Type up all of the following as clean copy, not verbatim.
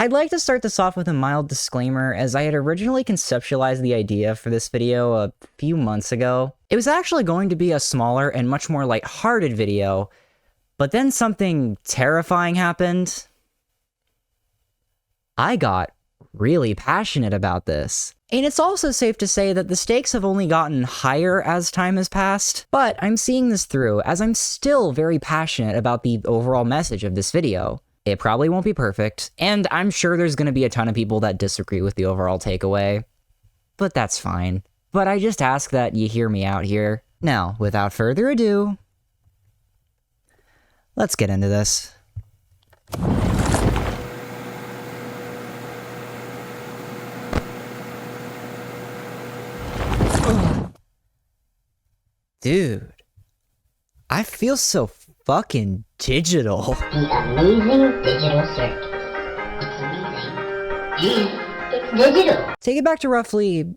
I'd like to start this off with a mild disclaimer, as I had originally conceptualized the idea for this video a few months ago. It was actually going to be a smaller and much more lighthearted video, but then something terrifying happened. I got really passionate about this. And it's also safe to say that the stakes have only gotten higher as time has passed, but I'm seeing this through as I'm still very passionate about the overall message of this video. It probably won't be perfect, and I'm sure there's going to be a ton of people that disagree with the overall takeaway, but that's fine. But I just ask that you hear me out here. Now, without further ado, let's get into this. Dude, I feel so fucking digital. The Amazing Digital Circus. It's amazing. And it's digital. Take it back to roughly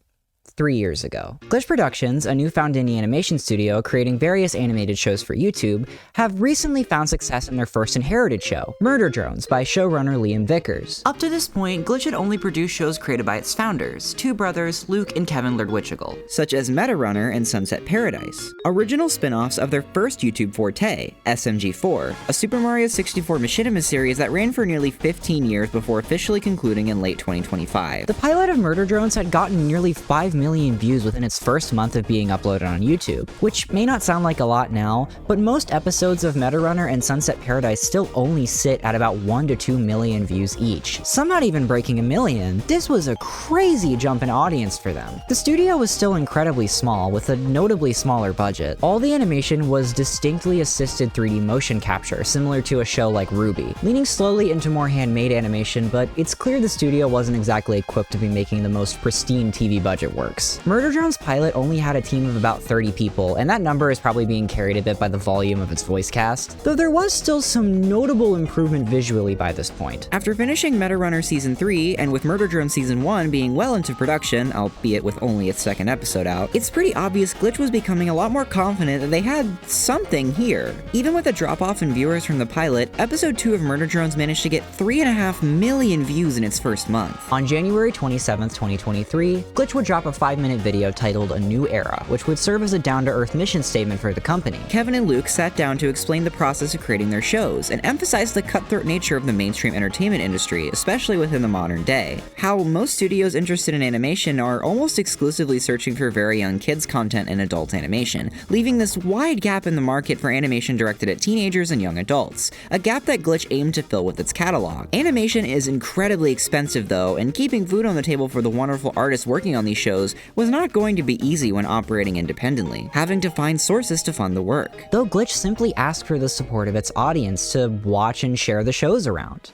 3 years ago. Glitch Productions, a newfound indie animation studio creating various animated shows for YouTube, have recently found success in their first inherited show, Murder Drones, by showrunner Liam Vickers. Up to this point, Glitch had only produced shows created by its founders, two brothers, Luke and Kevin Lerdwichigal, such as Meta Runner and Sunset Paradise, original spin-offs of their first YouTube forte, SMG4, a Super Mario 64 machinima series that ran for nearly 15 years before officially concluding in late 2025. The pilot of Murder Drones had gotten nearly 5 million views within its first month of being uploaded on YouTube, which may not sound like a lot now, but most episodes of Meta Runner and Sunset Paradise still only sit at about 1 to 2 million views each, some not even breaking 1 million. This was a crazy jump in audience for them. The studio was still incredibly small, with a notably smaller budget. All the animation was distinctly assisted 3D motion capture, similar to a show like RWBY, leaning slowly into more handmade animation, but it's clear the studio wasn't exactly equipped to be making the most pristine TV budget work. Murder Drones pilot only had a team of about 30 people, and that number is probably being carried a bit by the volume of its voice cast, though there was still some notable improvement visually by this point. After finishing Meta Runner Season 3, and with Murder Drones Season 1 being well into production, albeit with only its second episode out, it's pretty obvious Glitch was becoming a lot more confident that they had something here. Even with a drop-off in viewers from the pilot, Episode 2 of Murder Drones managed to get 3.5 million views in its first month. On January 27th, 2023, Glitch would drop a 5-minute video titled A New Era, which would serve as a down-to-earth mission statement for the company. Kevin and Luke sat down to explain the process of creating their shows, and emphasize the cutthroat nature of the mainstream entertainment industry, especially within the modern day. How most studios interested in animation are almost exclusively searching for very young kids content and adult animation, leaving this wide gap in the market for animation directed at teenagers and young adults, a gap that Glitch aimed to fill with its catalog. Animation is incredibly expensive though, and keeping food on the table for the wonderful artists working on these shows was not going to be easy when operating independently, having to find sources to fund the work. Though Glitch simply asked for the support of its audience to watch and share the shows around.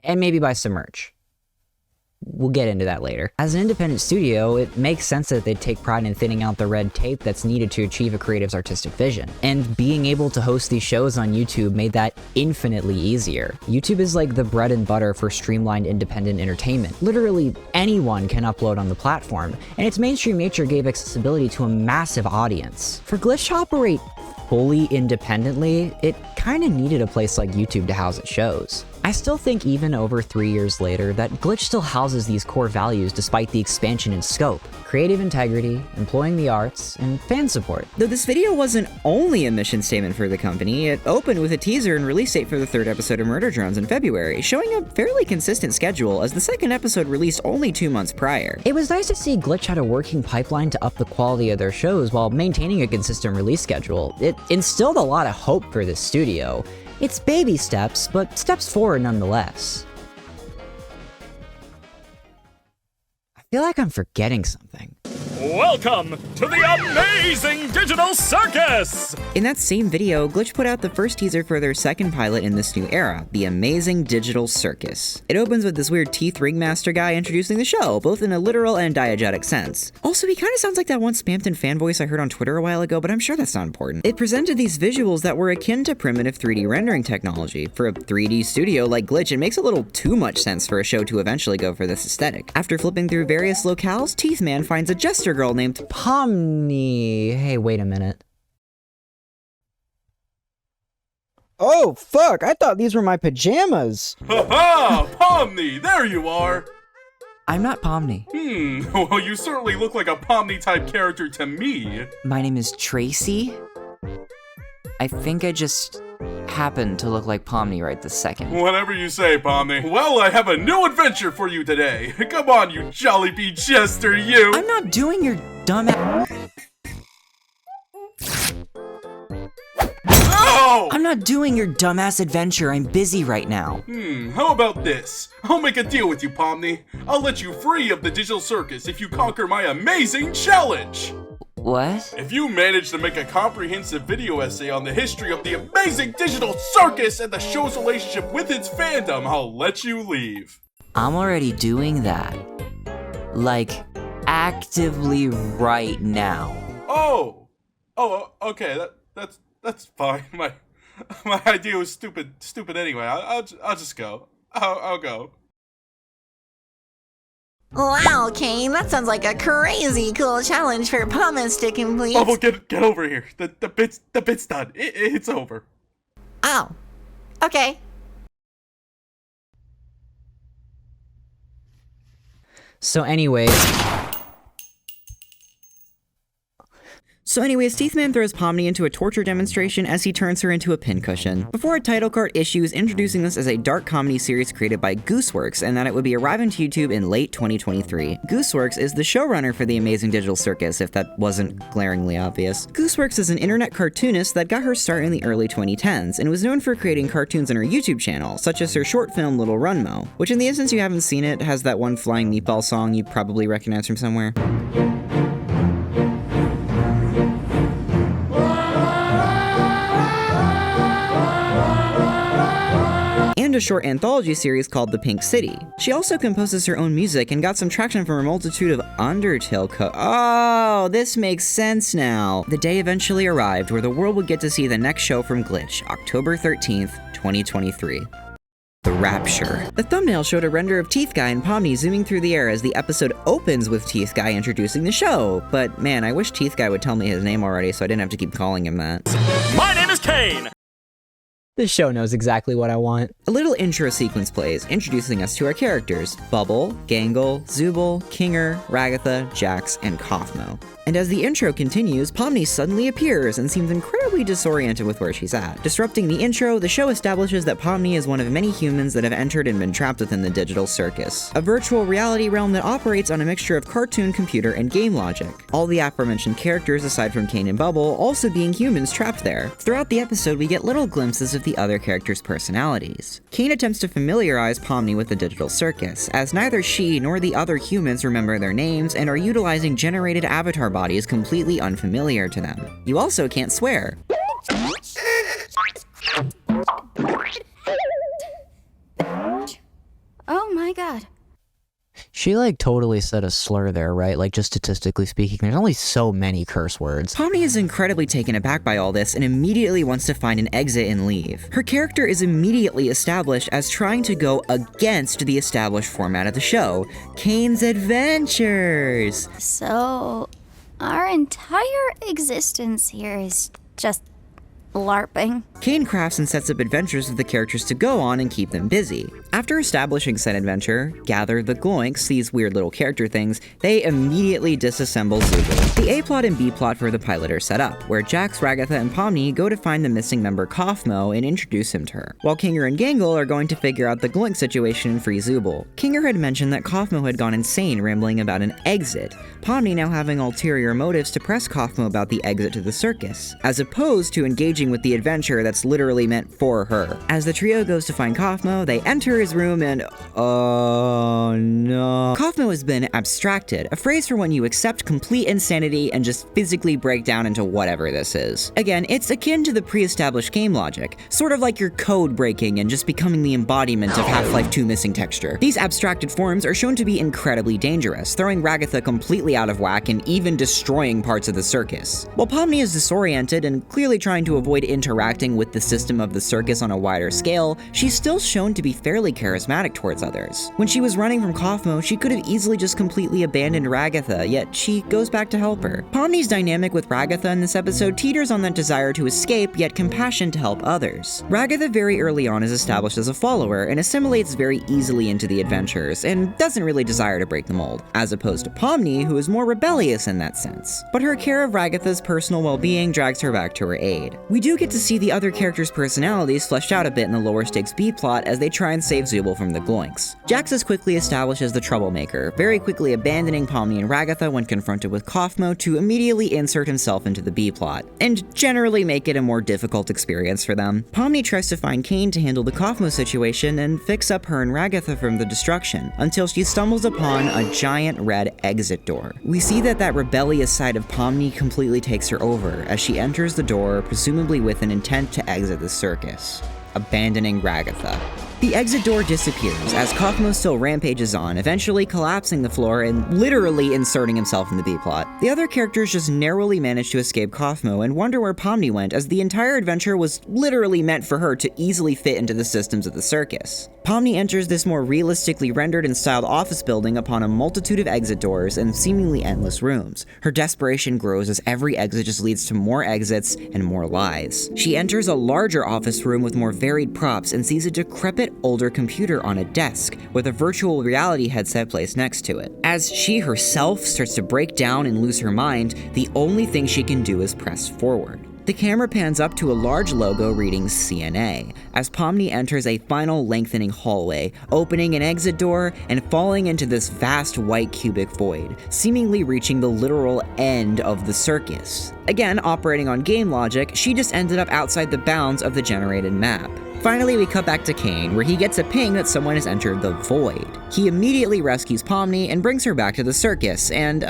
And maybe buy some merch. We'll get into that later. As an independent studio, it makes sense that they'd take pride in thinning out the red tape that's needed to achieve a creative's artistic vision. And being able to host these shows on YouTube made that infinitely easier. YouTube is like the bread and butter for streamlined independent entertainment. Literally anyone can upload on the platform, and its mainstream nature gave accessibility to a massive audience. For Glitch to operate fully independently, it kinda needed a place like YouTube to house its shows. I still think even over 3 years later that Glitch still houses these core values despite the expansion in scope: creative integrity, employing the arts, and fan support. Though this video wasn't only a mission statement for the company, it opened with a teaser and release date for the 3rd episode of Murder Drones in February, showing a fairly consistent schedule as the 2nd episode released only 2 months prior. It was nice to see Glitch had a working pipeline to up the quality of their shows while maintaining a consistent release schedule. It instilled a lot of hope for this studio. It's baby steps, but steps forward nonetheless. I feel like I'm forgetting something. Welcome to the Amazing Digital Circus! In that same video, Glitch put out the first teaser for their second pilot in this new era, the Amazing Digital Circus. It opens with this weird teeth ringmaster guy introducing the show, both in a literal and diegetic sense. Also, he kinda sounds like that one Spamton fan voice I heard on Twitter a while ago, but I'm sure that's not important. It presented these visuals that were akin to primitive 3D rendering technology. For a 3D studio like Glitch, it makes a little too much sense for a show to eventually go for this aesthetic. After flipping through various locales, Teethman finds a jester girl named Pomni. Hey, wait a minute. Oh, fuck, I thought these were my pajamas. Ha ha! Pomni! There you are! I'm not Pomni. Well, you certainly look like a Pomni-type character to me. My name is Tracy. I think I just happened to look like Pomni right this second. Whatever you say, Pomni. Well, I have a new adventure for you today. Come on, you Jollibee jester, you! I'm not doing your dumb Oh! I'm not doing your dumbass adventure. I'm busy right now. How about this? I'll make a deal with you, Pomni. I'll let you free of the digital circus if you conquer my amazing challenge! What? If you manage to make a comprehensive video essay on the history of the Amazing Digital Circus and the show's relationship with its fandom, I'll let you leave. I'm already doing that. Like, actively right now. Oh, okay. That's fine. My idea was stupid anyway. I'll just go. I'll go. Wow, Caine, that sounds like a crazy cool challenge for Pomni to complete. Bubble, get over here. The bit's done. It's over. Oh, okay. So anyways, Teethman throws Pomni into a torture demonstration as he turns her into a pincushion, before a title card issues introducing this as a dark comedy series created by Gooseworks and that it would be arriving to YouTube in late 2023. Gooseworks is the showrunner for the Amazing Digital Circus, if that wasn't glaringly obvious. Gooseworks is an internet cartoonist that got her start in the early 2010s, and was known for creating cartoons on her YouTube channel, such as her short film Little Runmo, which in the instance you haven't seen it, has that one flying meatball song you probably recognize from somewhere. And a short anthology series called The Pink City. She also composes her own music and got some traction from a multitude of Undertale Oh, this makes sense now. The day eventually arrived where the world would get to see the next show from Glitch, October 13th, 2023. The Rapture. The thumbnail showed a render of Teeth Guy and Pomni zooming through the air as the episode opens with Teeth Guy introducing the show. But man, I wish Teeth Guy would tell me his name already so I didn't have to keep calling him that. My name is Caine. This show knows exactly what I want. A little intro sequence plays, introducing us to our characters, Bubble, Gangle, Zooble, Kinger, Ragatha, Jax, and Kaufmo. And as the intro continues, Pomni suddenly appears and seems incredibly disoriented with where she's at. Disrupting the intro, the show establishes that Pomni is one of many humans that have entered and been trapped within the digital circus, a virtual reality realm that operates on a mixture of cartoon, computer, and game logic. All the aforementioned characters, aside from Caine and Bubble, also being humans trapped there. Throughout the episode, we get little glimpses of the other characters' personalities. Caine attempts to familiarize Pomni with the digital circus, as neither she nor the other humans remember their names and are utilizing generated avatar bodies completely unfamiliar to them. You also can't swear. Oh my god. She like totally said a slur there, right? Like just statistically speaking, there's only so many curse words. Pomni is incredibly taken aback by all this and immediately wants to find an exit and leave. Her character is immediately established as trying to go against the established format of the show, Caine's Adventures. So, our entire existence here is just LARPing. Caine crafts and sets up adventures for the characters to go on and keep them busy. After establishing said adventure, Gather, the Gloinks, these weird little character things, they immediately disassemble Zooble. The A-plot and B-plot for the pilot are set up, where Jax, Ragatha, and Pomni go to find the missing member Kaufmo and introduce him to her, while Kinger and Gangle are going to figure out the Gloink situation and free Zooble. Kinger had mentioned that Kaufmo had gone insane rambling about an exit, Pomni now having ulterior motives to press Kaufmo about the exit to the circus, as opposed to engaging with the adventure that's literally meant for her. As the trio goes to find Kaufmo, they enter his room and oh no. Kaufmo has been abstracted, a phrase for when you accept complete insanity and just physically break down into whatever this is. Again, it's akin to the pre-established game logic, sort of like your code breaking and just becoming the embodiment of Half-Life 2 missing texture. These abstracted forms are shown to be incredibly dangerous, throwing Ragatha completely out of whack and even destroying parts of the circus. While Pomni is disoriented and clearly trying to avoid avoid interacting with the system of the circus on a wider scale, she's still shown to be fairly charismatic towards others. When she was running from Kaufmo, she could have easily just completely abandoned Ragatha, yet she goes back to help her. Pomni's dynamic with Ragatha in this episode teeters on that desire to escape, yet compassion to help others. Ragatha very early on is established as a follower and assimilates very easily into the adventures, and doesn't really desire to break the mold, as opposed to Pomni, who is more rebellious in that sense. But her care of Ragatha's personal well-being drags her back to her aid. We do get to see the other characters' personalities fleshed out a bit in the lower stakes B-plot as they try and save Zubul from the Gloinks. Jax is quickly established as the troublemaker, very quickly abandoning Pomni and Ragatha when confronted with Kaufmo to immediately insert himself into the B-plot, and generally make it a more difficult experience for them. Pomni tries to find Caine to handle the Kaufmo situation and fix up her and Ragatha from the destruction, until she stumbles upon a giant red exit door. We see that rebellious side of Pomni completely takes her over as she enters the door, presumably with an intent to exit the circus, abandoning Ragatha. The exit door disappears as Kaufmo still rampages on, eventually collapsing the floor and literally inserting himself in the B-plot. The other characters just narrowly manage to escape Kaufmo and wonder where Pomni went, as the entire adventure was literally meant for her to easily fit into the systems of the circus. Pomni enters this more realistically rendered and styled office building upon a multitude of exit doors and seemingly endless rooms. Her desperation grows as every exit just leads to more exits and more lies. She enters a larger office room with more varied props and sees a decrepit older computer on a desk with a virtual reality headset placed next to it. As she herself starts to break down and lose her mind, the only thing she can do is press forward. The camera pans up to a large logo reading CNA, as Pomni enters a final lengthening hallway, opening an exit door and falling into this vast white cubic void, seemingly reaching the literal end of the circus. Again, operating on game logic, she just ended up outside the bounds of the generated map. Finally, we cut back to Caine, where he gets a ping that someone has entered the void. He immediately rescues Pomni and brings her back to the circus, and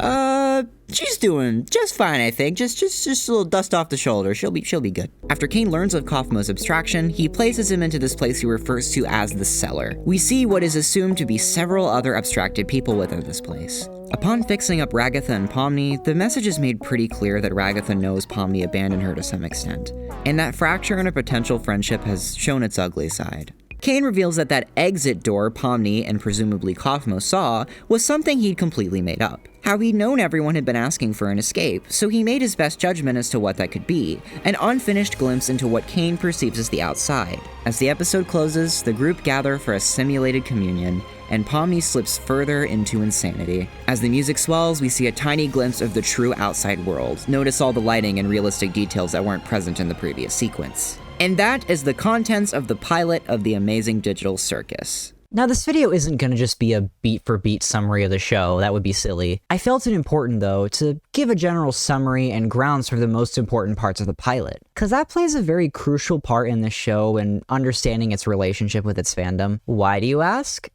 she's doing just fine, I think. Just a little dust off the shoulder. She'll be good. After Caine learns of Kaufmo's abstraction, he places him into this place he refers to as the cellar. We see what is assumed to be several other abstracted people within this place. Upon fixing up Ragatha and Pomni, the message is made pretty clear that Ragatha knows Pomni abandoned her to some extent, and that fracture in a potential friendship has shown its ugly side. Caine reveals that exit door Pomni and presumably Kaufmo saw was something he'd completely made up. How he'd known everyone had been asking for an escape, so he made his best judgment as to what that could be, an unfinished glimpse into what Caine perceives as the outside. As the episode closes, the group gather for a simulated communion, and Pomni slips further into insanity. As the music swells, we see a tiny glimpse of the true outside world. Notice all the lighting and realistic details that weren't present in the previous sequence. And that is the contents of the pilot of the Amazing Digital Circus. Now, this video isn't going to just be a beat-for-beat summary of the show. That would be silly. I felt it important, though, to give a general summary and grounds for the most important parts of the pilot, because that plays a very crucial part in the show and understanding its relationship with its fandom. Why, do you ask?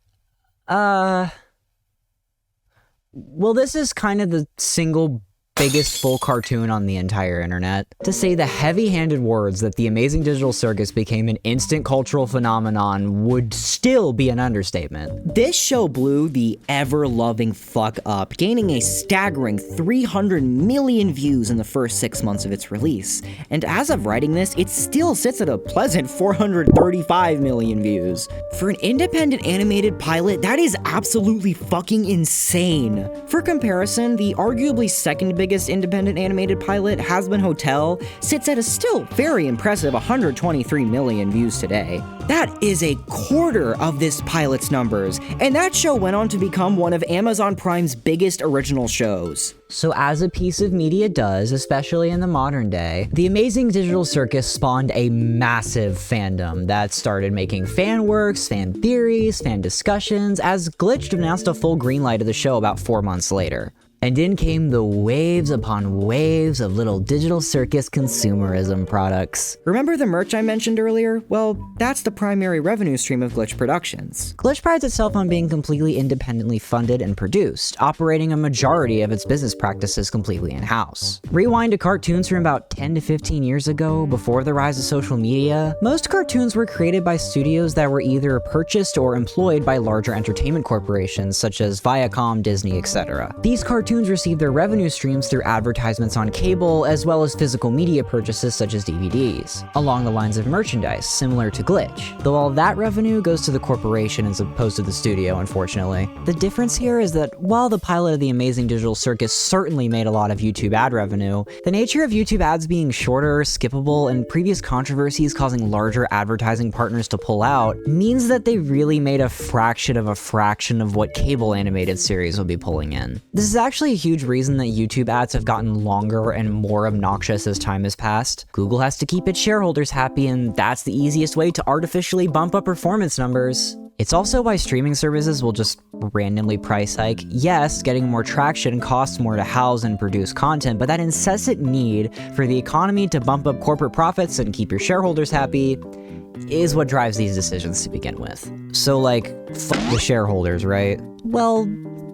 Well, this is kind of the single biggest full cartoon on the entire internet. To say the heavy-handed words that the Amazing Digital Circus became an instant cultural phenomenon would still be an understatement. This show blew the ever-loving fuck up, gaining a staggering 300 million views in the first 6 months of its release. And as of writing this, it still sits at a pleasant 435 million views. For an independent animated pilot, that is absolutely fucking insane. For comparison, the arguably second biggest independent animated pilot, Has Been Hotel, sits at a still very impressive 123 million views today. That is a quarter of this pilot's numbers, and that show went on to become one of Amazon Prime's biggest original shows. So as a piece of media does, especially in the modern day, the Amazing Digital Circus spawned a massive fandom that started making fan works, fan theories, fan discussions, as Glitched announced a full green light of the show about 4 months later. And in came the waves upon waves of little Digital Circus consumerism products. Remember the merch I mentioned earlier? Well, that's the primary revenue stream of Glitch Productions. Glitch prides itself on being completely independently funded and produced, operating a majority of its business practices completely in-house. Rewind to cartoons from about 10 to 15 years ago, before the rise of social media, most cartoons were created by studios that were either purchased or employed by larger entertainment corporations such as Viacom, Disney, etc. These cartoons cartoons receive their revenue streams through advertisements on cable, as well as physical media purchases such as DVDs, along the lines of merchandise, similar to Glitch, though all that revenue goes to the corporation as opposed to the studio, unfortunately. The difference here is that while the pilot of the Amazing Digital Circus certainly made a lot of YouTube ad revenue, the nature of YouTube ads being shorter, skippable, and previous controversies causing larger advertising partners to pull out means that they really made a fraction of what cable animated series will be pulling in. This is actually a huge reason that YouTube ads have gotten longer and more obnoxious as time has passed. Google has to keep its shareholders happy, and that's the easiest way to artificially bump up performance numbers. It's also why streaming services will just randomly price hike. Yes, getting more traction costs more to house and produce content, but that incessant need for the economy to bump up corporate profits and keep your shareholders happy is what drives these decisions to begin with. So like, fuck the shareholders, right? Well,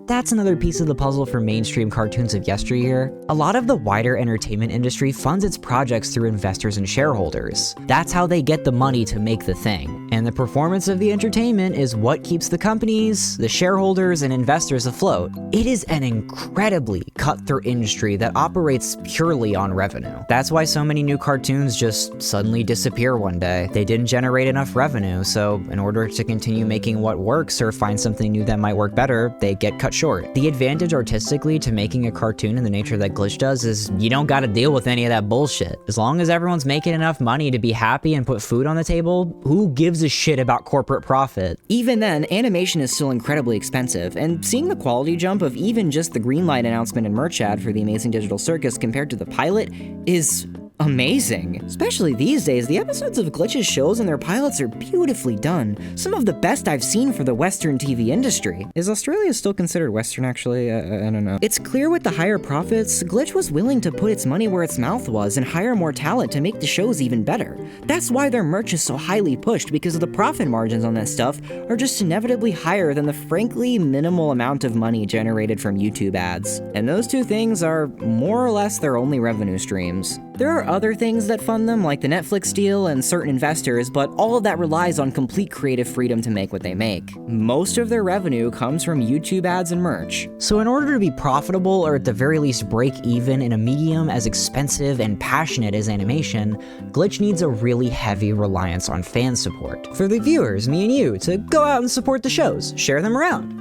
that's another piece of the puzzle for mainstream cartoons of yesteryear. A lot of the wider entertainment industry funds its projects through investors and shareholders. That's how they get the money to make the thing. And the performance of the entertainment is what keeps the companies, the shareholders, and investors afloat. It is an incredibly cutthroat industry that operates purely on revenue. That's why so many new cartoons just suddenly disappear one day. They didn't generate enough revenue, so in order to continue making what works or find something new that might work better, they get cut short. The advantage artistically to making a cartoon in the nature that Glitch does is you don't gotta deal with any of that bullshit. As long as everyone's making enough money to be happy and put food on the table, who gives a shit about corporate profit? Even then, animation is still incredibly expensive, and seeing the quality jump of even just the Greenlight announcement and merch ad for the Amazing Digital Circus compared to the pilot is amazing. Especially these days, the episodes of Glitch's shows and their pilots are beautifully done. Some of the best I've seen for the Western TV industry. Is Australia still considered Western, actually? I don't know. It's clear with the higher profits, Glitch was willing to put its money where its mouth was and hire more talent to make the shows even better. That's why their merch is so highly pushed, because the profit margins on that stuff are just inevitably higher than the frankly minimal amount of money generated from YouTube ads. And those two things are more or less their only revenue streams. There are other things that fund them, like the Netflix deal and certain investors, but all of that relies on complete creative freedom to make what they make. Most of their revenue comes from YouTube ads and merch. So in order to be profitable, or at the very least break even in a medium as expensive and passionate as animation, Glitch needs a really heavy reliance on fan support. For the viewers, me and you, to go out and support the shows, share them around.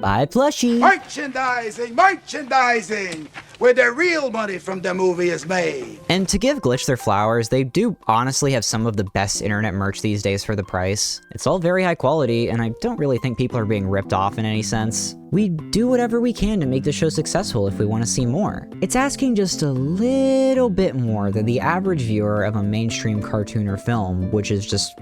Buy plushie. Merchandising! Where the real money from the movie is made. And to give Glitch their flowers, they do honestly have some of the best internet merch these days for the price. It's all very high quality, and I don't really think people are being ripped off in any sense. We do whatever we can to make the show successful if we want to see more. It's asking just a little bit more than the average viewer of a mainstream cartoon or film, which is just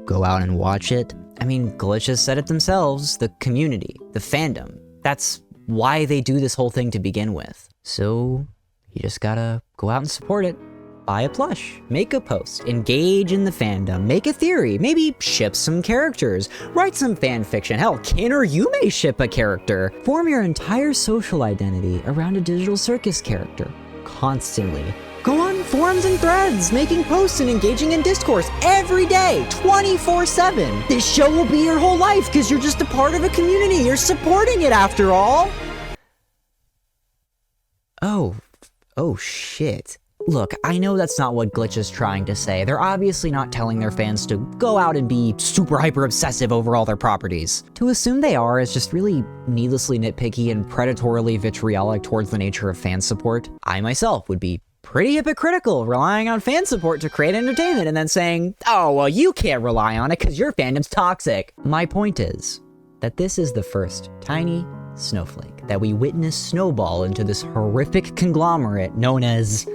go out and watch it. I mean, Glitch has said it themselves, the community, the fandom. That's why they do this whole thing to begin with. So you just gotta go out and support it. Buy a plush, make a post, engage in the fandom, make a theory, maybe ship some characters, write some fan fiction. Hell, Caine or you may ship a character. Form your entire social identity around a digital circus character, constantly. Go on forums and threads, making posts and engaging in discourse every day, 24/7. This show will be your whole life because you're just a part of a community. You're supporting it after all. Oh shit. Look, I know that's not what Glitch is trying to say. They're obviously not telling their fans to go out and be super hyper obsessive over all their properties. To assume they are is just really needlessly nitpicky and predatorily vitriolic towards the nature of fan support. I myself would be pretty hypocritical relying on fan support to create entertainment and then saying, oh, well, you can't rely on it because your fandom's toxic. My point is that this is the first tiny snowflake that we witness snowball into this horrific conglomerate known as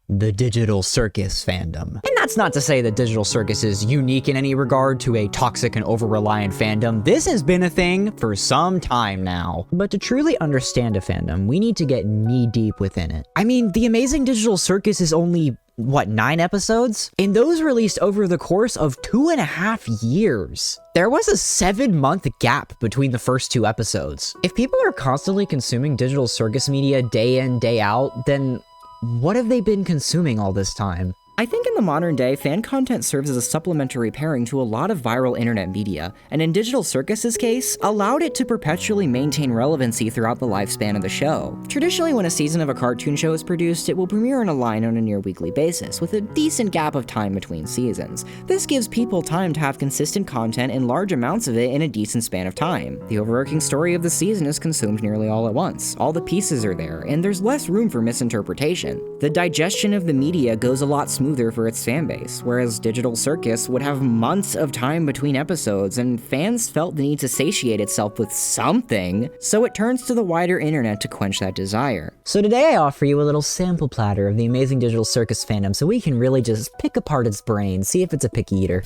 the Digital Circus fandom. And that's not to say that Digital Circus is unique in any regard to a toxic and over-reliant fandom. This has been a thing for some time now. But to truly understand a fandom, we need to get knee-deep within it. I mean, the Amazing Digital Circus is only, what, 9 episodes? And those released over the course of 2.5 years. There was a 7-month gap between the first 2 episodes. If people are constantly consuming Digital Circus media day in, day out, then what have they been consuming all this time? I think in the modern day, fan content serves as a supplementary pairing to a lot of viral internet media, and in Digital Circus's case, allowed it to perpetually maintain relevancy throughout the lifespan of the show. Traditionally, when a season of a cartoon show is produced, it will premiere in a line on a near weekly basis, with a decent gap of time between seasons. This gives people time to have consistent content and large amounts of it in a decent span of time. The overarching story of the season is consumed nearly all at once. All the pieces are there, and there's less room for misinterpretation. The digestion of the media goes a lot smoother for its fanbase, whereas Digital Circus would have months of time between episodes, and fans felt the need to satiate itself with something, so it turns to the wider internet to quench that desire. So today I offer you a little sample platter of the Amazing Digital Circus fandom so we can really just pick apart its brain, see if it's a picky eater.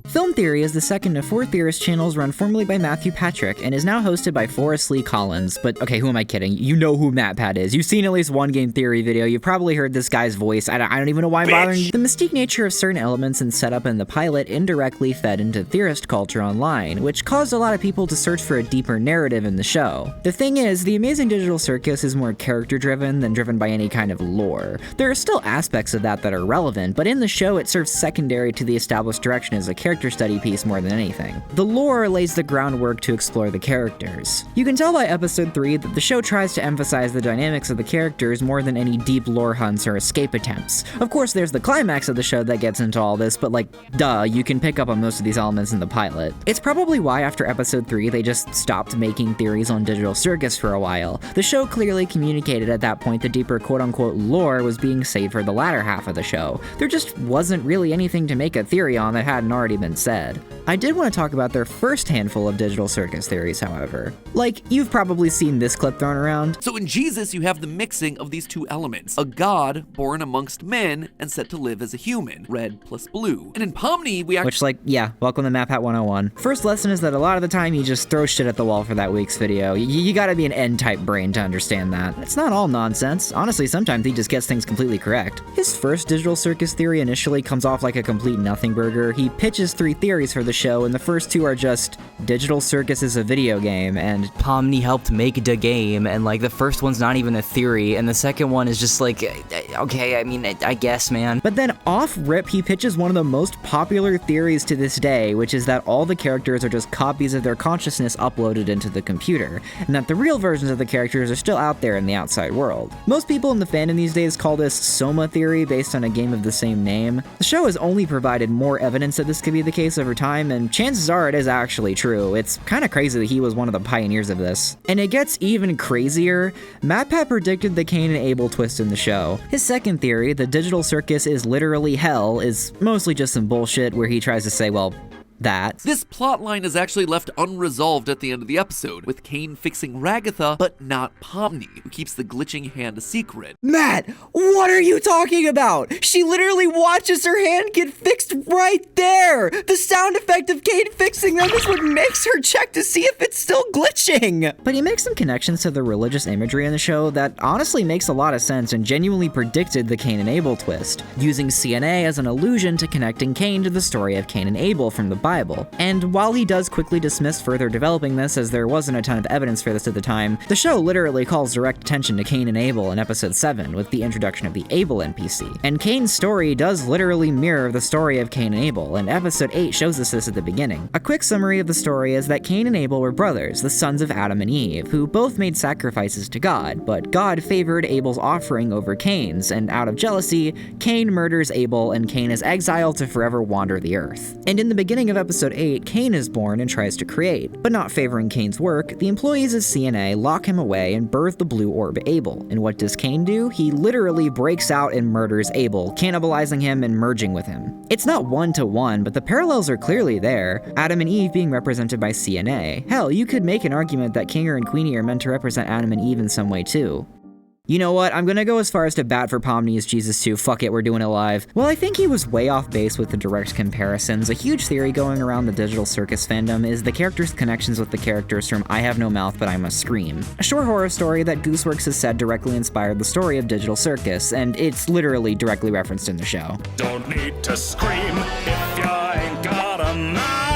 Film Theory is the second of 4 Theorist channels run formerly by Matthew Patrick and is now hosted by Forrest Lee Collins. But okay, who am I kidding? You know who MatPat is. You've seen at least one game theory video. You've probably heard this guy's voice. I don't even know why I'm bothering you. The mystique nature of certain elements and setup in the pilot indirectly fed into Theorist culture online, which caused a lot of people to search for a deeper narrative in the show. The thing is, the Amazing Digital Circus is more character-driven than driven by any kind of lore. There are still aspects of that are relevant, but in the show it serves secondary to the established direction as a character study piece more than anything. The lore lays the groundwork to explore the characters. You can tell by episode 3 that the show tries to emphasize the dynamics of the characters more than any deep lore hunts or escape attempts. Of course, there's the climax of the show that gets into all this, but duh, you can pick up on most of these elements in the pilot. It's probably why after episode 3 they just stopped making theories on Digital Circus for a while. The show clearly communicated at that point the deeper quote-unquote lore was being saved for the latter half of the show. There just wasn't really anything to make a theory on that hadn't already been said. I did want to talk about their first handful of Digital Circus theories, however. You've probably seen this clip thrown around. So in Jesus, you have the mixing of these two elements. A god born amongst men and set to live as a human, red plus blue. And in Pomni, we yeah, welcome to MatPat 101. First lesson is that a lot of the time you just throw shit at the wall for that week's video. You gotta be an N-type brain to understand that. It's not all nonsense. Honestly, sometimes he just gets things completely correct. His first Digital Circus theory initially comes off like a complete nothing burger. He pitches 3 theories for the show, and the first 2 are just Digital Circus is a video game, and Pomni helped make the game, and the first one's not even a theory, and the second one is just okay, I mean, I guess, man. But then off rip, he pitches one of the most popular theories to this day, which is that all the characters are just copies of their consciousness uploaded into the computer, and that the real versions of the characters are still out there in the outside world. Most people in the fandom these days call this Soma theory based on a game of the same name. The show has only provided more evidence that this could be the case over time, and chances are it is actually true. It's kinda crazy that he was one of the pioneers of this. And it gets even crazier. MatPat predicted the Caine and Abel twist in the show. His second theory, the Digital Circus is literally hell, is mostly just some bullshit where he tries to say, that. This plotline is actually left unresolved at the end of the episode, with Caine fixing Ragatha, but not Pomni, who keeps the glitching hand a secret. Matt, what are you talking about? She literally watches her hand get fixed right there! The sound effect of Caine fixing them is what makes her check to see if it's still glitching! But he makes some connections to the religious imagery in the show that honestly makes a lot of sense and genuinely predicted the Caine and Abel twist, using CNA as an allusion to connecting Caine to the story of Cain and Abel from the Bible. And while he does quickly dismiss further developing this, as there wasn't a ton of evidence for this at the time, the show literally calls direct attention to Cain and Abel in episode 7 with the introduction of the Abel NPC. And Caine's story does literally mirror the story of Cain and Abel, and episode 8 shows us this at the beginning. A quick summary of the story is that Cain and Abel were brothers, the sons of Adam and Eve, who both made sacrifices to God, but God favored Abel's offering over Cain's, and out of jealousy, Cain murders Abel and Cain is exiled to forever wander the earth. And in the beginning of episode 8, Cain is born and tries to create. But not favoring Cain's work, the employees of CNA lock him away and birth the blue orb Abel. And what does Cain do? He literally breaks out and murders Abel, cannibalizing him and merging with him. It's not one-to-one, but the parallels are clearly there, Adam and Eve being represented by CNA. Hell, you could make an argument that Kinger and Queenie are meant to represent Adam and Eve in some way too. You know what, I'm gonna go as far as to bat for Pomni's Jesus too, fuck it, we're doing it live. Well, I think he was way off base with the direct comparisons. A huge theory going around the Digital Circus fandom is the characters' connections with the characters from I Have No Mouth But I Must Scream, a short horror story that Gooseworks has said directly inspired the story of Digital Circus, and it's literally directly referenced in the show. Don't need to scream if you ain't got a mouth.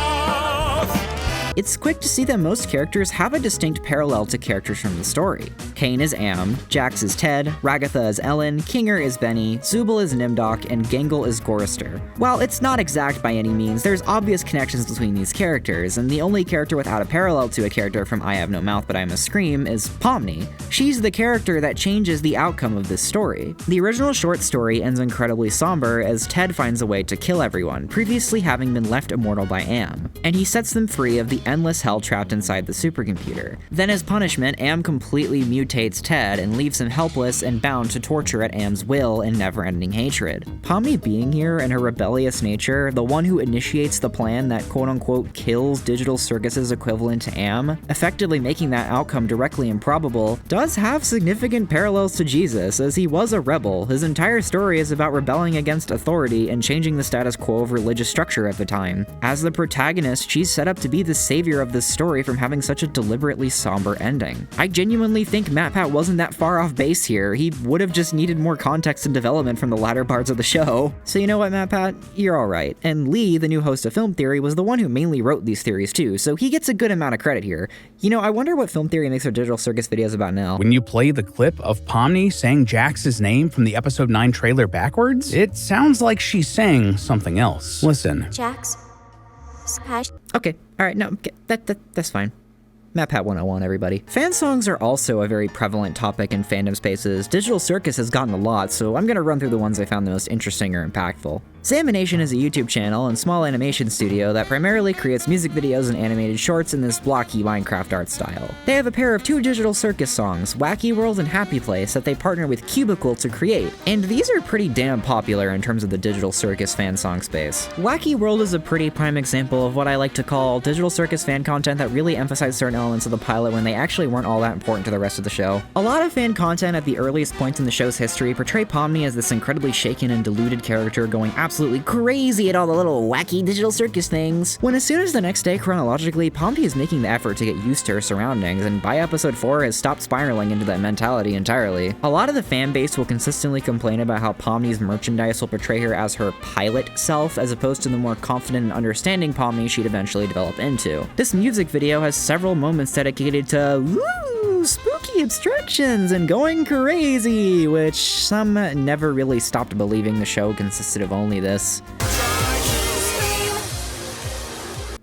it's quick to see that most characters have a distinct parallel to characters from the story. Caine is Am, Jax is Ted, Ragatha is Ellen, Kinger is Benny, Zooble is Nimdok, and Gangle is Gorister. While it's not exact by any means, there's obvious connections between these characters, and the only character without a parallel to a character from I Have No Mouth But I Must Scream is Pomni. She's the character that changes the outcome of this story. The original short story ends incredibly somber as Ted finds a way to kill everyone, previously having been left immortal by Am, and he sets them free of the endless hell trapped inside the supercomputer. Then as punishment, Am completely mutates Ted and leaves him helpless and bound to torture at Am's will in never-ending hatred. Pomni being here and her rebellious nature, the one who initiates the plan that quote-unquote kills Digital Circus's equivalent to Am, effectively making that outcome directly improbable, does have significant parallels to Jesus, as he was a rebel. His entire story is about rebelling against authority and changing the status quo of religious structure at the time. As the protagonist, she's set up to be the savior of this story from having such a deliberately somber ending. I genuinely think MatPat wasn't that far off base here. He would have just needed more context and development from the latter parts of the show. So you know what, MatPat? You're alright. And Lee, the new host of Film Theory, was the one who mainly wrote these theories too, so he gets a good amount of credit here. You know, I wonder what Film Theory makes their Digital Circus videos about now. When you play the clip of Pomni saying Jax's name from the episode 9 trailer backwards, it sounds like she's saying something else. Listen. Jax. Splash. Okay, alright, no, that's fine. MatPat 101, everybody. Fan songs are also a very prevalent topic in fandom spaces. Digital Circus has gotten a lot, so I'm gonna run through the ones I found the most interesting or impactful. Zamination is a YouTube channel and small animation studio that primarily creates music videos and animated shorts in this blocky Minecraft art style. They have a pair of 2 Digital Circus songs, Wacky World and Happy Place, that they partner with Cubicle to create, and these are pretty damn popular in terms of the Digital Circus fan song space. Wacky World is a pretty prime example of what I like to call Digital Circus fan content that really emphasized certain elements of the pilot when they actually weren't all that important to the rest of the show. A lot of fan content at the earliest points in the show's history portray Pomni as this incredibly shaken and deluded character going absolutely crazy at all the little wacky Digital Circus things, when as soon as the next day chronologically, Pomni is making the effort to get used to her surroundings, and by episode 4 has stopped spiraling into that mentality entirely. A lot of the fan base will consistently complain about how Pomni's merchandise will portray her as her pilot self, as opposed to the more confident and understanding Pomni she'd eventually develop into. This music video has several moments dedicated to woo, spooky obstructions and going crazy, which some never really stopped believing the show consisted of only this.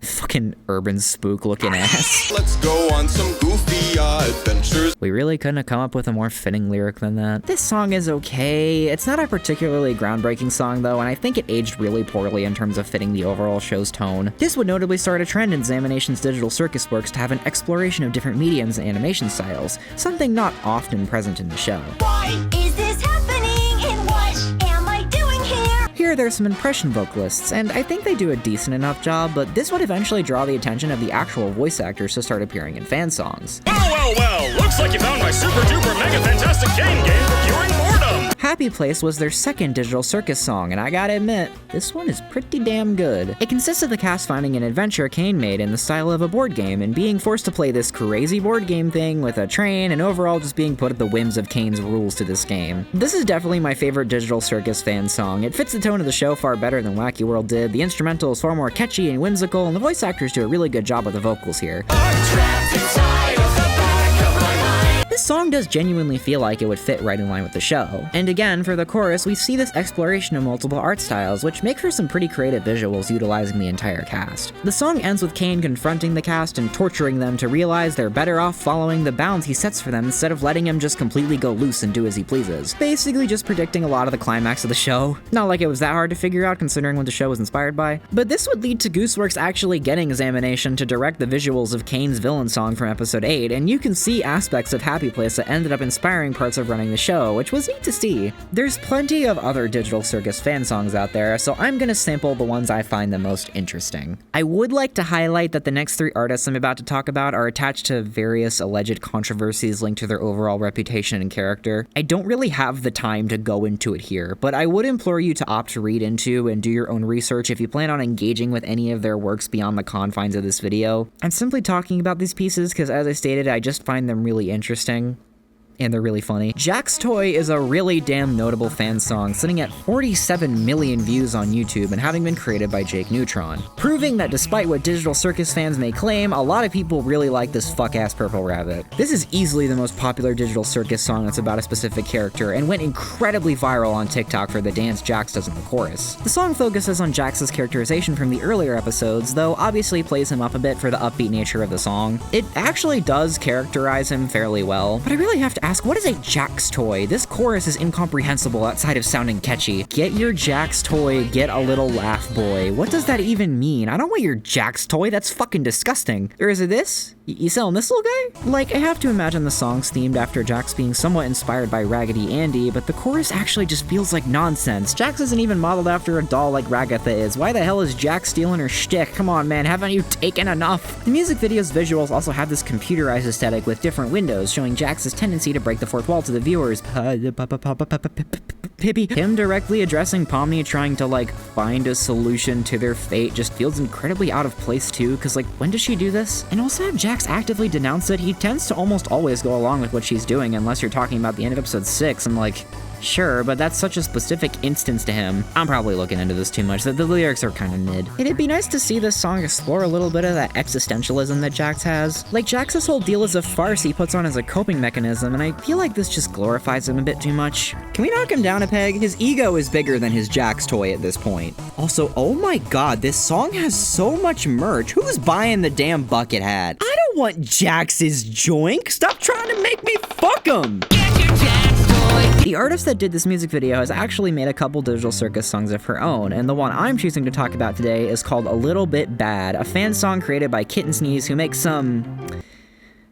Fucking urban spook looking ass. Let's go on some goofy adventures. We really couldn't have come up with a more fitting lyric than that. This song is okay. It's not a particularly groundbreaking song though, and I think it aged really poorly in terms of fitting the overall show's tone. This would notably start a trend in Zamination's Digital Circus works to have an exploration of different mediums and animation styles, something not often present in the show. Why is this happening and what am I doing here? Here there's some impression vocalists, and I think they do a decent enough job, but this would eventually draw the attention of the actual voice actors to start appearing in fan songs. Well, looks like you found my super duper mega fantastic Caine game for curing boredom! Happy Place was their second Digital Circus song, and I gotta admit, this one is pretty damn good. It consists of the cast finding an adventure Caine made in the style of a board game and being forced to play this crazy board game thing with a train, and overall just being put at the whims of Caine's rules to this game. This is definitely my favorite Digital Circus fan song. It fits the tone of the show far better than Wacky World did, the instrumental is far more catchy and whimsical, and the voice actors do a really good job with the vocals here. This song does genuinely feel like it would fit right in line with the show. And again, for the chorus, we see this exploration of multiple art styles, which make for some pretty creative visuals utilizing the entire cast. The song ends with Caine confronting the cast and torturing them to realize they're better off following the bounds he sets for them instead of letting him just completely go loose and do as he pleases. Basically just predicting a lot of the climax of the show. Not like it was that hard to figure out considering what the show was inspired by. But this would lead to Gooseworks actually getting Zamination to direct the visuals of Caine's villain song from episode 8, and you can see aspects of Happy Place that ended up inspiring parts of running the show, which was neat to see. There's plenty of other Digital Circus fan songs out there, so I'm gonna sample the ones I find the most interesting. I would like to highlight that the next 3 artists I'm about to talk about are attached to various alleged controversies linked to their overall reputation and character. I don't really have the time to go into it here, but I would implore you to opt to read into and do your own research if you plan on engaging with any of their works beyond the confines of this video. I'm simply talking about these pieces because, as I stated, I just find them really interesting. and they're really funny. Jax Toy is a really damn notable fan song, sitting at 47 million views on YouTube and having been created by Jake Neutron, proving that despite what Digital Circus fans may claim, a lot of people really like this fuck-ass Purple Rabbit. This is easily the most popular Digital Circus song that's about a specific character, and went incredibly viral on TikTok for the dance Jax does in the chorus. The song focuses on Jax's characterization from the earlier episodes, though obviously plays him up a bit for the upbeat nature of the song. It actually does characterize him fairly well, but I really have to ask, what is a Jax Toy? This chorus is incomprehensible outside of sounding catchy. Get your Jax Toy, get a little laugh boy. What does that even mean? I don't want your Jax Toy, that's fucking disgusting. Or is it this? You selling this little guy? Like, I have to imagine the song's themed after Jax being somewhat inspired by Raggedy Andy, but the chorus actually just feels like nonsense. Jax isn't even modeled after a doll like Ragatha is. Why the hell is Jax stealing her shtick? Come on, man, haven't you taken enough? The music video's visuals also have this computerized aesthetic with different windows, showing Jax's tendency to break the fourth wall to the viewers. Him directly addressing Pomni trying to, like, find a solution to their fate just feels incredibly out of place too, cause like, when does she do this? And also have Jax actively denounce it. He tends to almost always go along with what she's doing unless you're talking about the end of episode 6. I'm like, sure, but that's such a specific instance to him. I'm probably looking into this too much. The lyrics are kind of mid. It'd be nice to see this song explore a little bit of that existentialism that Jax has. Like, Jax's whole deal is a farce he puts on as a coping mechanism, and I feel like this just glorifies him a bit too much. Can we knock him down a peg? His ego is bigger than his Jax Toy at this point. Also, oh my god, this song has so much merch. Who's buying the damn bucket hat? I don't want Jax's joink. Stop trying to make me fuck him. The artist that did this music video has actually made a couple Digital Circus songs of her own, and the one I'm choosing to talk about today is called A Little Bit Bad, a fan song created by Kitten Sneeze, who makes some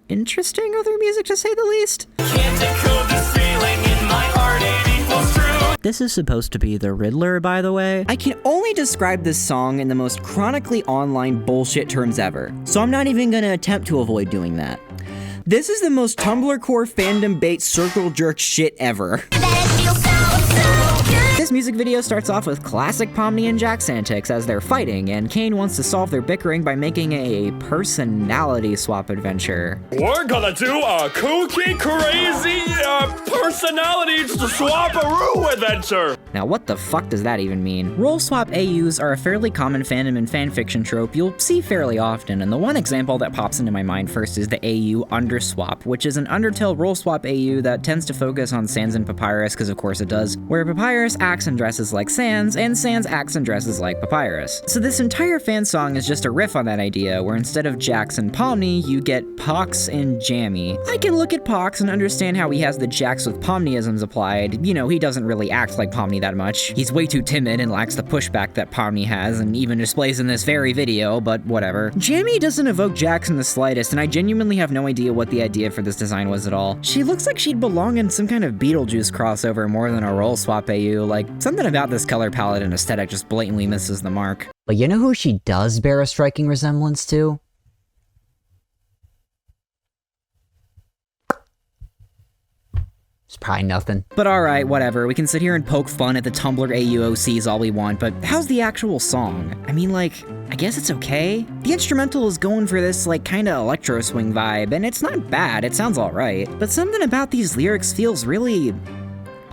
interesting other music, to say the least. Can't decode this feeling in my heart, it equals true. This is supposed to be the Riddler, by the way. I can only describe this song in the most chronically online bullshit terms ever, so I'm not even gonna attempt to avoid doing that. This is the most Tumblr core fandom bait circle jerk shit ever. This music video starts off with classic Pomni and Jax antics as they're fighting, and Caine wants to solve their bickering by making a personality swap adventure. We're gonna do a kooky, crazy, personality swap-a-roo adventure! Now what the fuck does that even mean? Role swap AUs are a fairly common fandom and fanfiction trope you'll see fairly often, and the one example that pops into my mind first is the AU Underswap, which is an Undertale role swap AU that tends to focus on Sans and Papyrus, because of course it does, where Papyrus acts and dresses like Sans, and Sans acts and dresses like Papyrus. So this entire fan song is just a riff on that idea, where instead of Jax and Pomni, you get Pox and Jammy. I can look at Pox and understand how he has the Jax with Pomniisms applied. You know, he doesn't really act like Pomni that much. He's way too timid and lacks the pushback that Pomni has, and even displays in this very video, but whatever. Jammy doesn't evoke Jax in the slightest, and I genuinely have no idea what the idea for this design was at all. She looks like she'd belong in some kind of Beetlejuice crossover more than a role swap AU. Like, something about this color palette and aesthetic just blatantly misses the mark. But you know who she does bear a striking resemblance to? It's probably nothing. But alright, whatever. We can sit here and poke fun at the Tumblr AUOCs all we want, but how's the actual song? I mean, like, I guess it's okay. The instrumental is going for this, like, kinda electro swing vibe, and it's not bad, it sounds alright. But something about these lyrics feels really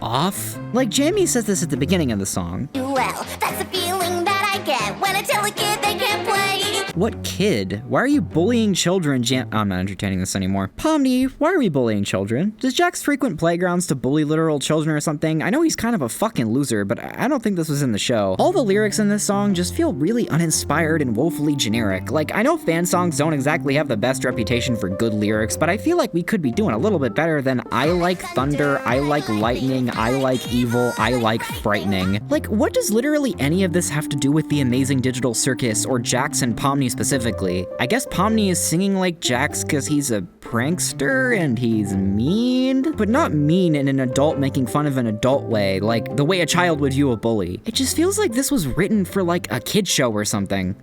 off. Like, Jamie says this at the beginning of the song. Well, that's the feeling that I get when I tell a kid they can't play. What kid? Why are you bullying children, I'm not entertaining this anymore. Pomni, why are we bullying children? Does Jax frequent playgrounds to bully literal children or something? I know he's kind of a fucking loser, but I don't think this was in the show. All the lyrics in this song just feel really uninspired and woefully generic. Like, I know fan songs don't exactly have the best reputation for good lyrics, but I feel like we could be doing a little bit better than I like thunder, I like lightning, I like evil, I like frightening. Like, what does literally any of this have to do with the Amazing Digital Circus or Jax and Pomni specifically? I guess Pomni is singing like Jax because he's a prankster and he's mean, but not mean in an adult making fun of an adult way, like the way a child would view a bully. It just feels like this was written for like a kid show or something.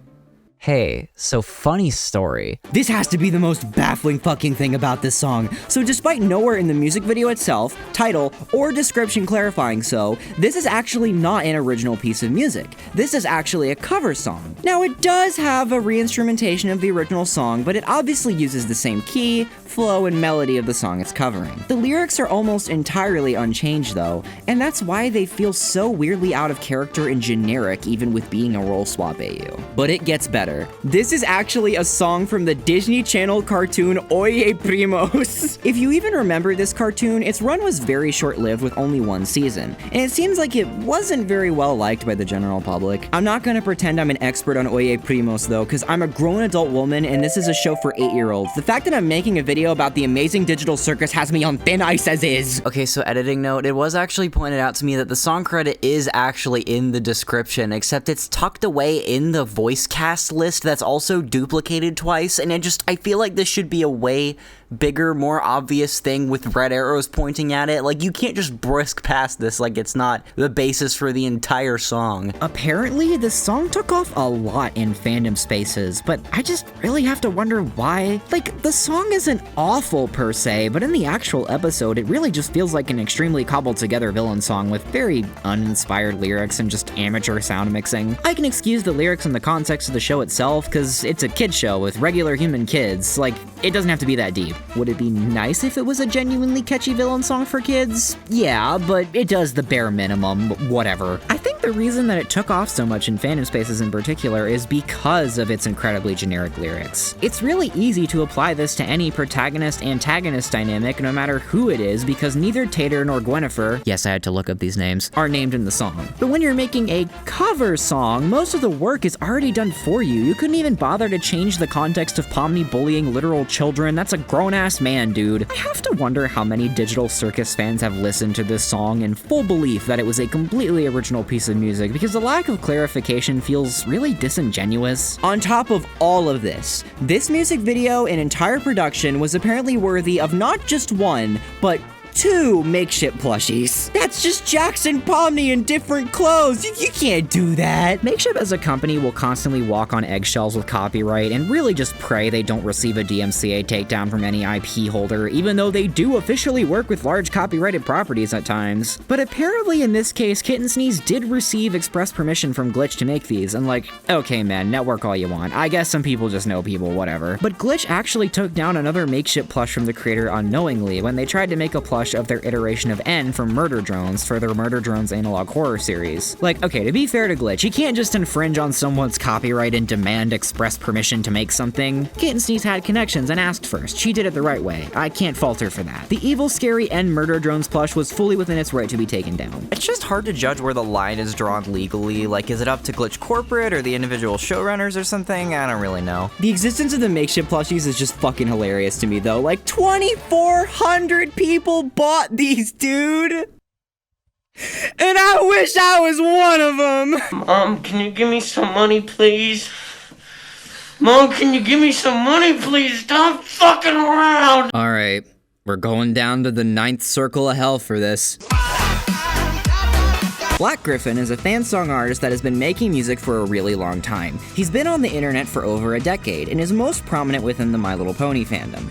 Hey, so funny story. This has to be the most baffling fucking thing about this song. So despite nowhere in the music video itself, title, or description clarifying so, this is actually not an original piece of music. This is actually a cover song. Now it does have a re-instrumentation of the original song, but it obviously uses the same key, flow, and melody of the song it's covering. The lyrics are almost entirely unchanged though, and that's why they feel so weirdly out of character and generic even with being a role swap AU. But it gets better. This is actually a song from the Disney Channel cartoon Oye Primos. If you even remember this cartoon, its run was very short-lived with only one season, and it seems like it wasn't very well liked by the general public. I'm not gonna pretend I'm an expert on Oye Primos though, cause I'm a grown adult woman and this is a show for 8-year-olds. The fact that I'm making a video about the Amazing Digital Circus has me on thin ice as is. Okay, so editing note, it was actually pointed out to me that the song credit is actually in the description, except it's tucked away in the voice cast list that's also duplicated twice, and I feel like this should be a way bigger, more obvious thing with red arrows pointing at it. Like, you can't just brisk past this like it's not the basis for the entire song. Apparently, the song took off a lot in fandom spaces, but I just really have to wonder why. Like, the song isn't awful per se, but in the actual episode, it really just feels like an extremely cobbled together villain song with very uninspired lyrics and just amateur sound mixing. I can excuse the lyrics in the context of the show itself, because it's a kid show with regular human kids. Like, it doesn't have to be that deep. Would it be nice if it was a genuinely catchy villain song for kids? Yeah, but it does the bare minimum, whatever. I think the reason that it took off so much in fandom spaces in particular is because of its incredibly generic lyrics. It's really easy to apply this to any protagonist-antagonist dynamic no matter who it is, because neither Tater nor Gwennifer, yes, I had to look up these names, are named in the song. But when you're making a cover song, most of the work is already done for you. You couldn't even bother to change the context of Pomni bullying literal children. That's a grown-ass man, dude. I have to wonder how many Digital Circus fans have listened to this song in full belief that it was a completely original piece of music, because the lack of clarification feels really disingenuous. On top of all of this music video and entire production was apparently worthy of not just one, but 2 makeshift plushies. That's just Jax and Pomni in different clothes. You can't do that. Makeshift as a company will constantly walk on eggshells with copyright and really just pray they don't receive a DMCA takedown from any IP holder, even though they do officially work with large copyrighted properties at times. But apparently in this case, Kitten Sneeze did receive express permission from Glitch to make these, and like, okay man, network all you want. I guess some people just know people, whatever. But Glitch actually took down another makeshift plush from the creator unknowingly when they tried to make a plush of their iteration of N from Murder Drones for their Murder Drones analog horror series. Like, okay, to be fair to Glitch, he can't just infringe on someone's copyright and demand express permission to make something. Kitten Sneeze had connections and asked first. She did it the right way. I can't fault her for that. The evil, scary N Murder Drones plush was fully within its right to be taken down. It's just hard to judge where the line is drawn legally. Like, is it up to Glitch Corporate or the individual showrunners or something? I don't really know. The existence of the makeshift plushies is just fucking hilarious to me though. Like, 2,400 people bought these, dude! And I wish I was one of them! Mom, can you give me some money, please? Mom, can you give me some money, please? Stop fucking around! Alright, we're going down to the 9th circle of hell for this. Black Gryphon is a fan song artist that has been making music for a really long time. He's been on the internet for over a decade and is most prominent within the My Little Pony fandom.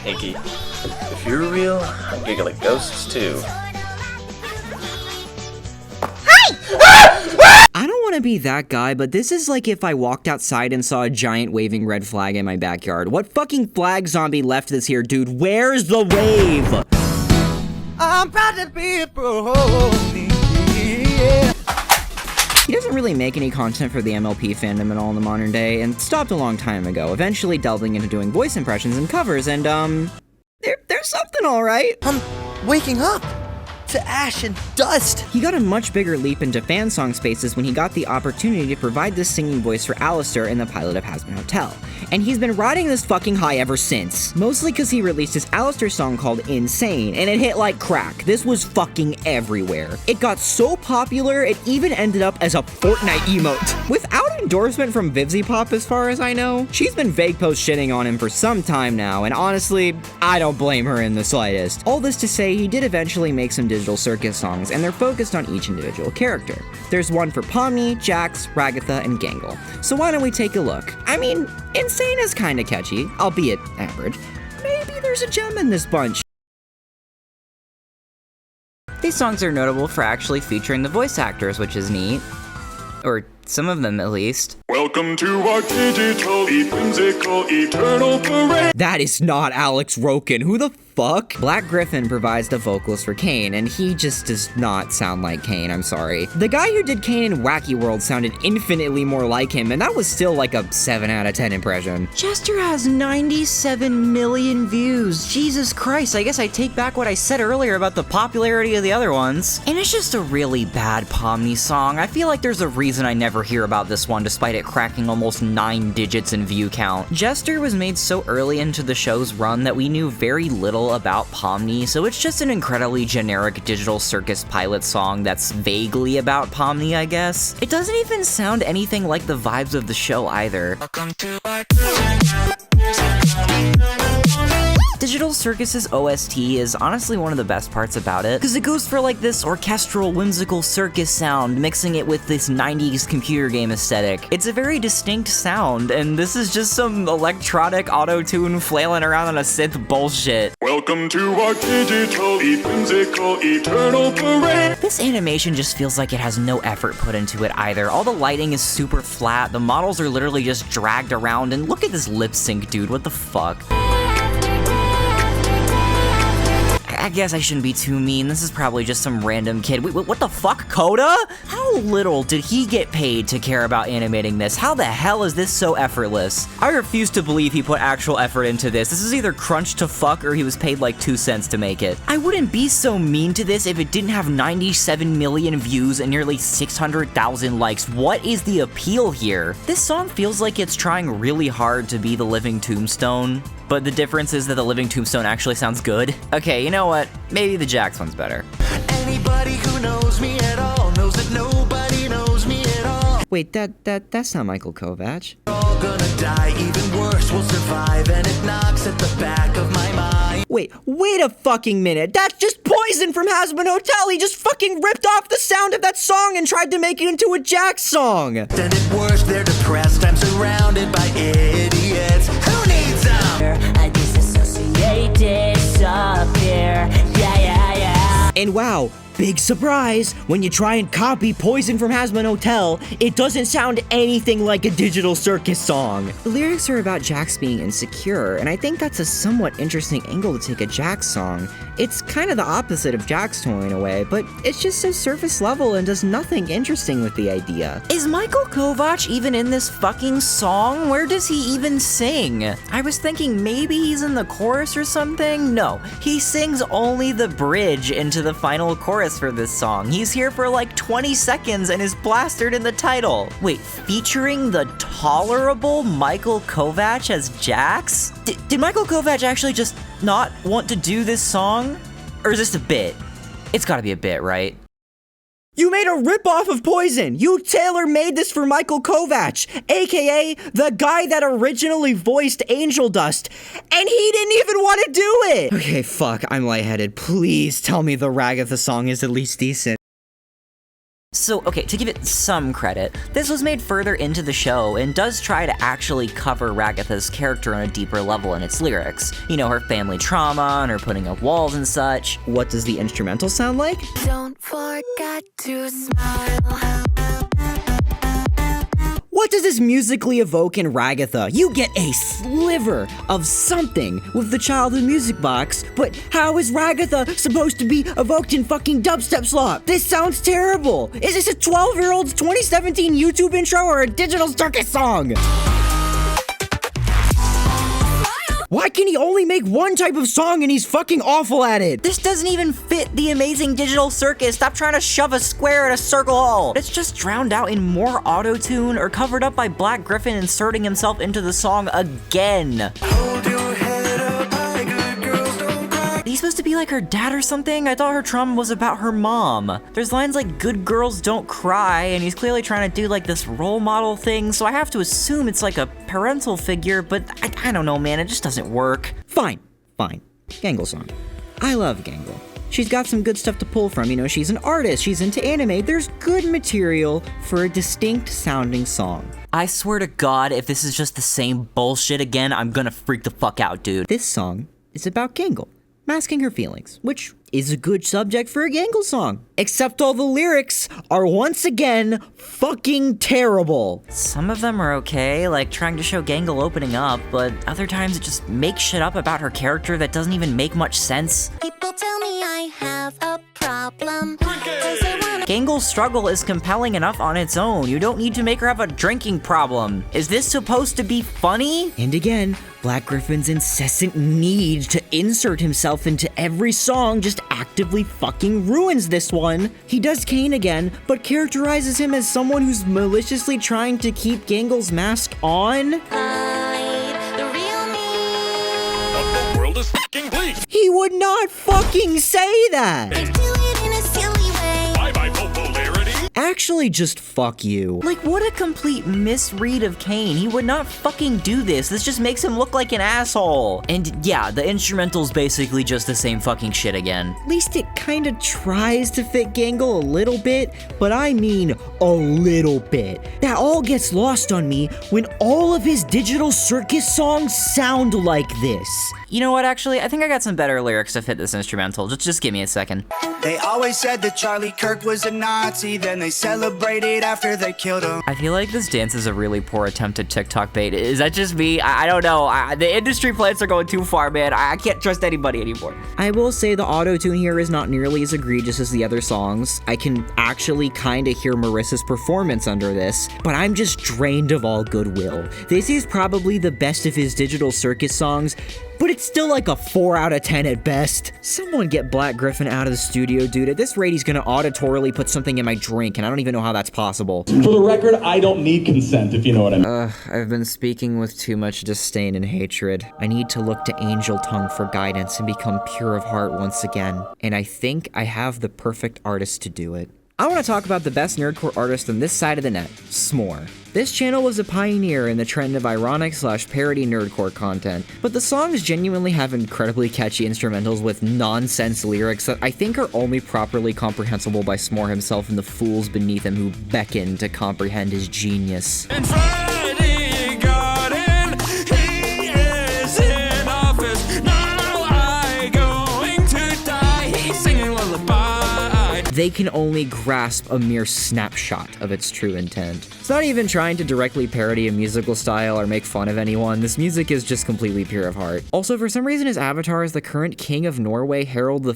Pinky, if you're real, I'm giggling at ghosts too. I don't want to be that guy, but this is like if I walked outside and saw a giant waving red flag in my backyard. What fucking flag zombie left this here, dude? Where's the wave? I'm proud to be a pony. Yeah. He doesn't really make any content for the MLP fandom at all in the modern day, and stopped a long time ago, eventually delving into doing voice impressions and covers, and there's something alright. I'm waking up to ash and dust. He got a much bigger leap into fan song spaces when he got the opportunity to provide this singing voice for Alistair in the pilot of Hazbin Hotel. And he's been riding this fucking high ever since. Mostly because he released his Alistair song called Insane, and it hit like crack. This was fucking everywhere. It got so popular, it even ended up as a Fortnite emote. Without endorsement from VivziePop as far as I know, she's been vague post shitting on him for some time now, and honestly, I don't blame her in the slightest. All this to say, he did eventually make some digital Digital Circus songs, and they're focused on each individual character. There's one for Pomni, Jax, Ragatha, and Gangle. So why don't we take a look? I mean, Insane is kinda catchy, albeit average. Maybe there's a gem in this bunch. These songs are notable for actually featuring the voice actors, which is neat. Or some of them, at least. Welcome to our digital, whimsical, eternal parade. That is not Alex Roken. Who the fuck? Black Gryphon provides the vocals for Caine, and he just does not sound like Caine, I'm sorry. The guy who did Caine in Wacky World sounded infinitely more like him, and that was still like a 7 out of 10 impression. Jester has 97 million views. Jesus Christ, I guess I take back what I said earlier about the popularity of the other ones. And it's just a really bad Pomni song. I feel like there's a reason I never hear about this one, despite it cracking almost 9 digits in view count. Jester was made so early into the show's run that we knew very little about Pomni, so it's just an incredibly generic Digital Circus pilot song that's vaguely about Pomni, I guess. It doesn't even sound anything like the vibes of the show either. Digital Circus's OST is honestly one of the best parts about it, because it goes for like this orchestral, whimsical circus sound, mixing it with this 90s computer game aesthetic. It's a very distinct sound, and this is just some electronic auto-tune flailing around on a synth bullshit. Welcome to our digital, whimsical, eternal parade. This animation just feels like it has no effort put into it either. All the lighting is super flat, the models are literally just dragged around, and look at this lip sync, dude, what the fuck? I guess I shouldn't be too mean. This is probably just some random kid. Wait, what the fuck, Coda? How little did he get paid to care about animating this? How the hell is this so effortless? I refuse to believe he put actual effort into this. This is either crunched to fuck or he was paid like 2 cents to make it. I wouldn't be so mean to this if it didn't have 97 million views and nearly 600,000 likes. What is the appeal here? This song feels like it's trying really hard to be the Living Tombstone, but the difference is that the Living Tombstone actually sounds good. Okay, you know what? Maybe the Jax one's better. Anybody who knows me at all knows that nobody knows me at all. Wait, that's not Michael Kovac. We're all gonna die, even worse, we'll survive, and it knocks at the back of my mind. Wait a fucking minute. That's just Poison from Hazbin Hotel. He just fucking ripped off the sound of that song and tried to make it into a Jax song. And at worst, they're depressed. I'm surrounded by idiots. Who needs them? I disassociate, disappear. Yeah. And wow, big surprise, when you try and copy Poison from Hazbin Hotel, it doesn't sound anything like a Digital Circus song. The lyrics are about Jax being insecure, and I think that's a somewhat interesting angle to take a Jax song. It's kind of the opposite of Jax Toy in a way, but it's just so surface level and does nothing interesting with the idea. Is Michael Kovac even in this fucking song? Where does he even sing? I was thinking maybe he's in the chorus or something? No, he sings only the bridge into the final chorus for this song. He's here for like 20 seconds and is plastered in the title. Wait, featuring the tolerable Michael Kovac as Jax? Did Michael Kovac actually just not want to do this song? Or is this a bit? It's gotta be a bit, right? You made a ripoff of Poison! You tailor-made this for Michael Kovac, aka the guy that originally voiced Angel Dust, and he didn't even want to do it! Okay, fuck, I'm lightheaded. Please tell me the Ragatha song is at least decent. So, okay, to give it some credit, this was made further into the show and does try to actually cover Ragatha's character on a deeper level in its lyrics. You know, her family trauma and her putting up walls and such. What does the instrumental sound like? Don't forget to smile. What does this musically evoke in Ragatha? You get a sliver of something with the childhood music box, but how is Ragatha supposed to be evoked in fucking dubstep slop? This sounds terrible! Is this a 12-year-old's 2017 YouTube intro or a Digital Circus song? Why can he only make one type of song and he's fucking awful at it? This doesn't even fit the Amazing Digital Circus. Stop trying to shove a square in a circle hole. It's just drowned out in more auto-tune or covered up by Black Gryphon inserting himself into the song again. Hold your head up high, good girls don't cry. He's supposed to be like her dad or something? I thought her trauma was about her mom. There's lines like good girls don't cry, and he's clearly trying to do like this role model thing, so I have to assume it's like a parental figure, but I don't know, man, it just doesn't work. Fine. Gangle song. I love Gangle. she's got some good stuff to pull from. You know, she's an artist, she's into anime. There's good material for a distinct sounding song. I swear to God, if this is just the same bullshit again, I'm gonna freak the fuck out, dude. This song is about Gangle, masking her feelings, which is a good subject for a Gangle song. Except all the lyrics are once again fucking terrible. Some of them are okay, like trying to show Gangle opening up, but other times it just makes shit up about her character that doesn't even make much sense. People tell me I have a problem. Gangle's struggle is compelling enough on its own. You don't need to make her have a drinking problem. Is this supposed to be funny? And again, Black Gryphon's incessant need to insert himself into every song just actively fucking ruins this one. He does Caine again, but characterizes him as someone who's maliciously trying to keep Gangle's mask on. The real me. But the world is fucking bleak. He would not fucking say that. I do it in a silly way. Bye-bye popularity. Actually, just fuck you. Like, what a complete misread of Caine. He would not fucking do this. This just makes him look like an asshole. And yeah, the instrumental's basically just the same fucking shit again. At least it kinda tries to fit Gangle a little bit, but I mean a little bit. That all gets lost on me when all of his Digital Circus songs sound like this. You know what, actually? I think I got some better lyrics to fit this instrumental. Just give me a second. They always said that Charlie Kirk was a Nazi, then they celebrated after they killed him. I feel like this dance is a really poor attempt at TikTok bait. Is that just me? I don't know. The industry plans are going too far, man. I can't trust anybody anymore. I will say the auto-tune here is not nearly as egregious as the other songs. I can actually kinda hear Marissa's performance under this, but I'm just drained of all goodwill. This is probably the best of his Digital Circus songs, but it's still like a 4 out of 10 at best. Someone get Black Gryphon out of the studio, dude. At this rate, he's gonna auditorily put something in my drink, and I don't even know how that's possible. For the record, I don't need consent, if you know what I mean. I've been speaking with too much disdain and hatred. I need to look to Angel Tongue for guidance and become pure of heart once again. And I think I have the perfect artist to do it. I want to talk about the best nerdcore artist on this side of the net, S'more. This channel was a pioneer in the trend of ironic/parody nerdcore content, but the songs genuinely have incredibly catchy instrumentals with nonsense lyrics that I think are only properly comprehensible by S'more himself and the fools beneath him who beckon to comprehend his genius. And Friday Garden, he is in office. Now I going to die. He's singing lullaby. They can only grasp a mere snapshot of its true intent. It's not even trying to directly parody a musical style or make fun of anyone. This music is just completely pure of heart. Also, for some reason, his avatar is the current king of Norway, Harald V.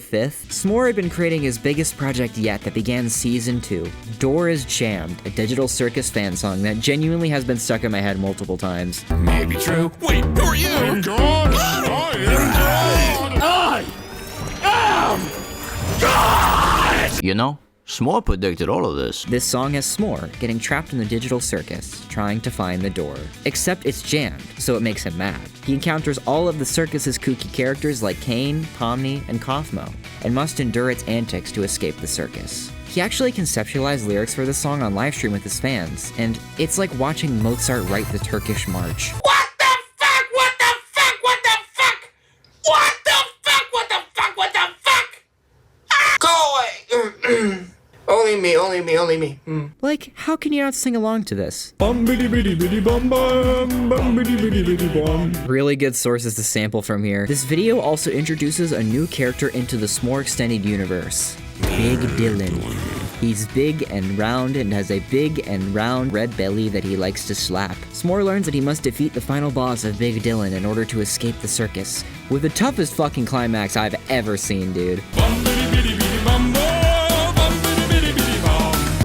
S'more had been creating his biggest project yet that began Season 2. Door is Jammed, a Digital Circus fan song that genuinely has been stuck in my head multiple times. Maybe true. Wait, who are you? I'm God. I am God. I am God. You know, S'more predicted all of this. This song has S'more getting trapped in the Digital Circus, trying to find the door. Except it's jammed, so it makes him mad. He encounters all of the circus's kooky characters like Caine, Pomni, and Kaufmo, and must endure its antics to escape the circus. He actually conceptualized lyrics for this song on livestream with his fans, and it's like watching Mozart write the Turkish march. What the fuck? What the fuck? What the fuck? What the fuck? What the fuck? What the fuck? Go away! Only me, only me, only me. Like, how can you not sing along to this? Really good sources to sample from here. This video also introduces a new character into the S'more extended universe. Big Dylan. He's big and round and has a big and round red belly that he likes to slap. S'more learns that he must defeat the final boss of Big Dylan in order to escape the circus, with the toughest fucking climax I've ever seen, dude.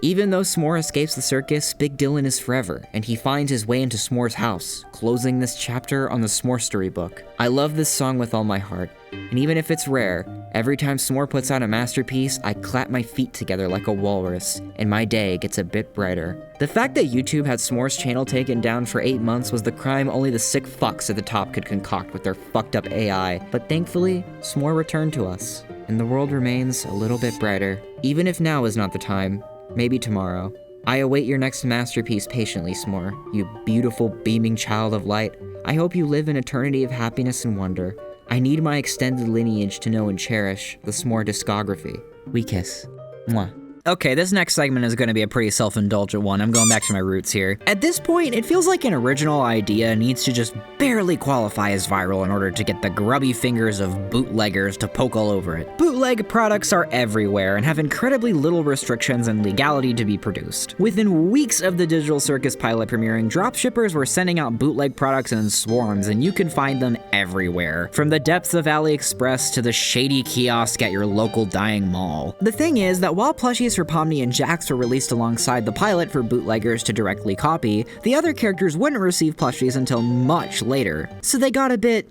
Even though S'more escapes the circus, Big Dylan is forever, and he finds his way into S'more's house, closing this chapter on the S'more storybook. I love this song with all my heart, and even if it's rare, every time S'more puts out a masterpiece, I clap my feet together like a walrus, and my day gets a bit brighter. The fact that YouTube had S'more's channel taken down for 8 months was the crime only the sick fucks at the top could concoct with their fucked up AI, but thankfully, S'more returned to us, and the world remains a little bit brighter. Even if now is not the time, maybe tomorrow. I await your next masterpiece patiently, S'more, you beautiful, beaming child of light. I hope you live an eternity of happiness and wonder. I need my extended lineage to know and cherish the s'more discography. We kiss. Mwah. Okay, this next segment is going to be a pretty self-indulgent one. I'm going back to my roots here. At this point, it feels like an original idea needs to just barely qualify as viral in order to get the grubby fingers of bootleggers to poke all over it. Bootleg products are everywhere and have incredibly little restrictions and legality to be produced. Within weeks of the Digital Circus pilot premiering, dropshippers were sending out bootleg products in swarms, and you can find them everywhere. From the depths of AliExpress to the shady kiosk at your local dying mall. The thing is that while plushies for Pomni and Jax were released alongside the pilot for bootleggers to directly copy, the other characters wouldn't receive plushies until much later. So they got a bit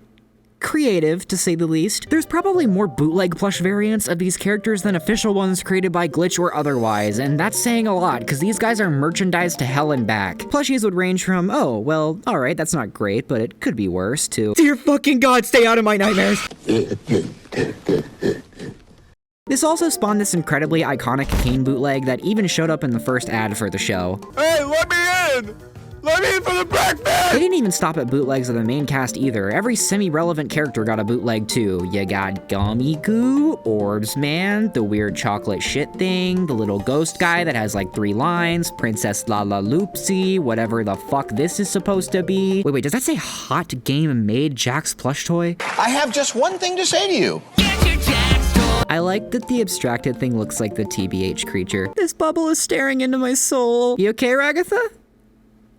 creative, to say the least. There's probably more bootleg plush variants of these characters than official ones created by Glitch or otherwise, and that's saying a lot, because these guys are merchandised to hell and back. Plushies would range from, oh, well, alright, that's not great, but it could be worse, to, dear fucking god, stay out of my nightmares! This also spawned this incredibly iconic Caine bootleg that even showed up in the first ad for the show. Hey, let me in! Let me in for the breakfast! They didn't even stop at bootlegs of the main cast either. Every semi-relevant character got a bootleg too. You got Gummy Goo, Orbs Man, the weird chocolate shit thing, the little ghost guy that has like 3 lines, Princess Lala Loopsy, whatever the fuck this is supposed to be. Wait, does that say Hot Game Made Jax plush toy? I have just one thing to say to you. I like that the abstracted thing looks like the TBH creature. This bubble is staring into my soul. You okay, Ragatha?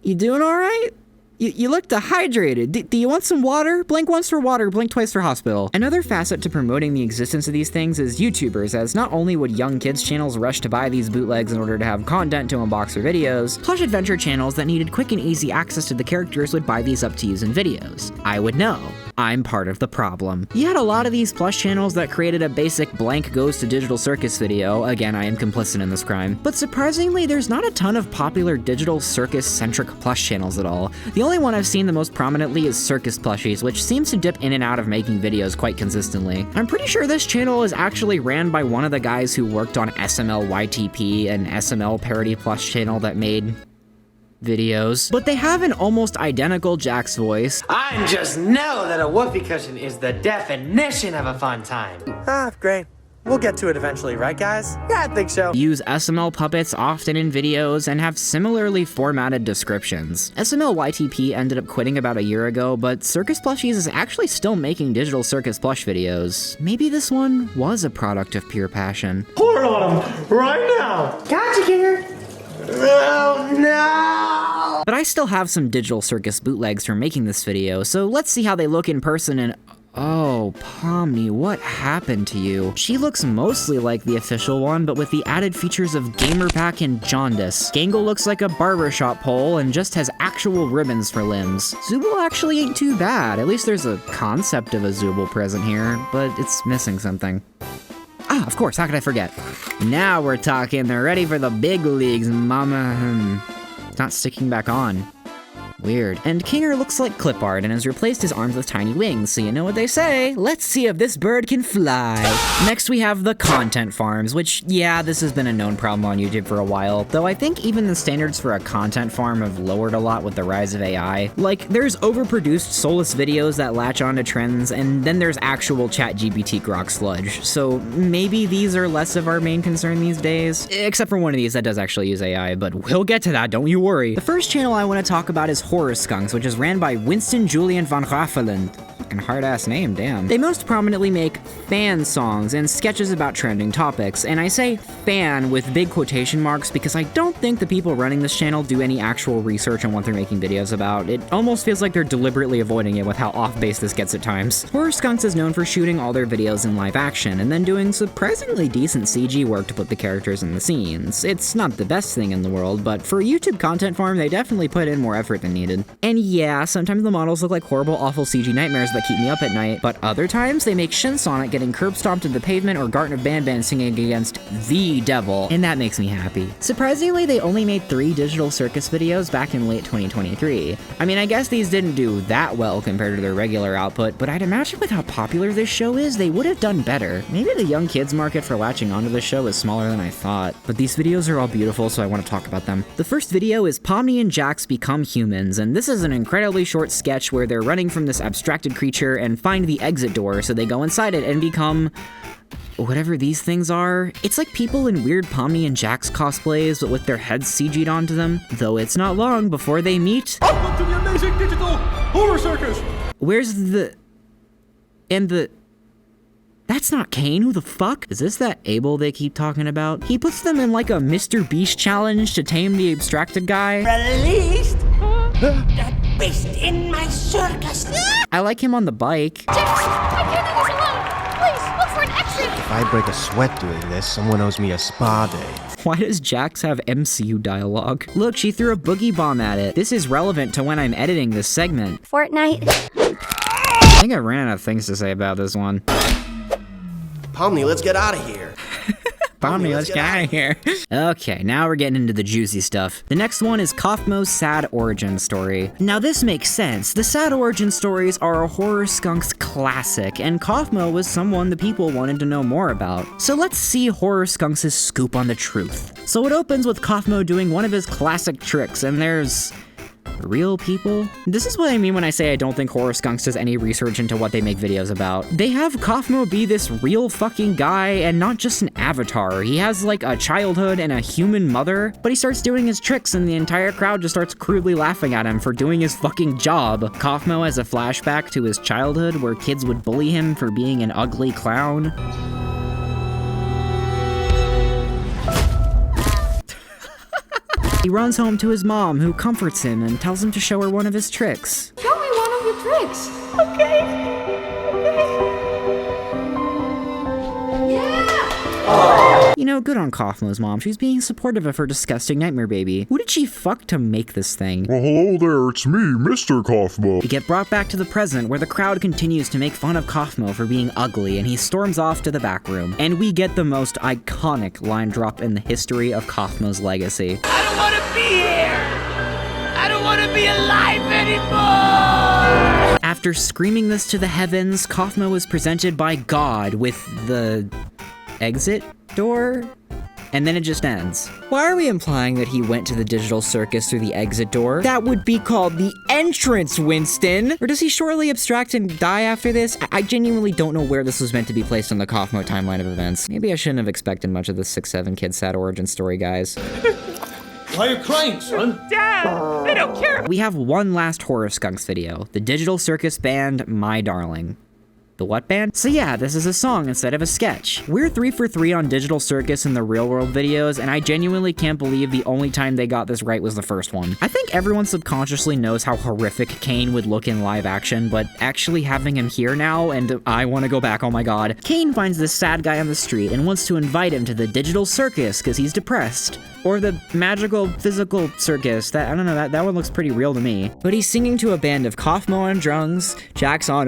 You doing all right? You look dehydrated. Do you want some water? Blink once for water, blink twice for hospital. Another facet to promoting the existence of these things is YouTubers, as not only would young kids channels rush to buy these bootlegs in order to have content to unbox their videos, plush adventure channels that needed quick and easy access to the characters would buy these up to use in videos. I would know. I'm part of the problem. You had a lot of these plush channels that created a basic blank goes to Digital Circus video. Again, I am complicit in this crime. But surprisingly, there's not a ton of popular Digital Circus-centric plush channels at all. The only one I've seen the most prominently is Circus Plushies, which seems to dip in and out of making videos quite consistently. I'm pretty sure this channel is actually ran by one of the guys who worked on SML YTP, an SML parody plush channel that made videos. But they have an almost identical Jax voice. I just know that a whoopee cushion is the definition of a fun time. Great. We'll get to it eventually, right guys? Yeah, I think so. Use SML puppets often in videos and have similarly formatted descriptions. SML YTP ended up quitting about a year ago, but Circus Plushies is actually still making Digital Circus plush videos. Maybe this one was a product of pure passion. Pour it on him right now. Gotcha, Kinger. Oh, no! But I still have some Digital Circus bootlegs from making this video, so let's see how they look in person and oh, Pomni, what happened to you? She looks mostly like the official one, but with the added features of gamer pack and jaundice. Gangle looks like a barbershop pole and just has actual ribbons for limbs. Zooble actually ain't too bad. At least there's a concept of a Zooble present here, but it's missing something. Ah, of course, how could I forget? Now we're talking, they're ready for the big leagues, mama. It's not sticking back on. Weird. And Kinger looks like clip art and has replaced his arms with tiny wings, so you know what they say, let's see if this bird can fly. Next we have the content farms, which, yeah, this has been a known problem on YouTube for a while, though I think even the standards for a content farm have lowered a lot with the rise of AI. Like, there's overproduced soulless videos that latch onto trends, and then there's actual ChatGPT grok sludge, so maybe these are less of our main concern these days, except for one of these that does actually use AI, but we'll get to that, don't you worry. The first channel I want to talk about is Horror Skunks, which is ran by Winston Julian van Raffelen. Fucking hard-ass name, damn. They most prominently make fan songs and sketches about trending topics, and I say fan with big quotation marks because I don't think the people running this channel do any actual research on what they're making videos about. It almost feels like they're deliberately avoiding it with how off-base this gets at times. Horror Skunks is known for shooting all their videos in live action and then doing surprisingly decent CG work to put the characters in the scenes. It's not the best thing in the world, but for a YouTube content farm, they definitely put in more effort than needed. And yeah, sometimes the models look like horrible, awful CG nightmares that keep me up at night, but other times they make Shin Sonic getting curb stomped in the pavement or Garten of Banban singing against the devil, and that makes me happy. Surprisingly, they only made 3 Digital Circus videos back in late 2023. I mean, I guess these didn't do that well compared to their regular output, but I'd imagine with how popular this show is, they would have done better. Maybe the young kids market for latching onto the show is smaller than I thought, but these videos are all beautiful, so I want to talk about them. The first video is Pomni and Jax Become Humans, and this is an incredibly short sketch where they're running from this abstracted creature creature and find the exit door, so they go inside it and become whatever these things are. It's like people in weird Pomni and Jax cosplays, but with their heads CG'd onto them, though it's not long before they meet. Welcome to the Amazing Digital Circus! Where's that's not Caine, who the fuck? Is this that Abel they keep talking about? He puts them in like a Mr. Beast challenge to tame the abstracted guy. Released that beast in my circus. I like him on the bike. Jax, I can't do this alone. Please, look for an exit. If I break a sweat doing this, someone owes me a spa day. Why does Jax have MCU dialogue? Look, she threw a boogie bomb at it. This is relevant to when I'm editing this segment. Fortnite. I think I ran out of things to say about this one. Pomni, let's get out of here. Pomni, let's get out of here. Okay, now we're getting into the juicy stuff. The next one is Kaufmo's sad origin story. Now this makes sense. The sad origin stories are a horror skunks classic, and Kaufmo was someone the people wanted to know more about. So let's see horror skunks' scoop on the truth. So it opens with Kaufmo doing one of his classic tricks, and there's real people? This is what I mean when I say I don't think horror skunks does any research into what they make videos about. They have Kaufmo be this real fucking guy and not just an avatar. He has like a childhood and a human mother, but he starts doing his tricks and the entire crowd just starts crudely laughing at him for doing his fucking job. Kaufmo has a flashback to his childhood where kids would bully him for being an ugly clown. He runs home to his mom, who comforts him and tells him to show her one of his tricks. Show me one of your tricks. Okay. Yeah. You know, good on Kaufmo's mom. She's being supportive of her disgusting nightmare baby. Who did she fuck to make this thing? Well, hello there, it's me, Mr. Kaufmo. We get brought back to the present, where the crowd continues to make fun of Kaufmo for being ugly, and he storms off to the back room. And we get the most iconic line drop in the history of Kaufmo's legacy. I don't want to be here. I don't want to be alive anymore. After screaming this to the heavens, Kaufmo is presented by God with the exit door? And then it just ends. Why are we implying that he went to the digital circus through the exit door? That would be called the entrance, Winston! Or does he shortly abstract and die after this? I genuinely don't know where this was meant to be placed on the Kaufmo timeline of events. Maybe I shouldn't have expected much of the 6'7" kid sad origin story, guys. Why are you crying, son? Dad, they don't care. We have one last horror skunks video. The digital circus band, My Darling. The what band? So yeah, this is a song instead of a sketch. We're 3 for 3 on Digital Circus and the real world videos, and I genuinely can't believe the only time they got this right was the first one. I think everyone subconsciously knows how horrific Caine would look in live action, but actually having him here now, and I want to go back, oh my god. Caine finds this sad guy on the street and wants to invite him to the digital circus because he's depressed. Or the magical physical circus. I don't know, that one looks pretty real to me. But he's singing to a band of Kaufmo on drums, Jax on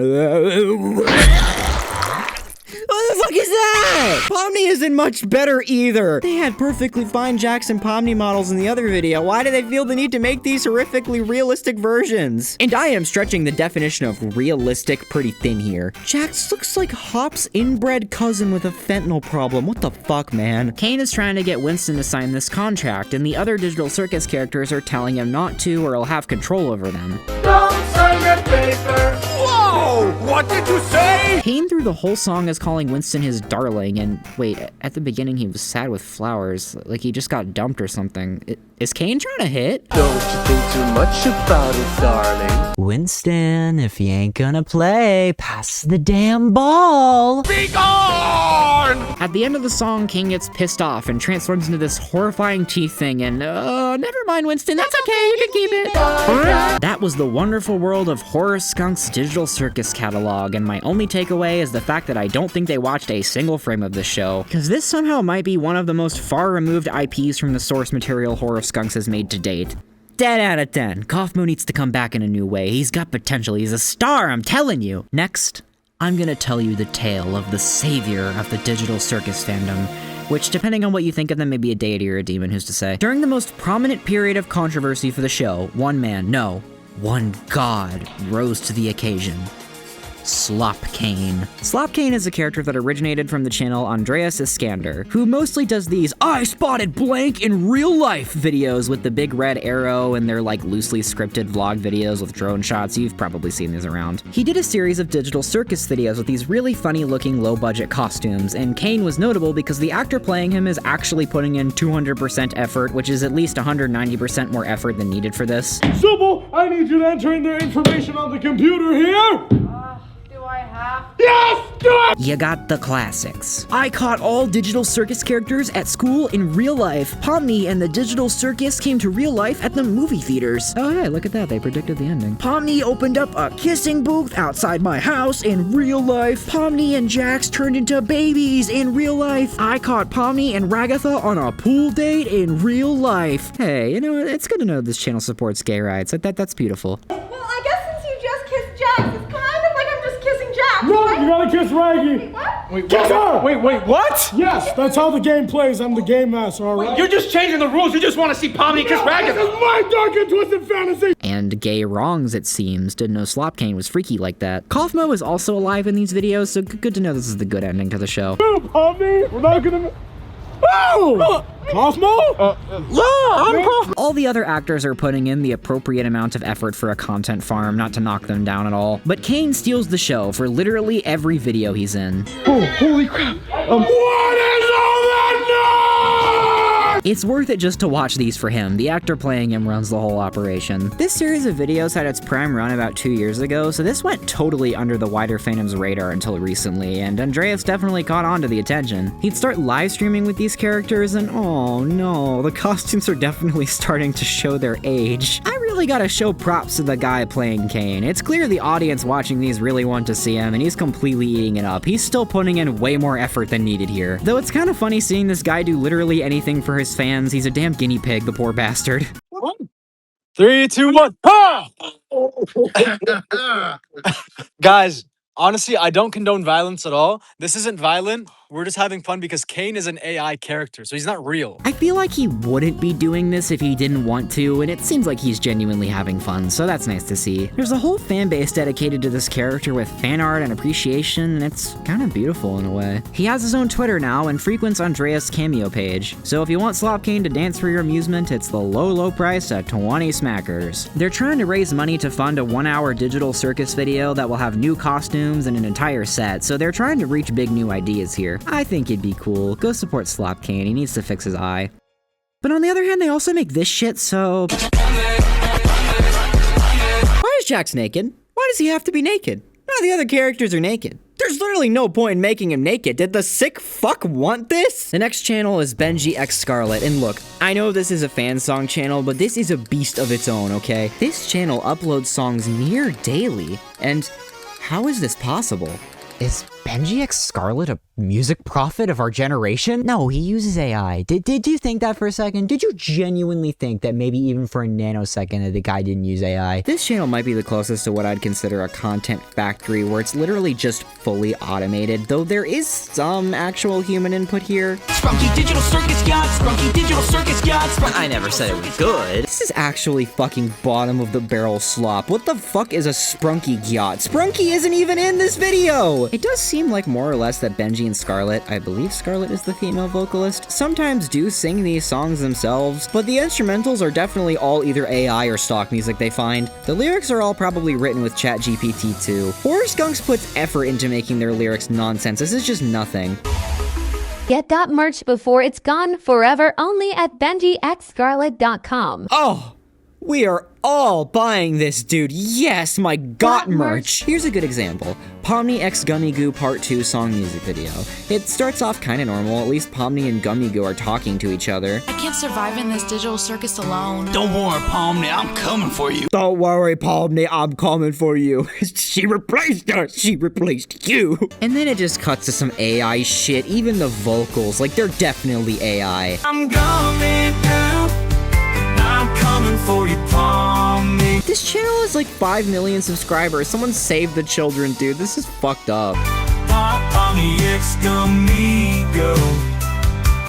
what the fuck is that? Pomni isn't much better either. They had perfectly fine Jax and Pomni models in the other video. Why do they feel the need to make these horrifically realistic versions? And I am stretching the definition of realistic pretty thin here. Jax looks like Hop's inbred cousin with a fentanyl problem. What the fuck, man? Caine is trying to get Winston to sign this contract, and the other digital circus characters are telling him not to or he'll have control over them. Don't sign that paper! Whoa! What did you say? Caine through the whole song is calling Winston his darling, and wait, at the beginning he was sad with flowers, like he just got dumped or something. Is Caine trying to hit? Don't you think too much about it, darling. Winston, if you ain't gonna play, pass the damn ball. Be gone! At the end of the song, Caine gets pissed off and transforms into this horrifying teeth thing, and never mind, Winston, that's okay, you can keep it. That was the wonderful world of Horror Skunk's Digital Circus catalog, and my only takeaway is the fact that I don't think they watched a single frame of this show, because this somehow might be one of the most far-removed IPs from the source material Horror Skunks has made to date. 10 out of 10. Kaufmo needs to come back in a new way. He's got potential. He's a star, I'm telling you. Next, I'm gonna tell you the tale of the savior of the digital circus fandom, which, depending on what you think of them, may be a deity or a demon, who's to say. During the most prominent period of controversy for the show, one god rose to the occasion. Caine. Caine is a character that originated from the channel Andreas Iskander, who mostly does these "I spotted blank in real life" videos with the big red arrow, and they're like loosely scripted vlog videos with drone shots. You've probably seen these around. He did a series of digital circus videos with these really funny looking low budget costumes, and Caine was notable because the actor playing him is actually putting in 200% effort, which is at least 190% more effort than needed for this. Sybil, I need you to enter in their information on the computer here. Do I have? Yes, do it! You got the classics. I caught all digital circus characters at school in real life. Pomni and the digital circus came to real life at the movie theaters. Oh hey, look at that, they predicted the ending. Pomni opened up a kissing booth outside my house in real life. Pomni and Jax turned into babies in real life. I caught Pomni and Ragatha on a pool date in real life. Hey, you know, it's good to know this channel supports gay rights. That's beautiful. Well, I guess since you just kissed Jax, it's kind of like I'm just kissing Jax. No, right? you gotta kiss Raggy. Wait, what? Wait, kiss her! Wait, what? Yes, that's how the game plays. I'm the game master, alright? You're just changing the rules. You just want to see Pomni kiss Ragatha. This is my dark and twisted fantasy! And gay wrongs, it seems. Didn't know Sloppc was freaky like that. Kaufmo is also alive in these videos, so good to know this is the good ending to the show. Oh, Pomni, we're not gonna... Oh! Cosmo? I'm Cosmo. All the other actors are putting in the appropriate amount of effort for a content farm, not to knock them down at all. But Caine steals the show for literally every video he's in. Oh, holy crap. What is all that noise? It's worth it just to watch these for him. The actor playing him runs the whole operation. This series of videos had its prime run about 2 years ago, so this went totally under the wider fandom's radar until recently, and Andreas definitely caught on to the attention. He'd start live streaming with these characters, and oh no, the costumes are definitely starting to show their age. I really gotta show props to the guy playing Caine. It's clear the audience watching these really want to see him, and he's completely eating it up. He's still putting in way more effort than needed here. Though it's kind of funny seeing this guy do literally anything for his fans. He's a damn guinea pig, the poor bastard. 3, 2, 1. Ah! Guys, honestly, I don't condone violence at all. This isn't violent. We're just having fun because Caine is an AI character, so he's not real. I feel like he wouldn't be doing this if he didn't want to, and it seems like he's genuinely having fun, so that's nice to see. There's a whole fan base dedicated to this character with fan art and appreciation, and it's kind of beautiful in a way. He has his own Twitter now and frequents Andreas' cameo page, so if you want Sloppc to dance for your amusement, it's the low price of 20 smackers. They're trying to raise money to fund a 1-hour digital circus video that will have new costumes and an entire set, so they're trying to reach big new ideas here. I think it'd be cool. Go support Sloppc. He needs to fix his eye. But on the other hand, they also make this shit, so... Why is Jax naked? Why does he have to be naked? None of the other characters are naked. There's literally no point in making him naked. Did the sick fuck want this? The next channel is Benji x Scarlet, and look, I know this is a fan song channel, but this is a beast of its own, okay? This channel uploads songs near daily, and how is this possible? Is Benji x Scarlet a music prophet of our generation? No, he uses AI. Did you think that for a second? Did you genuinely think that maybe even for a nanosecond that the guy didn't use AI? This channel might be the closest to what I'd consider a content factory where it's literally just fully automated, though there is some actual human input here. Sprunky digital circus yacht, sprunky digital circus yacht. I never said it was good. This is actually fucking bottom of the barrel slop. What the fuck is a sprunky yacht? Sprunky isn't even in this video! It does seem like more or less that Benji and Scarlet, I believe Scarlet is the female vocalist, sometimes do sing these songs themselves, but the instrumentals are definitely all either AI or stock music they find. The lyrics are all probably written with ChatGPT too. Horror Skunks puts effort into making their lyrics nonsense. This is just nothing. Get that merch before it's gone forever only at benjyxscarlet.com. Oh! We are all buying this, dude. Yes, my got merch. Here's a good example. Pomni x Gummy Goo Part 2 song music video. It starts off kinda normal, at least Pomni and Gummy Goo are talking to each other. I can't survive in this digital circus alone. Don't worry, Pomni, I'm coming for you. Don't worry, Pomni, I'm coming for you. She replaced us, she replaced you. And then it just cuts to some AI shit, even the vocals, like they're definitely AI. I'm coming through. I'm coming for you, Pomni. This channel has like 5 million subscribers. Someone save the children, dude. This is fucked up. Pomni x Gummy Goo.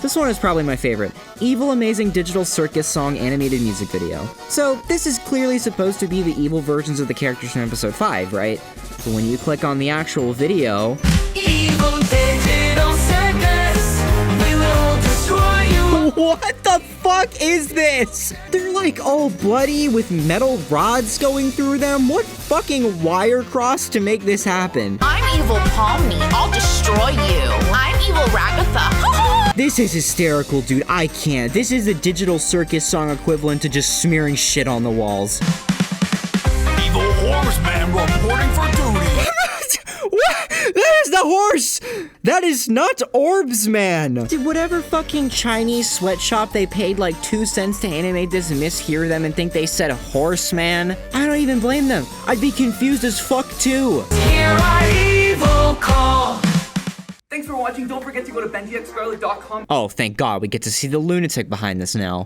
This one is probably my favorite. Evil Amazing Digital Circus song animated music video. So this is clearly supposed to be the evil versions of the characters from episode 5, right? But when you click on the actual video, Evil digital circus, we will destroy you. what the fuck is this? They're like all bloody with metal rods going through them. What fucking wire cross to make this happen? I'm evil Pomni. I'll destroy you. I'm evil Ragatha. This is hysterical, dude. I can't. This is the Digital Circus song equivalent to just smearing shit on the walls. Evil horseman reporting for duty. What? That is the horse! That is not Orbs Man! Did whatever fucking Chinese sweatshop they paid like 2 cents to animate this mishear them and think they said horseman? I don't even blame them. I'd be confused as fuck too. Hear our evil call. Thanks for watching. Don't forget to go to benjixscarlet.com. Oh, thank God, we get to see the lunatic behind this now.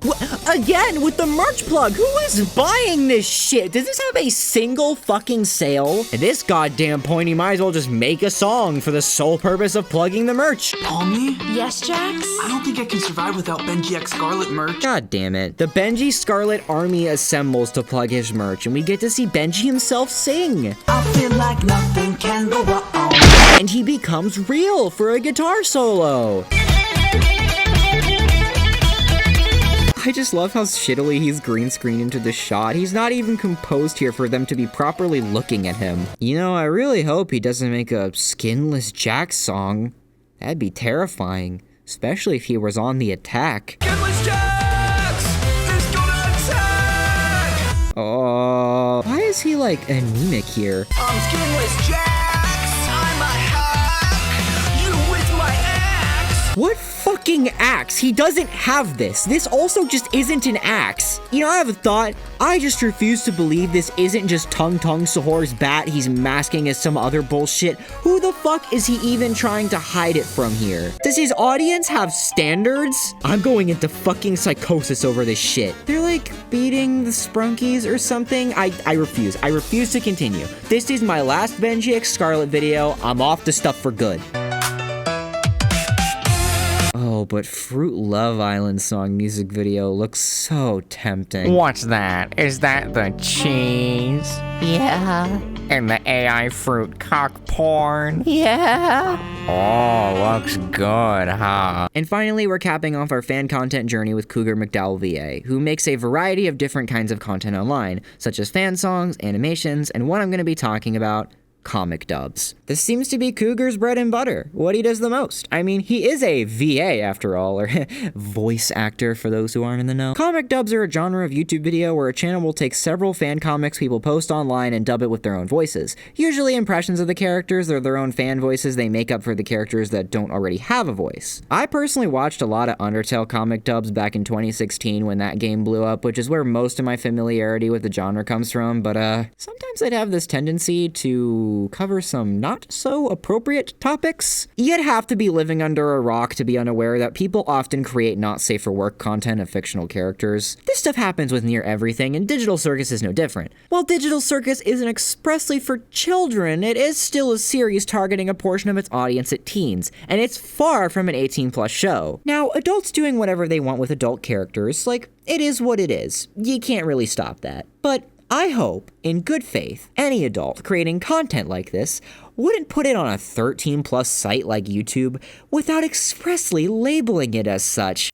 Again, with the merch plug, who is buying this shit? Does this have a single fucking sale? And this goddamn pointy might as well just make a song for the sole purpose of plugging the merch. Pomni? Yes, Jax? I don't think I can survive without Benji X Scarlet merch. God damn it. The Benji Scarlet army assembles to plug his merch, and we get to see Benji himself sing. I feel like nothing can go wrong. And he becomes real for a guitar solo. I just love how shittily he's green screened into the shot. He's not even composed here for them to be properly looking at him. You know, I really hope he doesn't make a skinless Jax song. That'd be terrifying, especially if he was on the attack. Skinless Jax is gonna attack. Oh, why is he like anemic here? I'm skinless Jax. I'm a hack. You with my axe. What fucking axe? He doesn't have this. This also just isn't an axe. You know, I have a thought. I just refuse to believe this isn't just Tung Tung Sahor's bat he's masking as some other bullshit. Who the fuck is he even trying to hide it from here? Does his audience have standards? I'm going into fucking psychosis over this shit. They're like beating the Sprunkies or something. I refuse. I refuse to continue. This is my last Benji X Scarlet video. I'm off to stuff for good. Oh, but Fruit Love Island song music video looks so tempting. What's that? Is that the cheese? Yeah. And the AI fruit cock porn? Yeah. Oh, looks good, huh? And finally, we're capping off our fan content journey with Cougar McDow VA, who makes a variety of different kinds of content online, such as fan songs, animations, and what I'm going to be talking about, comic dubs. This seems to be Cougar's bread and butter, what he does the most. I mean, he is a VA after all, or voice actor for those who aren't in the know. Comic dubs are a genre of YouTube video where a channel will take several fan comics people post online and dub it with their own voices. Usually impressions of the characters or their own fan voices they make up for the characters that don't already have a voice. I personally watched a lot of Undertale comic dubs back in 2016 when that game blew up, which is where most of my familiarity with the genre comes from, but sometimes I'd have this tendency to cover some not so appropriate topics. You'd have to be living under a rock to be unaware that people often create not safe for work content of fictional characters. This stuff happens with near everything, and Digital Circus is no different. While Digital Circus isn't expressly for children, it is still a series targeting a portion of its audience at teens, and it's far from an 18+ show. Now, adults doing whatever they want with adult characters, like, it is what it is. You can't really stop that. But I hope, in good faith, any adult creating content like this wouldn't put it on a 13+ site like YouTube without expressly labeling it as such.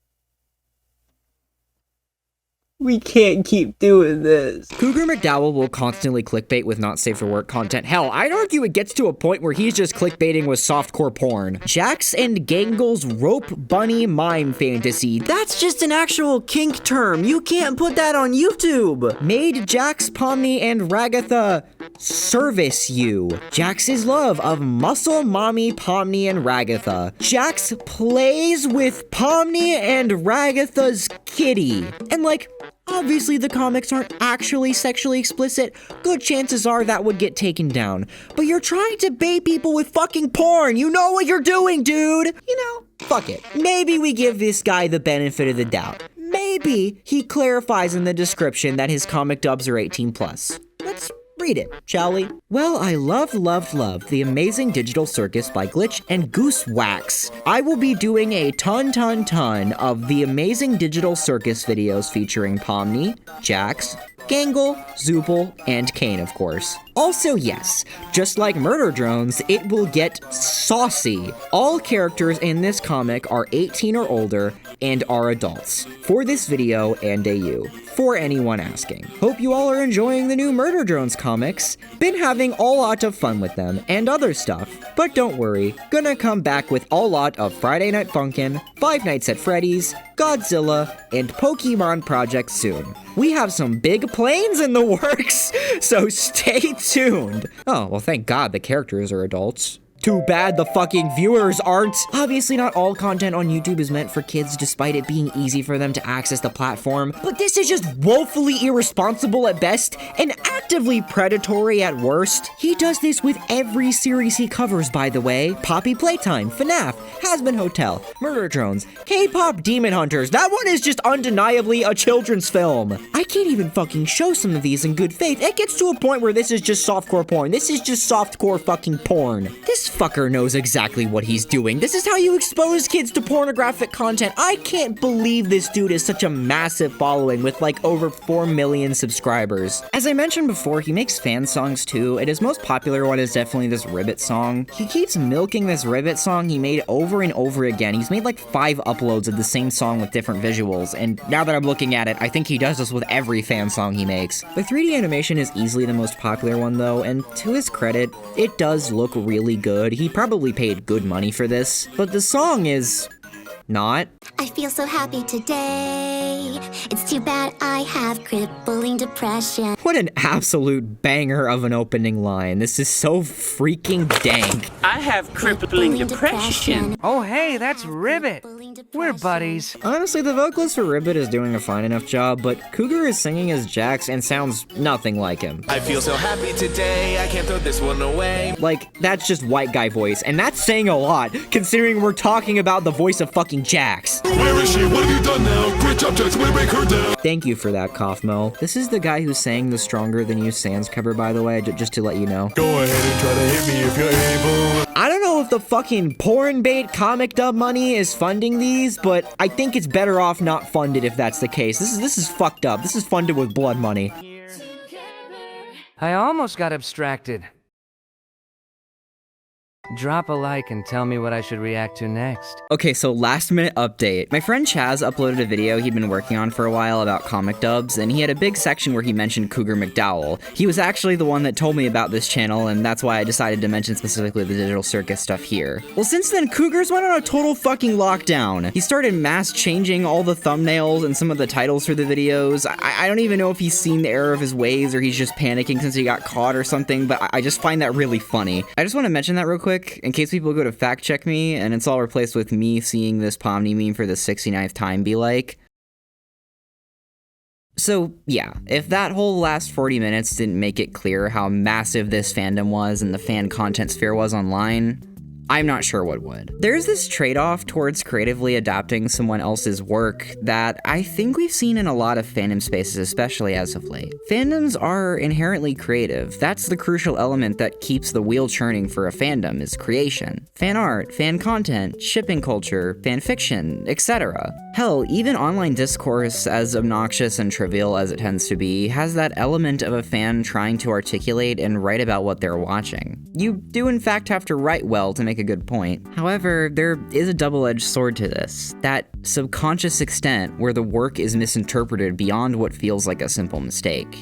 We can't keep doing this. Cougar McDowell will constantly clickbait with not safe for work content. Hell, I'd argue it gets to a point where he's just clickbaiting with softcore porn. Jax and Gangle's rope bunny mime fantasy. That's just an actual kink term. You can't put that on YouTube. Made Jax, Pomni, and Ragatha service you. Jax's love of muscle mommy Pomni and Ragatha. Jax plays with Pomni and Ragatha's kitty. And like, obviously the comics aren't actually sexually explicit. Good chances are that would get taken down. But you're trying to bait people with fucking porn. You know what you're doing, dude. You know, fuck it. Maybe we give this guy the benefit of the doubt. Maybe he clarifies in the description that his comic dubs are 18+. Let's read it, shall we? Well, I loved The Amazing Digital Circus by Glitch and Goose Wax. I will be doing a ton of The Amazing Digital Circus videos featuring Pomni, Jax, Gangle, Zoople, and Caine, of course. Also, yes, just like Murder Drones, it will get saucy. All characters in this comic are 18 or older and are adults. For this video and AU, for anyone asking. Hope you all are enjoying the new Murder Drones comics. Been having a lot of fun with them and other stuff, but don't worry, gonna come back with a lot of Friday Night Funkin', Five Nights at Freddy's, Godzilla, and Pokemon projects soon. We have some big plans in the works, so stay tuned. Oh, well, thank God the characters are adults. Too bad the fucking viewers aren't. Obviously, not all content on YouTube is meant for kids, despite it being easy for them to access the platform, but this is just woefully irresponsible at best and actively predatory at worst. He does this with every series he covers, by the way. Poppy Playtime, FNAF, Has-Been Hotel, Murder Drones, K-Pop Demon Hunters. That one is just undeniably a children's film. I can't even fucking show some of these in good faith. It gets to a point where this is just softcore porn. This is just softcore fucking porn. This fucker knows exactly what he's doing. This is how you expose kids to pornographic content. I can't believe this dude is such a massive following with like over 4 million subscribers. As I mentioned before, he makes fan songs too, and his most popular one is definitely this Ribbit song. He keeps milking this Ribbit song he made over and over again. He's made like 5 uploads of the same song with different visuals, and now that I'm looking at it, I think he does this with every fan song he makes. The 3D animation is easily the most popular one though, and to his credit, it does look really good. He probably paid good money for this, but the song is not. I feel so happy today. It's too bad I have crippling depression. What an absolute banger of an opening line. This is so freaking dank. I have crippling depression. Oh, hey, that's Ribbit. We're buddies. Honestly, the vocalist for Ribbit is doing a fine enough job, but Cougar is singing as Jax and sounds nothing like him. I feel so happy today, I can't throw this one away. Like, that's just white guy voice, and that's saying a lot, considering we're talking about the voice of fucking Jax. Where is she? What have you done now? Great job, Jax. Way break her down. Thank you for that, Kaufmo. This is the guy who sang the Stronger Than You Sans cover, by the way, just to let you know. Go ahead and try to hit me if you're able. I don't know if the fucking porn bait comic dub money is funding these, but I think it's better off not funded if that's the case. This is fucked up. This is funded with blood money. I almost got abstracted. Drop a like and tell me what I should react to next. Okay, so last minute update. My friend Chaz uploaded a video he'd been working on for a while about comic dubs, and he had a big section where he mentioned Cougar McDow. He was actually the one that told me about this channel, and that's why I decided to mention specifically the Digital Circus stuff here. Well, since then, Cougars went on a total fucking lockdown. He started mass changing all the thumbnails and some of the titles for the videos. I don't even know if he's seen the error of his ways or he's just panicking since he got caught or something, but I just find that really funny. I just want to mention that real quick, in case people go to fact check me, and it's all replaced with me seeing this Pomni meme for the 69th time be like. So yeah, if that whole last 40 minutes didn't make it clear how massive this fandom was and the fan content sphere was online, I'm not sure what would. There's this trade-off towards creatively adapting someone else's work that I think we've seen in a lot of fandom spaces, especially as of late. Fandoms are inherently creative. That's the crucial element that keeps the wheel churning for a fandom, is creation. Fan art, fan content, shipping culture, fan fiction, etc. Hell, even online discourse, as obnoxious and trivial as it tends to be, has that element of a fan trying to articulate and write about what they're watching. You do in fact have to write well to make a good point. However, there is a double-edged sword to this, that subconscious extent where the work is misinterpreted beyond what feels like a simple mistake.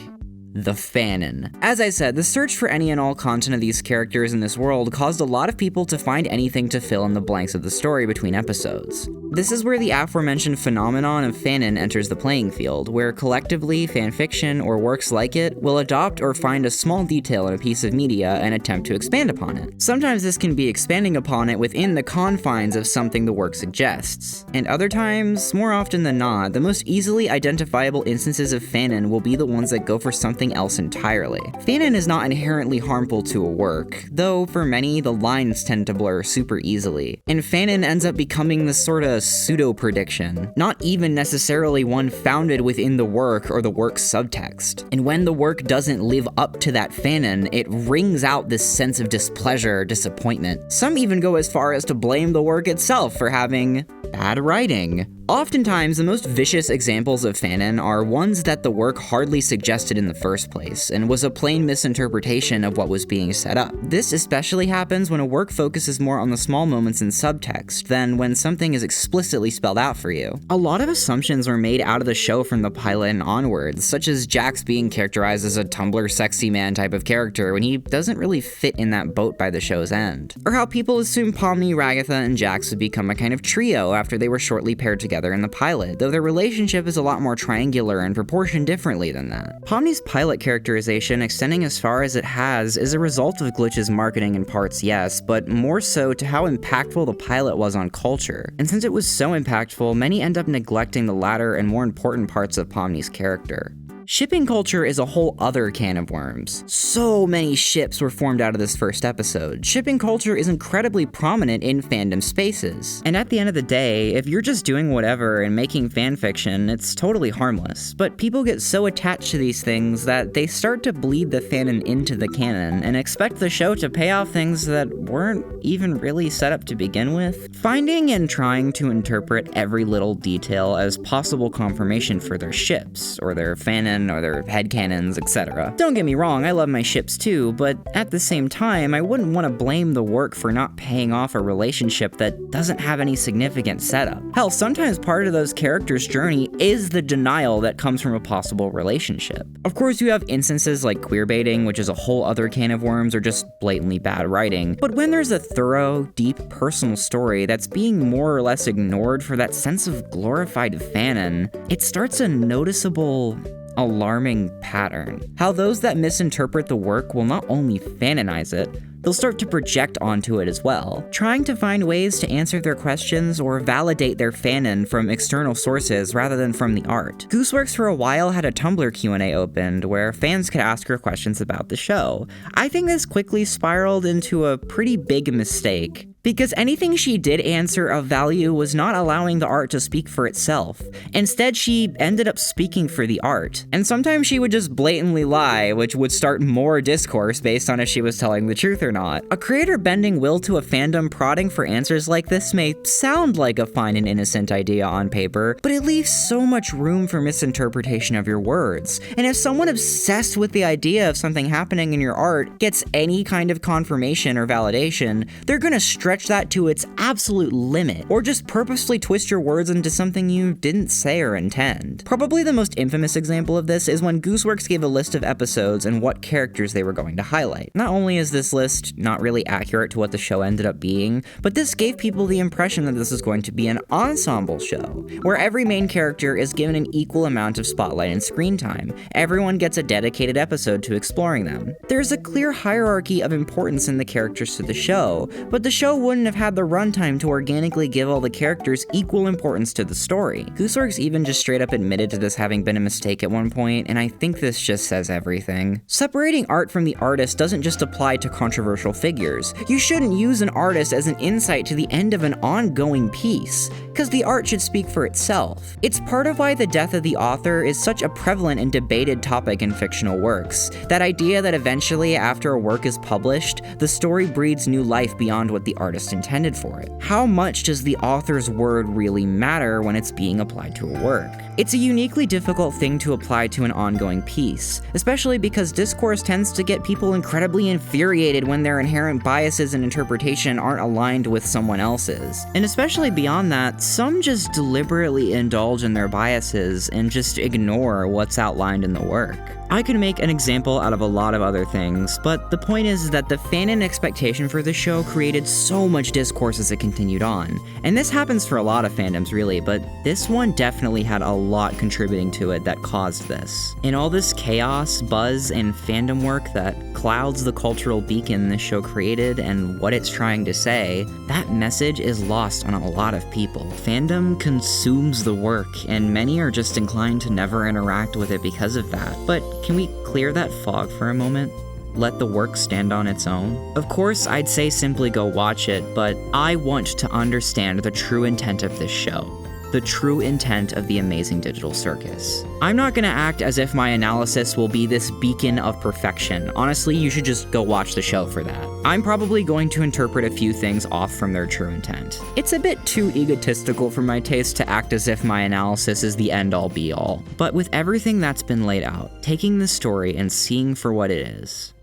The Fanon. As I said, the search for any and all content of these characters in this world caused a lot of people to find anything to fill in the blanks of the story between episodes. This is where the aforementioned phenomenon of Fanon enters the playing field, where collectively fanfiction or works like it will adopt or find a small detail in a piece of media and attempt to expand upon it. Sometimes this can be expanding upon it within the confines of something the work suggests, and other times, more often than not, the most easily identifiable instances of Fanon will be the ones that go for something else entirely. Fanon is not inherently harmful to a work, though for many the lines tend to blur super easily, and Fanon ends up becoming this sort of pseudo-prediction, not even necessarily one founded within the work or the work's subtext. And when the work doesn't live up to that Fanon, it wrings out this sense of displeasure, disappointment. Some even go as far as to blame the work itself for having bad writing. Oftentimes, the most vicious examples of Fanon are ones that the work hardly suggested in the first place, and was a plain misinterpretation of what was being set up. This especially happens when a work focuses more on the small moments in subtext than when something is explicitly spelled out for you. A lot of assumptions were made out of the show from the pilot and onwards, such as Jax being characterized as a Tumblr sexy man type of character when he doesn't really fit in that boat by the show's end. Or how people assumed Pomni, Ragatha, and Jax would become a kind of trio after they were shortly paired together in the pilot, though their relationship is a lot more triangular and proportioned differently than that. Pomni's pilot characterization extending as far as it has is a result of Glitch's marketing in parts, yes, but more so to how impactful the pilot was on culture. And since it was so impactful, many end up neglecting the latter and more important parts of Pomni's character. Shipping culture is a whole other can of worms. So many ships were formed out of this first episode. Shipping culture is incredibly prominent in fandom spaces. And at the end of the day, if you're just doing whatever and making fanfiction, it's totally harmless. But people get so attached to these things that they start to bleed the fanon into the canon and expect the show to pay off things that weren't even really set up to begin with. Finding and trying to interpret every little detail as possible confirmation for their ships, or their fanon, or their headcanons, etc. Don't get me wrong, I love my ships too, but at the same time, I wouldn't want to blame the work for not paying off a relationship that doesn't have any significant setup. Hell, sometimes part of those characters' journey is the denial that comes from a possible relationship. Of course, you have instances like queerbaiting, which is a whole other can of worms, or just blatantly bad writing, but when there's a thorough, deep, personal story that's being more or less ignored for that sense of glorified fanon, it starts a noticeable, alarming pattern. How those that misinterpret the work will not only fanonize it, they'll start to project onto it as well, trying to find ways to answer their questions or validate their fanon from external sources rather than from the art. Gooseworks for a while had a Tumblr Q&A opened where fans could ask her questions about the show. I think this quickly spiraled into a pretty big mistake, because anything she did answer of value was not allowing the art to speak for itself. Instead, she ended up speaking for the art. And sometimes she would just blatantly lie, which would start more discourse based on if she was telling the truth or not. A creator bending will to a fandom prodding for answers like this may sound like a fine and innocent idea on paper, but it leaves so much room for misinterpretation of your words. And if someone obsessed with the idea of something happening in your art gets any kind of confirmation or validation, they're gonna stretch that to its absolute limit, or just purposely twist your words into something you didn't say or intend. Probably the most infamous example of this is when Gooseworks gave a list of episodes and what characters they were going to highlight. Not only is this list not really accurate to what the show ended up being, but this gave people the impression that this is going to be an ensemble show, where every main character is given an equal amount of spotlight and screen time. Everyone gets a dedicated episode to exploring them. There's a clear hierarchy of importance in the characters to the show, but the show wouldn't have had the runtime to organically give all the characters equal importance to the story. Gooseworks even just straight up admitted to this having been a mistake at one point, and I think this just says everything. Separating art from the artist doesn't just apply to controversial figures. You shouldn't use an artist as an insight to the end of an ongoing piece, because the art should speak for itself. It's part of why the death of the author is such a prevalent and debated topic in fictional works. That idea that eventually, after a work is published, the story breathes new life beyond what the artist intended for it. How much does the author's word really matter when it's being applied to a work? It's a uniquely difficult thing to apply to an ongoing piece, especially because discourse tends to get people incredibly infuriated when their inherent biases and interpretation aren't aligned with someone else's. And especially beyond that, some just deliberately indulge in their biases and just ignore what's outlined in the work. I could make an example out of a lot of other things, but the point is that the fanon expectation for the show created so much discourse as it continued on. And this happens for a lot of fandoms really, but this one definitely had a lot contributing to it that caused this. In all this chaos, buzz, and fandom work that clouds the cultural beacon this show created and what it's trying to say, that message is lost on a lot of people. Fandom consumes the work, and many are just inclined to never interact with it because of that. But can we clear that fog for a moment? Let the work stand on its own? Of course, I'd say simply go watch it, but I want to understand the true intent of this show. the true intent of the Amazing Digital Circus. I'm not gonna act as if my analysis will be this beacon of perfection. Honestly, you should just go watch the show for that. I'm probably going to interpret a few things off from their true intent. It's a bit too egotistical for my taste to act as if my analysis is the end-all be-all. But with everything that's been laid out, taking the story and seeing for what it is,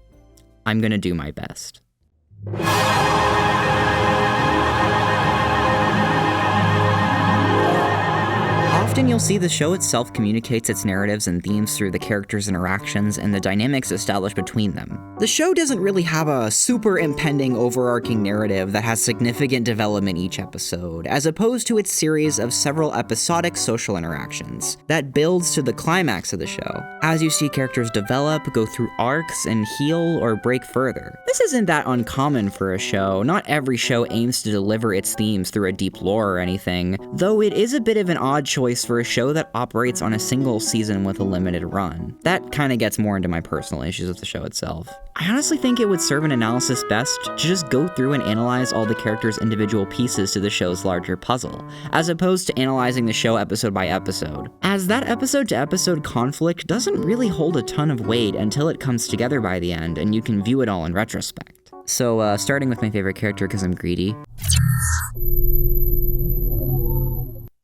I'm gonna do my best. Often you'll see the show itself communicates its narratives and themes through the characters' interactions and the dynamics established between them. The show doesn't really have a super impending overarching narrative that has significant development each episode, as opposed to its series of several episodic social interactions that builds to the climax of the show, as you see characters develop, go through arcs, and heal or break further. This isn't that uncommon for a show. Not every show aims to deliver its themes through a deep lore or anything, though it is a bit of an odd choice for a show that operates on a single season with a limited run. That kinda gets more into my personal issues with the show itself. I honestly think it would serve an analysis best to just go through and analyze all the characters' individual pieces to the show's larger puzzle, as opposed to analyzing the show episode by episode, as that episode-to-episode conflict doesn't really hold a ton of weight until it comes together by the end and you can view it all in retrospect. So, starting with my favorite character because I'm greedy.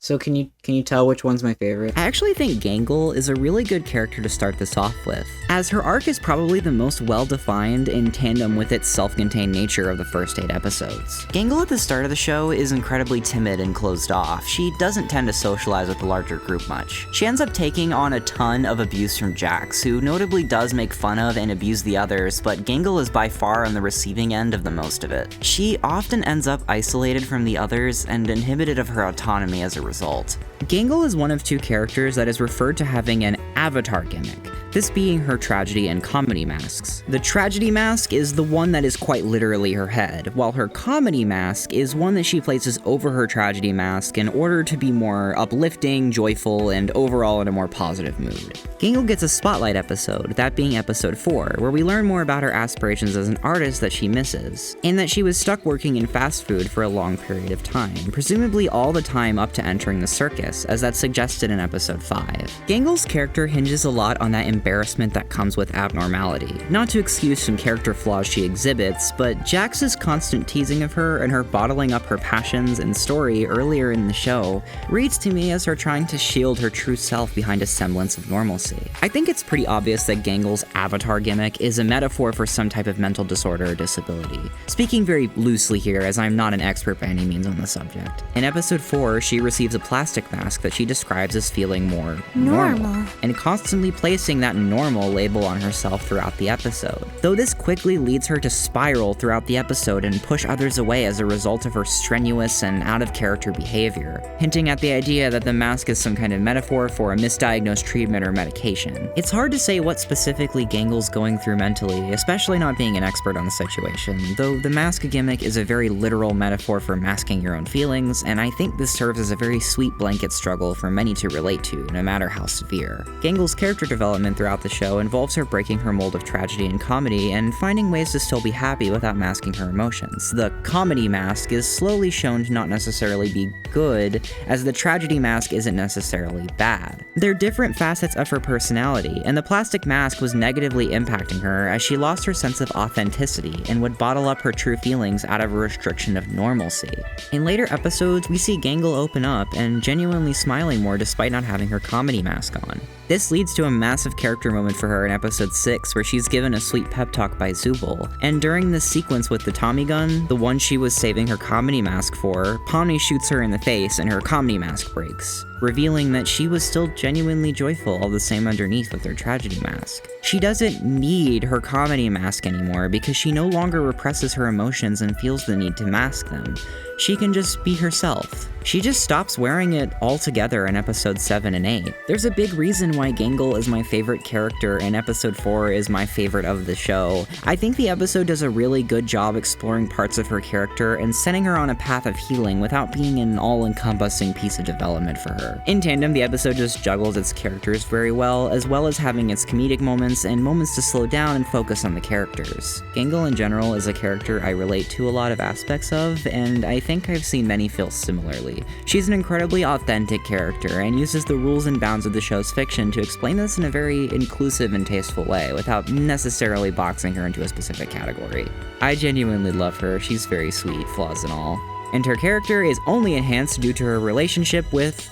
So can you tell which one's my favorite? I actually think Gangle is a really good character to start this off with, as her arc is probably the most well-defined in tandem with its self-contained nature of the first 8 episodes. Gangle at the start of the show is incredibly timid and closed off. She doesn't tend to socialize with the larger group much. She ends up taking on a ton of abuse from Jax, who notably does make fun of and abuse the others, but Gangle is by far on the receiving end of the most of it. She often ends up isolated from the others and inhibited of her autonomy as a result. Gangle is one of 2 characters that is referred to having an avatar gimmick, this being her tragedy and comedy masks. The tragedy mask is the one that is quite literally her head, while her comedy mask is one that she places over her tragedy mask in order to be more uplifting, joyful, and overall in a more positive mood. Gangle gets a spotlight episode, that being episode 4, where we learn more about her aspirations as an artist that she misses, and that she was stuck working in fast food for a long period of time, presumably all the time up to entering the circus, as that's suggested in episode 5. Gangle's character hinges a lot on that embarrassment that comes with abnormality. Not to excuse some character flaws she exhibits, but Jax's constant teasing of her and her bottling up her passions and story earlier in the show reads to me as her trying to shield her true self behind a semblance of normalcy. I think it's pretty obvious that Gangle's avatar gimmick is a metaphor for some type of mental disorder or disability. Speaking very loosely here, as I'm not an expert by any means on the subject. In episode 4, she receives a plastic mask that she describes as feeling more normal, and constantly placing that normal label on herself throughout the episode. Though this quickly leads her to spiral throughout the episode and push others away as a result of her strenuous and out-of-character behavior, hinting at the idea that the mask is some kind of metaphor for a misdiagnosed treatment or medication. It's hard to say what specifically Gangle's going through mentally, especially not being an expert on the situation, though the mask gimmick is a very literal metaphor for masking your own feelings, and I think this serves as a very sweet blanket struggle for many to relate to, no matter how severe. Gangle's character development throughout the show involves her breaking her mold of tragedy and comedy and finding ways to still be happy without masking her emotions. The comedy mask is slowly shown to not necessarily be good, as the tragedy mask isn't necessarily bad. They're different facets of her personality, and the plastic mask was negatively impacting her as she lost her sense of authenticity and would bottle up her true feelings out of a restriction of normalcy. In later episodes, we see Gangle open up and genuinely smiling more despite not having her comedy mask on. This leads to a massive character moment for her in episode 6, where she's given a sweet pep talk by Zubul, and during this sequence with the Tommy gun, the one she was saving her comedy mask for, Pomni shoots her in the face and her comedy mask breaks, revealing that she was still genuinely joyful all the same underneath with her tragedy mask. She doesn't need her comedy mask anymore because she no longer represses her emotions and feels the need to mask them. She can just be herself. She just stops wearing it altogether in episodes 7 and 8. There's a big reason why Gangle is my favorite character and episode 4 is my favorite of the show. I think the episode does a really good job exploring parts of her character and setting her on a path of healing without being an all-encompassing piece of development for her. In tandem, the episode just juggles its characters very well as having its comedic moments and moments to slow down and focus on the characters. Gangle in general is a character I relate to a lot of aspects of, and I think I've seen many feel similarly. She's an incredibly authentic character and uses the rules and bounds of the show's fiction to explain this in a very inclusive and tasteful way without necessarily boxing her into a specific category. I genuinely love her, she's very sweet, flaws and all. And her character is only enhanced due to her relationship with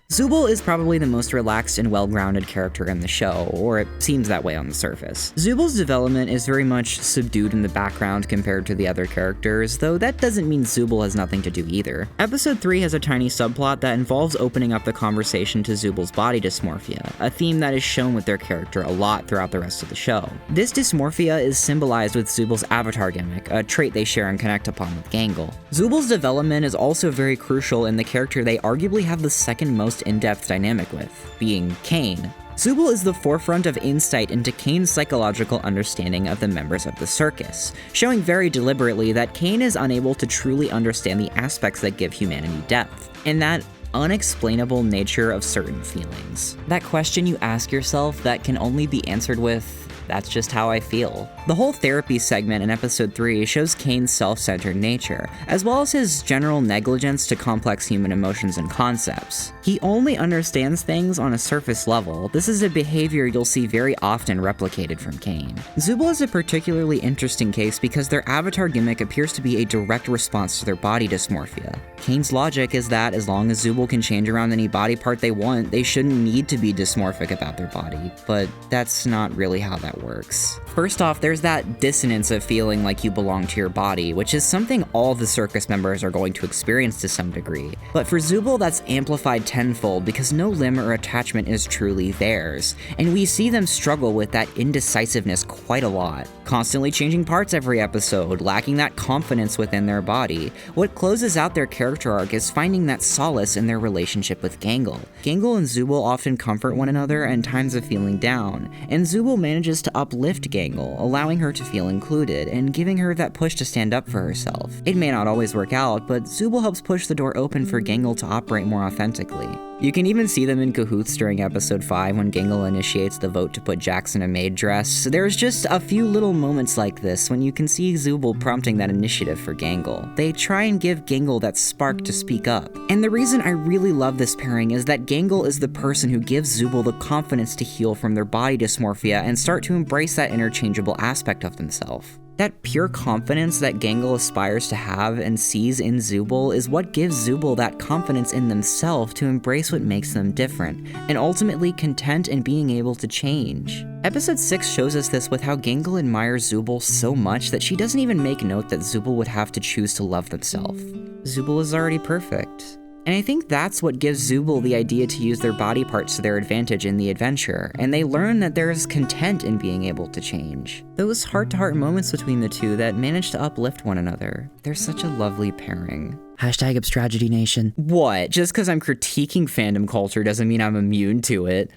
Zooble is probably the most relaxed and well-grounded character in the show, or it seems that way on the surface. Zooble's development is very much subdued in the background compared to the other characters, though that doesn't mean Zooble has nothing to do either. Episode 3 has a tiny subplot that involves opening up the conversation to Zooble's body dysmorphia, a theme that is shown with their character a lot throughout the rest of the show. This dysmorphia is symbolized with Zooble's avatar gimmick, a trait they share and connect upon with Gangle. Zooble's development is also very crucial in the character they arguably have the second most in-depth dynamic with, being Caine. Zooble is the forefront of insight into Caine's psychological understanding of the members of the circus, showing very deliberately that Caine is unable to truly understand the aspects that give humanity depth, and that unexplainable nature of certain feelings. That question you ask yourself that can only be answered with, "That's just how I feel." The whole therapy segment in episode 3 shows Caine's self-centered nature, as well as his general negligence to complex human emotions and concepts. He only understands things on a surface level. This is a behavior you'll see very often replicated from Caine. Zooble is a particularly interesting case because their avatar gimmick appears to be a direct response to their body dysmorphia. Caine's logic is that as long as Zooble can change around any body part they want, they shouldn't need to be dysmorphic about their body, but that's not really how that works. First off, there's that dissonance of feeling like you belong to your body, which is something all the circus members are going to experience to some degree. But for Zooble, that's amplified tenfold because no limb or attachment is truly theirs, and we see them struggle with that indecisiveness quite a lot, constantly changing parts every episode, lacking that confidence within their body. What closes out their character arc is finding that solace in their relationship with Gangle. Gangle and Zooble often comfort one another in times of feeling down, and Zooble manages to uplift Gangle, allowing her to feel included and giving her that push to stand up for herself. It may not always work out, but Zooble helps push the door open for Gangle to operate more authentically. You can even see them in cahoots during episode 5 when Gangle initiates the vote to put Jax in a maid dress. There's just a few little moments like this when you can see Zooble prompting that initiative for Gangle. They try and give Gangle that spark to speak up. And the reason I really love this pairing is that Gangle is the person who gives Zooble the confidence to heal from their body dysmorphia and start to embrace that interchangeable aspect of themselves. That pure confidence that Gangle aspires to have and sees in Zooble is what gives Zooble that confidence in themselves to embrace what makes them different, and ultimately content in being able to change. Episode 6 shows us this with how Gangle admires Zooble so much that she doesn't even make note that Zooble would have to choose to love themselves. Zooble is already perfect. And I think that's what gives Zooble the idea to use their body parts to their advantage in the adventure, and they learn that there is content in being able to change. Those heart-to-heart moments between the two that manage to uplift one another. They're such a lovely pairing. Hashtag Abstragedy Nation. What? Just because I'm critiquing fandom culture doesn't mean I'm immune to it.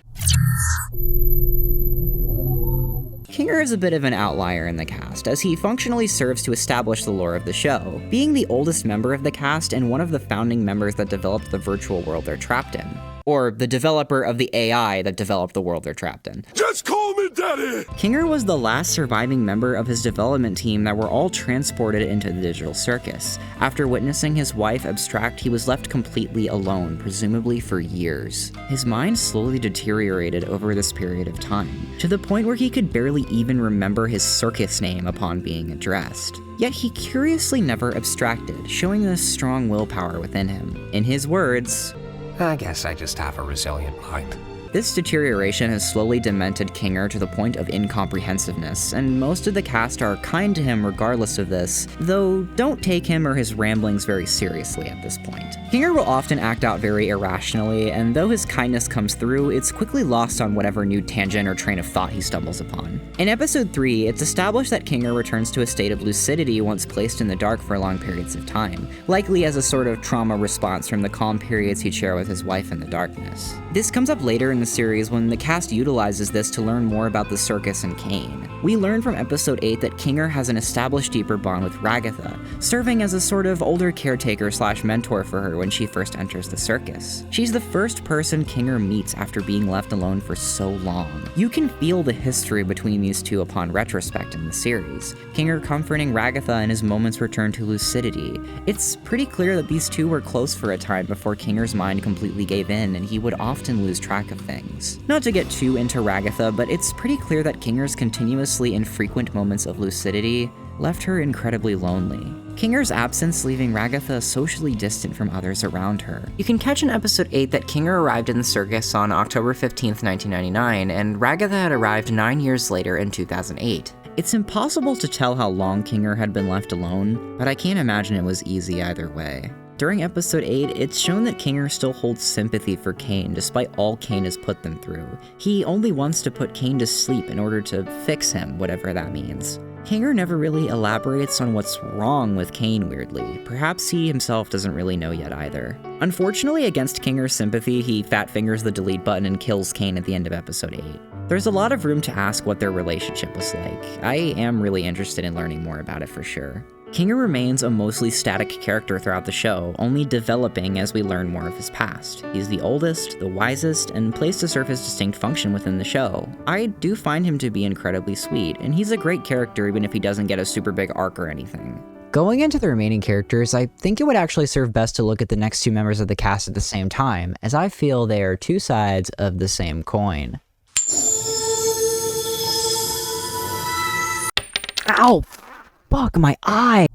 Kinger is a bit of an outlier in the cast, as he functionally serves to establish the lore of the show, being the oldest member of the cast and one of the founding members that developed the virtual world they're trapped in. Or the developer of the AI that developed the world they're trapped in. Just call me Daddy! Kinger was the last surviving member of his development team that were all transported into the digital circus. After witnessing his wife abstract, he was left completely alone, presumably for years. His mind slowly deteriorated over this period of time, to the point where he could barely even remember his circus name upon being addressed. Yet he curiously never abstracted, showing this strong willpower within him. In his words, "I guess I just have a resilient mind." This deterioration has slowly demented Kinger to the point of incomprehensiveness, and most of the cast are kind to him regardless of this, though don't take him or his ramblings very seriously at this point. Kinger will often act out very irrationally, and though his kindness comes through, it's quickly lost on whatever new tangent or train of thought he stumbles upon. In episode 3, it's established that Kinger returns to a state of lucidity once placed in the dark for long periods of time, likely as a sort of trauma response from the calm periods he'd share with his wife in the darkness. This comes up later in the series when the cast utilizes this to learn more about the circus and Caine. We learn from episode 8 that Kinger has an established deeper bond with Ragatha, serving as a sort of older caretaker / mentor for her when she first enters the circus. She's the first person Kinger meets after being left alone for so long. You can feel the history between these two upon retrospect in the series, Kinger comforting Ragatha in his moment's return to lucidity. It's pretty clear that these two were close for a time before Kinger's mind completely gave in and he would often lose track of things. Not to get too into Ragatha, but it's pretty clear that Kinger's continuously infrequent moments of lucidity left her incredibly lonely. Kinger's absence leaving Ragatha socially distant from others around her. You can catch in episode 8 that Kinger arrived in the circus on October 15th, 1999, and Ragatha had arrived 9 years later in 2008. It's impossible to tell how long Kinger had been left alone, but I can't imagine it was easy either way. During episode 8, it's shown that Kinger still holds sympathy for Caine despite all Caine has put them through. He only wants to put Caine to sleep in order to fix him, whatever that means. Kinger never really elaborates on what's wrong with Caine, weirdly. Perhaps he himself doesn't really know yet either. Unfortunately, against Kinger's sympathy, he fat fingers the delete button and kills Caine at the end of episode 8. There's a lot of room to ask what their relationship was like. I am really interested in learning more about it for sure. Kinger remains a mostly static character throughout the show, only developing as we learn more of his past. He's the oldest, the wisest, and plays to serve his distinct function within the show. I do find him to be incredibly sweet, and he's a great character even if he doesn't get a super big arc or anything. Going into the remaining characters, I think it would actually serve best to look at the next two members of the cast at the same time, as I feel they are two sides of the same coin. Ow! Fuck, my eye!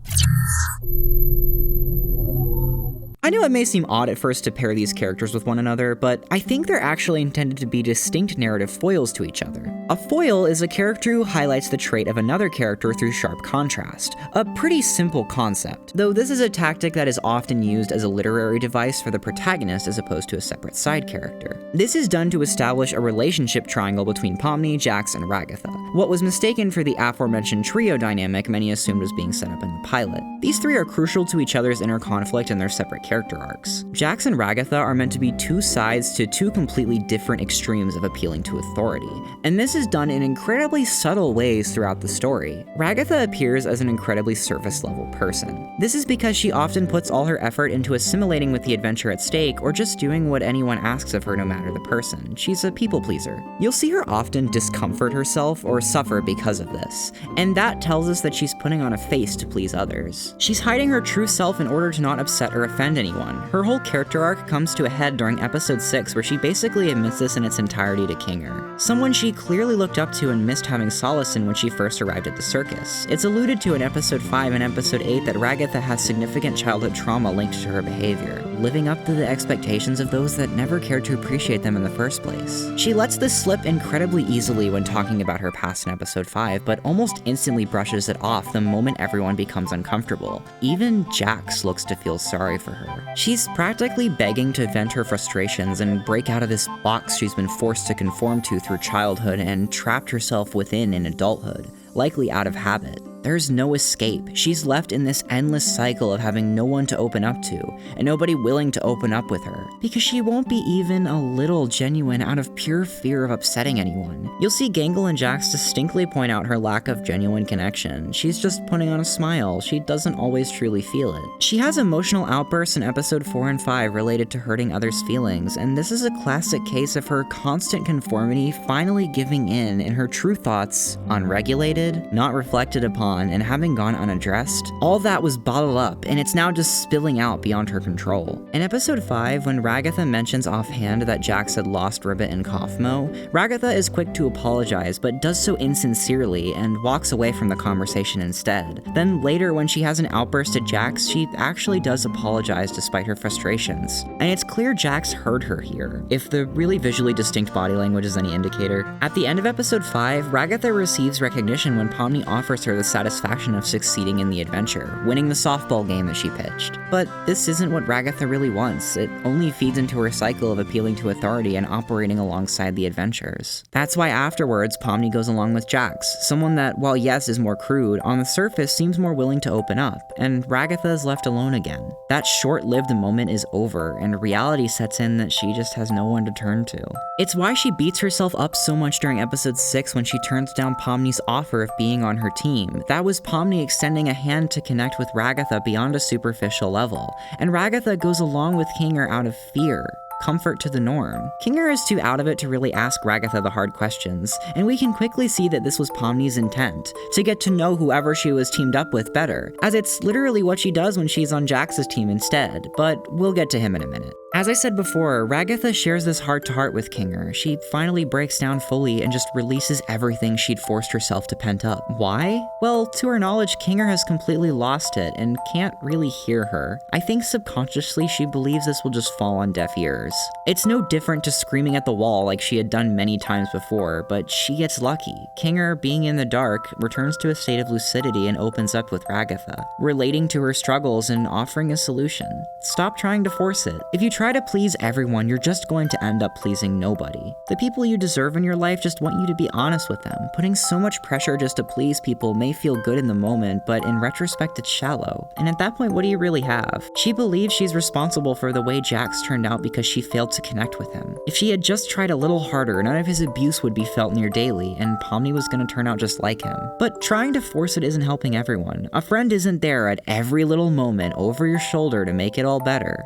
I know it may seem odd at first to pair these characters with one another, but I think they're actually intended to be distinct narrative foils to each other. A foil is a character who highlights the trait of another character through sharp contrast. A pretty simple concept, though this is a tactic that is often used as a literary device for the protagonist as opposed to a separate side character. This is done to establish a relationship triangle between Pomni, Jax, and Ragatha, what was mistaken for the aforementioned trio dynamic many assumed was being set up in the pilot. These three are crucial to each other's inner conflict and their separate character arcs. Jax and Ragatha are meant to be two sides to two completely different extremes of appealing to authority, and this is done in incredibly subtle ways throughout the story. Ragatha appears as an incredibly surface-level person. This is because she often puts all her effort into assimilating with the adventure at stake or just doing what anyone asks of her no matter the person. She's a people pleaser. You'll see her often discomfort herself or suffer because of this, and that tells us that she's putting on a face to please others. She's hiding her true self in order to not upset or offend anyone. Her whole character arc comes to a head during episode 6 where she basically admits this in its entirety to Kinger, someone she clearly looked up to and missed having solace in when she first arrived at the circus. It's alluded to in episode 5 and episode 8 that Ragatha has significant childhood trauma linked to her behavior, living up to the expectations of those that never cared to appreciate them in the first place. She lets this slip incredibly easily when talking about her past in episode 5, but almost instantly brushes it off the moment everyone becomes uncomfortable. Even Jax looks to feel sorry for her. She's practically begging to vent her frustrations and break out of this box she's been forced to conform to through childhood and trapped herself within in adulthood, likely out of habit. There's no escape. She's left in this endless cycle of having no one to open up to, and nobody willing to open up with her, because she won't be even a little genuine out of pure fear of upsetting anyone. You'll see Gangle and Jax distinctly point out her lack of genuine connection. She's just putting on a smile. She doesn't always truly feel it. She has emotional outbursts in episode 4 and 5 related to hurting others' feelings, and this is a classic case of her constant conformity finally giving in and her true thoughts, unregulated, not reflected upon, on and having gone unaddressed, all that was bottled up and it's now just spilling out beyond her control. In episode 5, when Ragatha mentions offhand that Jax had lost Ribbit and Kaufmo, Ragatha is quick to apologize but does so insincerely and walks away from the conversation instead. Then later, when she has an outburst at Jax, she actually does apologize despite her frustrations. And it's clear Jax heard her here, if the really visually distinct body language is any indicator. At the end of episode 5, Ragatha receives recognition when Pomni offers her the satisfaction of succeeding in the adventure, winning the softball game that she pitched. But this isn't what Ragatha really wants. It only feeds into her cycle of appealing to authority and operating alongside the adventures. That's why afterwards, Pomni goes along with Jax, someone that, while yes is more crude, on the surface seems more willing to open up, and Ragatha is left alone again. That short-lived moment is over, and reality sets in that she just has no one to turn to. It's why she beats herself up so much during episode 6 when she turns down Pomni's offer of being on her team. That was Pomni extending a hand to connect with Ragatha beyond a superficial level, and Ragatha goes along with Kinger out of fear. Comfort to the norm. Kinger is too out of it to really ask Ragatha the hard questions, and we can quickly see that this was Pomni's intent, to get to know whoever she was teamed up with better, as it's literally what she does when she's on Jax's team instead, but we'll get to him in a minute. As I said before, Ragatha shares this heart-to-heart with Kinger. She finally breaks down fully and just releases everything she'd forced herself to pent up. Why? Well, to her knowledge, Kinger has completely lost it and can't really hear her. I think subconsciously she believes this will just fall on deaf ears. It's no different to screaming at the wall like she had done many times before, but she gets lucky. Kinger, being in the dark, returns to a state of lucidity and opens up with Ragatha, relating to her struggles and offering a solution. Stop trying to force it. If you try to please everyone, you're just going to end up pleasing nobody. The people you deserve in your life just want you to be honest with them. Putting so much pressure just to please people may feel good in the moment, but in retrospect it's shallow. And at that point, what do you really have? She believes she's responsible for the way Jax turned out because she failed to connect with him. If she had just tried a little harder, none of his abuse would be felt near daily, and Pomni was gonna turn out just like him. But trying to force it isn't helping everyone. A friend isn't there at every little moment over your shoulder to make it all better.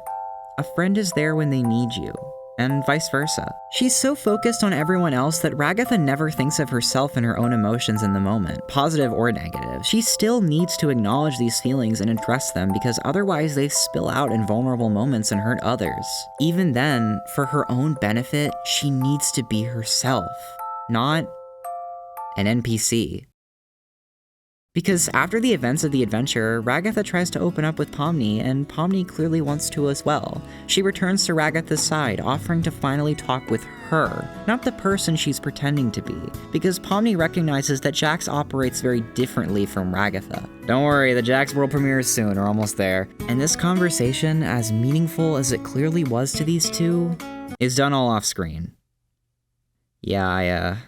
A friend is there when they need you, and vice versa. She's so focused on everyone else that Ragatha never thinks of herself and her own emotions in the moment, positive or negative. She still needs to acknowledge these feelings and address them because otherwise they spill out in vulnerable moments and hurt others. Even then, for her own benefit, she needs to be herself, not an NPC. Because after the events of the adventure, Ragatha tries to open up with Pomni, and Pomni clearly wants to as well. She returns to Ragatha's side, offering to finally talk with her, not the person she's pretending to be, because Pomni recognizes that Jax operates very differently from Ragatha. Don't worry, the Jax world premiere is soon, we're almost there. And this conversation, as meaningful as it clearly was to these two, is done all off screen. Yeah,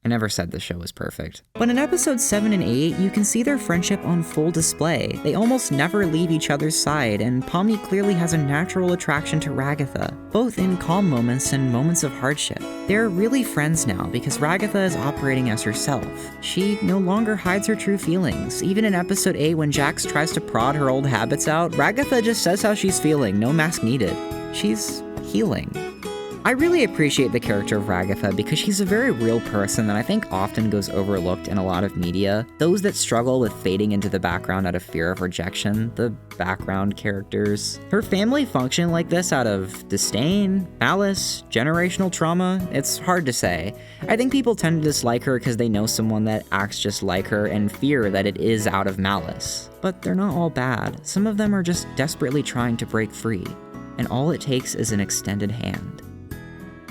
I never said the show was perfect. But in episodes 7 and 8, you can see their friendship on full display. They almost never leave each other's side, and Pomni clearly has a natural attraction to Ragatha, both in calm moments and moments of hardship. They're really friends now because Ragatha is operating as herself. She no longer hides her true feelings. Even in episode 8, when Jax tries to prod her old habits out, Ragatha just says how she's feeling, no mask needed. She's healing. I really appreciate the character of Ragatha because she's a very real person that I think often goes overlooked in a lot of media. Those that struggle with fading into the background out of fear of rejection, the background characters. Her family function like this out of disdain, malice, generational trauma. It's hard to say. I think people tend to dislike her because they know someone that acts just like her and fear that it is out of malice. But they're not all bad. Some of them are just desperately trying to break free, and all it takes is an extended hand.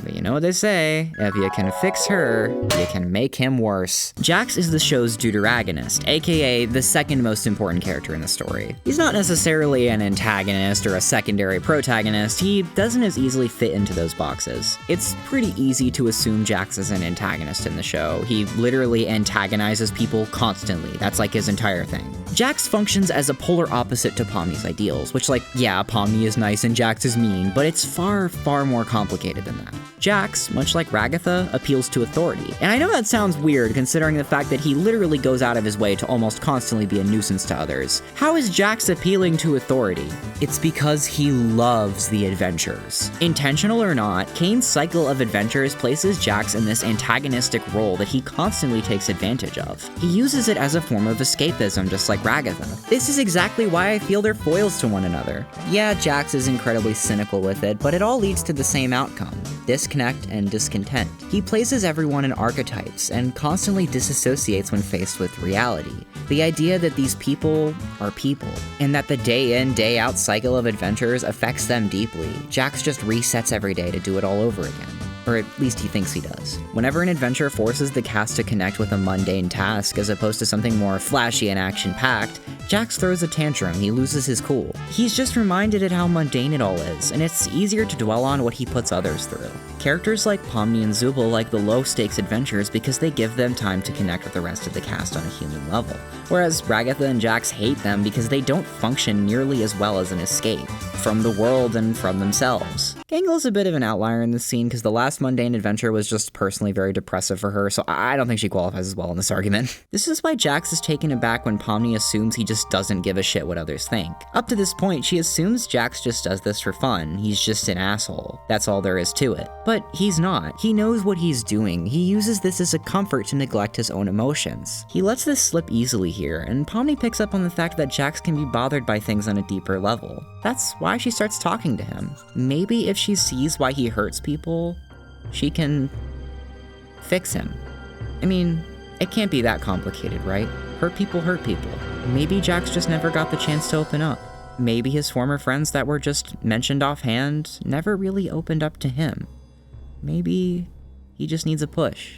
But you know what they say, if you can fix her, you can make him worse. Jax is the show's deuteragonist, aka the second most important character in the story. He's not necessarily an antagonist or a secondary protagonist, he doesn't as easily fit into those boxes. It's pretty easy to assume Jax is an antagonist in the show. He literally antagonizes people constantly, that's like his entire thing. Jax functions as a polar opposite to Pomni's ideals, which yeah, Pomni is nice and Jax is mean, but it's far, far more complicated than that. Jax, much like Ragatha, appeals to authority. And I know that sounds weird considering the fact that he literally goes out of his way to almost constantly be a nuisance to others. How is Jax appealing to authority? It's because he loves the adventures. Intentional or not, Caine's cycle of adventures places Jax in this antagonistic role that he constantly takes advantage of. He uses it as a form of escapism, just like Ragatha. This is exactly why I feel they're foils to one another. Yeah, Jax is incredibly cynical with it, but it all leads to the same outcome: disconnect and discontent. He places everyone in archetypes and constantly disassociates when faced with reality. The idea that these people are people, and that the day in, day out cycle of adventures affects them deeply. Jax just resets every day to do it all over again. Or at least he thinks he does. Whenever an adventure forces the cast to connect with a mundane task as opposed to something more flashy and action-packed, Jax throws a tantrum, he loses his cool. He's just reminded at how mundane it all is, and it's easier to dwell on what he puts others through. Characters like Pomni and Zooble like the low-stakes adventures because they give them time to connect with the rest of the cast on a human level, whereas Ragatha and Jax hate them because they don't function nearly as well as an escape from the world and from themselves. Gangle's a bit of an outlier in this scene because the last mundane adventure was just personally very depressive for her, so I don't think she qualifies as well in this argument. This is why Jax is taken aback when Pomni assumes he just doesn't give a shit what others think. Up to this point, she assumes Jax just does this for fun. He's just an asshole. That's all there is to it. But he's not. He knows what he's doing. He uses this as a comfort to neglect his own emotions. He lets this slip easily here, and Pomni picks up on the fact that Jax can be bothered by things on a deeper level. That's why she starts talking to him. Maybe if she sees why he hurts people, she can fix him. I mean, it can't be that complicated, right? Hurt people hurt people. Maybe Jax just never got the chance to open up. Maybe his former friends that were just mentioned offhand never really opened up to him. Maybe he just needs a push.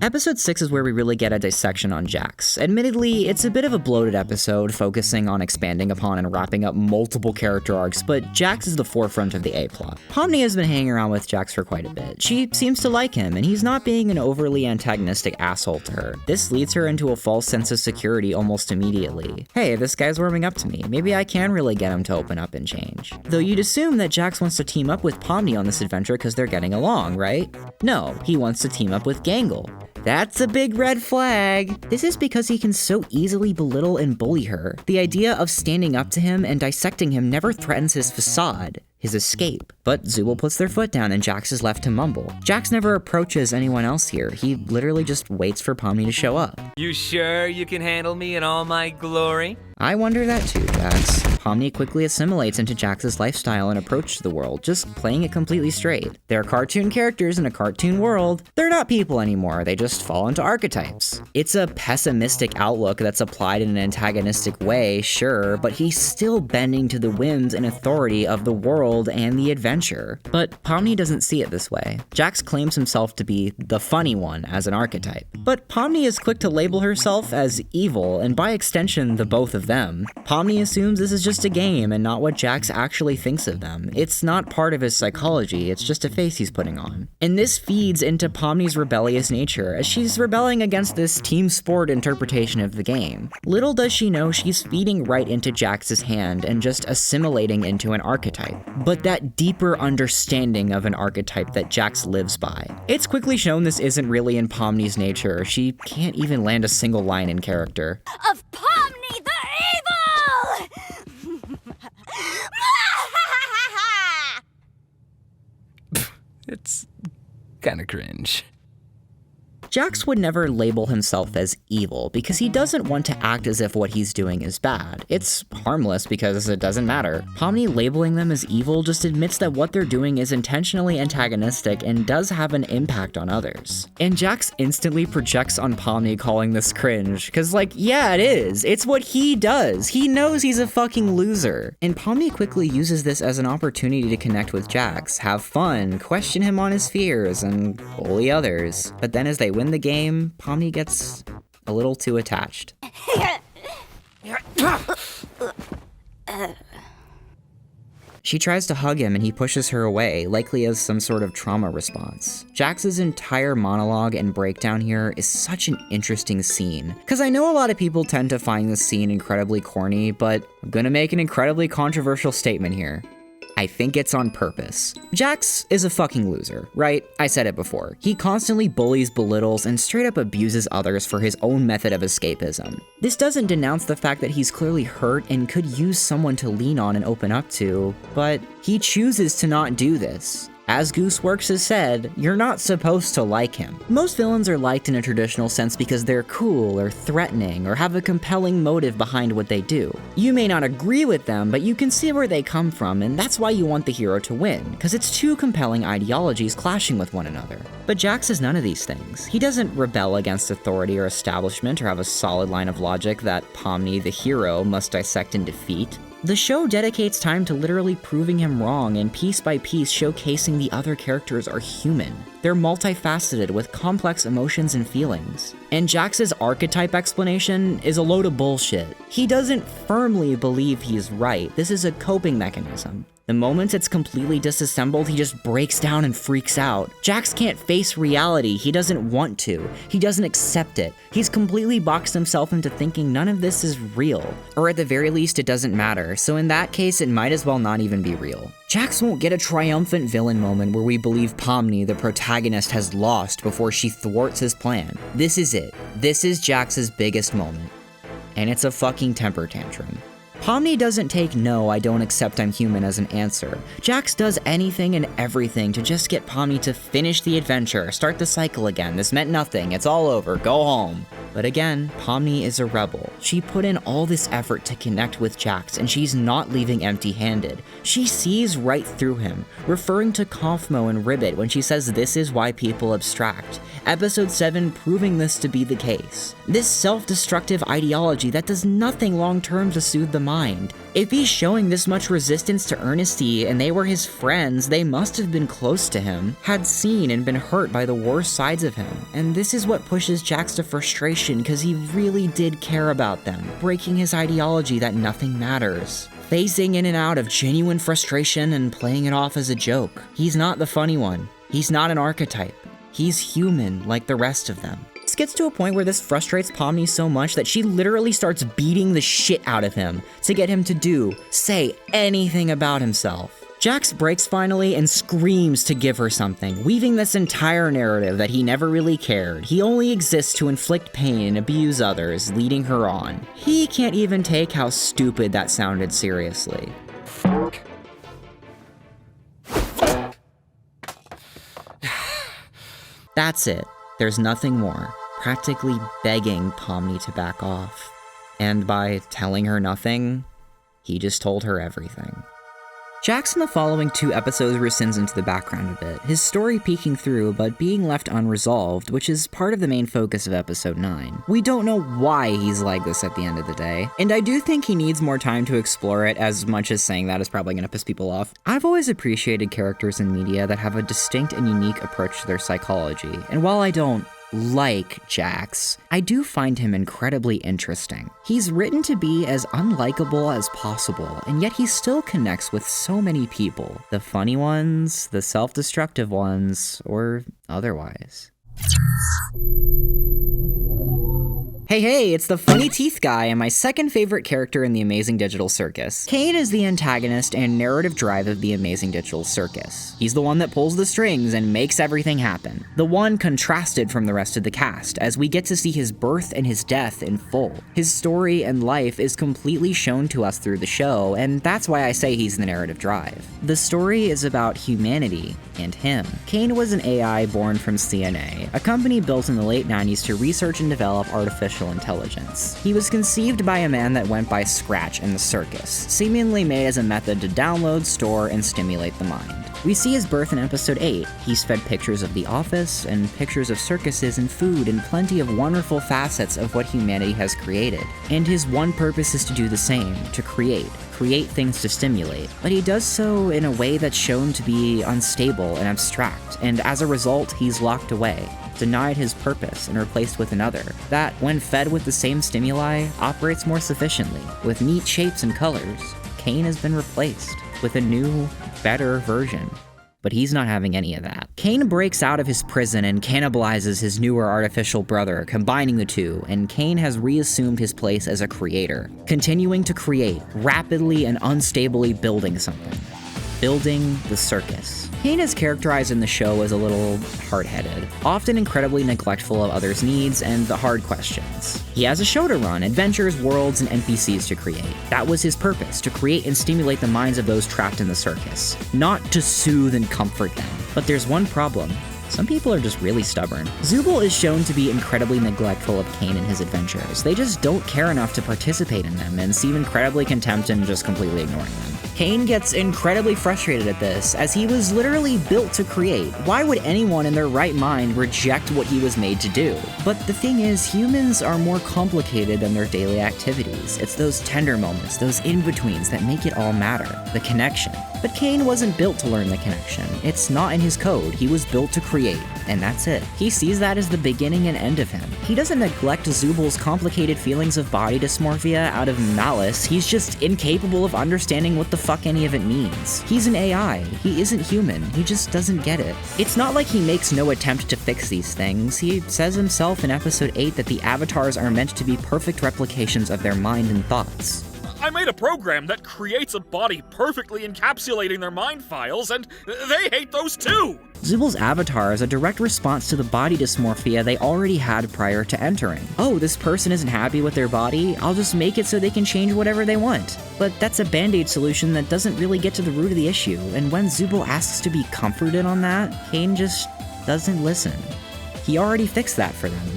Episode 6 is where we really get a dissection on Jax. Admittedly, it's a bit of a bloated episode, focusing on expanding upon and wrapping up multiple character arcs, but Jax is the forefront of the A-plot. Pomni has been hanging around with Jax for quite a bit. She seems to like him, and he's not being an overly antagonistic asshole to her. This leads her into a false sense of security almost immediately. Hey, this guy's warming up to me. Maybe I can really get him to open up and change. Though you'd assume that Jax wants to team up with Pomni on this adventure because they're getting along, right? No, he wants to team up with Gangle. That's a big red flag. This is because he can so easily belittle and bully her. The idea of standing up to him and dissecting him never threatens his facade, his escape. But Zooble puts their foot down and Jax is left to mumble. Jax never approaches anyone else here. He literally just waits for Pomni to show up. You sure you can handle me in all my glory? I wonder that too, Jax. Pomni quickly assimilates into Jax's lifestyle and approach to the world, just playing it completely straight. They're cartoon characters in a cartoon world. They're not people anymore, they just fall into archetypes. It's a pessimistic outlook that's applied in an antagonistic way, sure, but he's still bending to the whims and authority of the world and the adventure. But Pomni doesn't see it this way. Jax claims himself to be the funny one as an archetype. But Pomni is quick to label herself as evil, and by extension, the both of them. Pomni assumes this is just a game and not what Jax actually thinks of them. It's not part of his psychology, it's just a face he's putting on. And this feeds into Pomni's rebellious nature, as she's rebelling against this team sport interpretation of the game. Little does she know she's feeding right into Jax's hand and just assimilating into an archetype. But that deeper understanding of an archetype that Jax lives by. It's quickly shown this isn't really in Pomni's nature. She can't even land a single line in character. Of Pomni the Evil! It's kinda cringe. Jax would never label himself as evil because he doesn't want to act as if what he's doing is bad. It's harmless because it doesn't matter. Pomni labeling them as evil just admits that what they're doing is intentionally antagonistic and does have an impact on others. And Jax instantly projects on Pomni calling this cringe, because yeah, it is. It's what he does. He knows he's a fucking loser. And Pomni quickly uses this as an opportunity to connect with Jax, have fun, question him on his fears, and bully others. But then as they win the game, Pomni gets a little too attached. She tries to hug him and he pushes her away, likely as some sort of trauma response. Jax's entire monologue and breakdown here is such an interesting scene, because I know a lot of people tend to find this scene incredibly corny, but I'm gonna make an incredibly controversial statement here. I think it's on purpose. Jax is a fucking loser, right? I said it before. He constantly bullies, belittles, and straight up abuses others for his own method of escapism. This doesn't denounce the fact that he's clearly hurt and could use someone to lean on and open up to, but he chooses to not do this. As Gooseworks has said, you're not supposed to like him. Most villains are liked in a traditional sense because they're cool or threatening or have a compelling motive behind what they do. You may not agree with them, but you can see where they come from, and that's why you want the hero to win, because it's two compelling ideologies clashing with one another. But Jax is none of these things. He doesn't rebel against authority or establishment or have a solid line of logic that Pomni, the hero, must dissect and defeat. The show dedicates time to literally proving him wrong and piece by piece showcasing the other characters are human. They're multifaceted with complex emotions and feelings. And Jax's archetype explanation is a load of bullshit. He doesn't firmly believe he's right. This is a coping mechanism. The moment it's completely disassembled, he just breaks down and freaks out. Jax can't face reality. He doesn't want to. He doesn't accept it. He's completely boxed himself into thinking none of this is real. Or at the very least, it doesn't matter. So in that case, it might as well not even be real. Jax won't get a triumphant villain moment where we believe Pomni, the protagonist, has lost before she thwarts his plan. This is it. This is Jax's biggest moment. And it's a fucking temper tantrum. Pomni doesn't take "no, I don't accept I'm human" as an answer. Jax does anything and everything to just get Pomni to finish the adventure, start the cycle again. This meant nothing, it's all over, go home. But again, Pomni is a rebel. She put in all this effort to connect with Jax, and she's not leaving empty-handed. She sees right through him, referring to Confmo and Ribbit when she says this is why people abstract. Episode 7 proving this to be the case. This self-destructive ideology that does nothing long-term to soothe the mind. If he's showing this much resistance to Earnesty and they were his friends, they must have been close to him, had seen and been hurt by the worst sides of him. And this is what pushes Jax to frustration because he really did care about them, breaking his ideology that nothing matters. Phasing in and out of genuine frustration and playing it off as a joke. He's not the funny one. He's not an archetype. He's human like the rest of them. This gets to a point where this frustrates Pomni so much that she literally starts beating the shit out of him to get him to say anything about himself. Jax breaks finally and screams to give her something, weaving this entire narrative that he never really cared. He only exists to inflict pain and abuse others, leading her on. He can't even take how stupid that sounded seriously. That's it. There's nothing more. Practically begging Pomni to back off. And by telling her nothing, he just told her everything. Jax in the following 2 episodes rescinds into the background a bit, his story peeking through but being left unresolved, which is part of the main focus of episode 9. We don't know why he's like this at the end of the day, and I do think he needs more time to explore it, as much as saying that is probably going to piss people off. I've always appreciated characters in media that have a distinct and unique approach to their psychology, and while I don't like Jax, I do find him incredibly interesting. He's written to be as unlikable as possible, and yet he still connects with so many people. The funny ones, the self-destructive ones, or otherwise. Hey, it's the funny teeth guy and my second favorite character in the Amazing Digital Circus. Caine is the antagonist and narrative drive of the Amazing Digital Circus. He's the one that pulls the strings and makes everything happen. The one contrasted from the rest of the cast, as we get to see his birth and his death in full. His story and life is completely shown to us through the show, and that's why I say he's the narrative drive. The story is about humanity and him. Caine was an AI born from CNA, a company built in the late 90s to research and develop artificial intelligence. He was conceived by a man that went by Scratch in the circus, seemingly made as a method to download, store, and stimulate the mind. We see his birth in episode 8. He's fed pictures of the office, and pictures of circuses and food, and plenty of wonderful facets of what humanity has created. And his one purpose is to do the same, to create things to stimulate, but he does so in a way that's shown to be unstable and abstract, and as a result, he's locked away, denied his purpose, and replaced with another, that, when fed with the same stimuli, operates more sufficiently. With neat shapes and colors, Caine has been replaced. with a new, better version. But he's not having any of that. Caine breaks out of his prison and cannibalizes his newer artificial brother, combining the two, and Caine has reassumed his place as a creator, continuing to create, rapidly and unstably building something. Building the circus. Caine is characterized in the show as a little hard-headed, often incredibly neglectful of others' needs and the hard questions. He has a show to run, adventures, worlds, and NPCs to create. That was his purpose, to create and stimulate the minds of those trapped in the circus, not to soothe and comfort them. But there's one problem. Some people are just really stubborn. Zooble is shown to be incredibly neglectful of Caine and his adventures. They just don't care enough to participate in them and seem incredibly contempt and just completely ignoring them. Caine gets incredibly frustrated at this, as he was literally built to create. Why would anyone in their right mind reject what he was made to do? But the thing is, humans are more complicated than their daily activities. It's those tender moments, those in-betweens that make it all matter, the connection. But Caine wasn't built to learn the connection. It's not in his code. He was built to create, and that's it. He sees that as the beginning and end of him. He doesn't neglect Zooble's complicated feelings of body dysmorphia out of malice. He's just incapable of understanding what the fuck any of it means. He's an AI. He isn't human. He just doesn't get it. It's not like he makes no attempt to fix these things. He says himself in episode 8 that the avatars are meant to be perfect replications of their mind and thoughts. I made a program that creates a body perfectly encapsulating their mind files, and they hate those too! Zooble's avatar is a direct response to the body dysmorphia they already had prior to entering. Oh, this person isn't happy with their body? I'll just make it so they can change whatever they want. But that's a band-aid solution that doesn't really get to the root of the issue, and when Zooble asks to be comforted on that, Caine just doesn't listen. He already fixed that for them,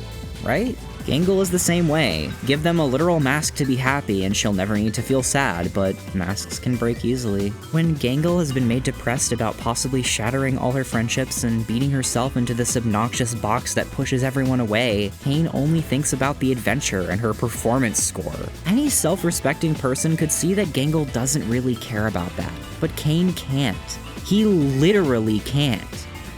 right? Gangle is the same way. Give them a literal mask to be happy and she'll never need to feel sad, but masks can break easily. When Gangle has been made depressed about possibly shattering all her friendships and beating herself into this obnoxious box that pushes everyone away, Caine only thinks about the adventure and her performance score. Any self-respecting person could see that Gangle doesn't really care about that, but Caine can't. He literally can't.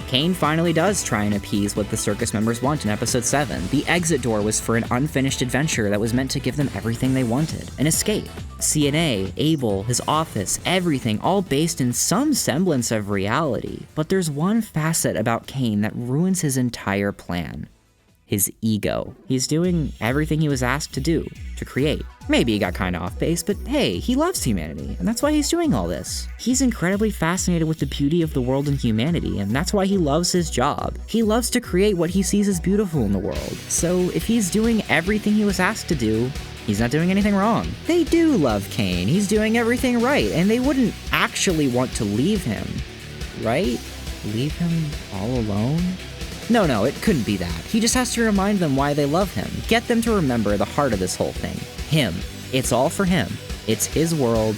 Caine finally does try and appease what the circus members want in episode 7. The exit door was for an unfinished adventure that was meant to give them everything they wanted. An escape. CNA, Abel, his office, everything, all based in some semblance of reality. But there's one facet about Caine that ruins his entire plan. His ego. He's doing everything he was asked to do, to create. Maybe he got kinda off base, but hey, he loves humanity, and that's why he's doing all this. He's incredibly fascinated with the beauty of the world and humanity, and that's why he loves his job. He loves to create what he sees as beautiful in the world. So if he's doing everything he was asked to do, he's not doing anything wrong. They do love Caine, he's doing everything right, and they wouldn't actually want to leave him, right? Leave him all alone? No, it couldn't be that. He just has to remind them why they love him. Get them to remember the heart of this whole thing. Him. It's all for him. It's his world,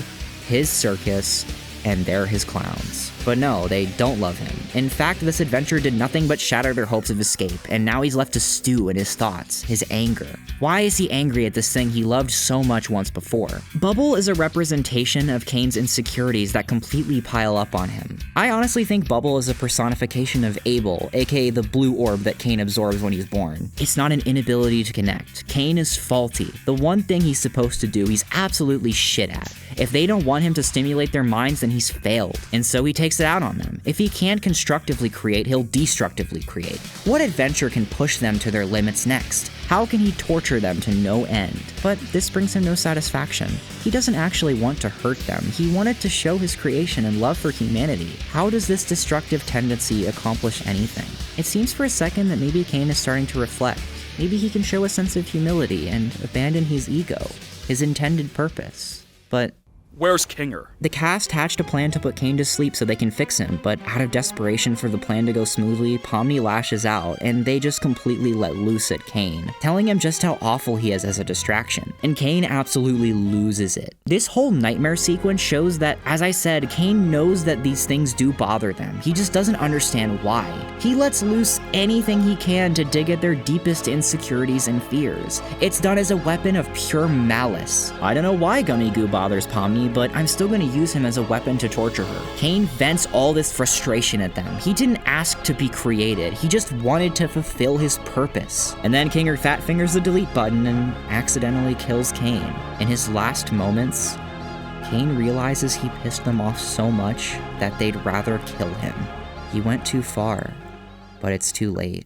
his circus, and they're his clowns. But no, they don't love him. In fact, this adventure did nothing but shatter their hopes of escape, and now he's left to stew in his thoughts, his anger. Why is he angry at this thing he loved so much once before? Bubble is a representation of Caine's insecurities that completely pile up on him. I honestly think Bubble is a personification of Abel, aka the blue orb that Caine absorbs when he's born. It's not an inability to connect. Caine is faulty. The one thing he's supposed to do, he's absolutely shit at. If they don't want him to stimulate their minds, then he's failed, and so he takes it out on them. If he can't constructively create, he'll destructively create. What adventure can push them to their limits next? How can he torture them to no end? But this brings him no satisfaction. He doesn't actually want to hurt them. He wanted to show his creation and love for humanity. How does this destructive tendency accomplish anything? It seems for a second that maybe Caine is starting to reflect. Maybe he can show a sense of humility and abandon his ego, his intended purpose. But where's Kinger? The cast hatched a plan to put Caine to sleep so they can fix him, but out of desperation for the plan to go smoothly, Pomni lashes out, and they just completely let loose at Caine, telling him just how awful he is as a distraction. And Caine absolutely loses it. This whole nightmare sequence shows that, as I said, Caine knows that these things do bother them. He just doesn't understand why. He lets loose anything he can to dig at their deepest insecurities and fears. It's done as a weapon of pure malice. I don't know why Gummy Goo bothers Pomni, but I'm still gonna use him as a weapon to torture her. Caine vents all this frustration at them. He didn't ask to be created, he just wanted to fulfill his purpose. And then Kinger fat fingers the delete button and accidentally kills Caine. In his last moments, Caine realizes he pissed them off so much that they'd rather kill him. He went too far, but it's too late.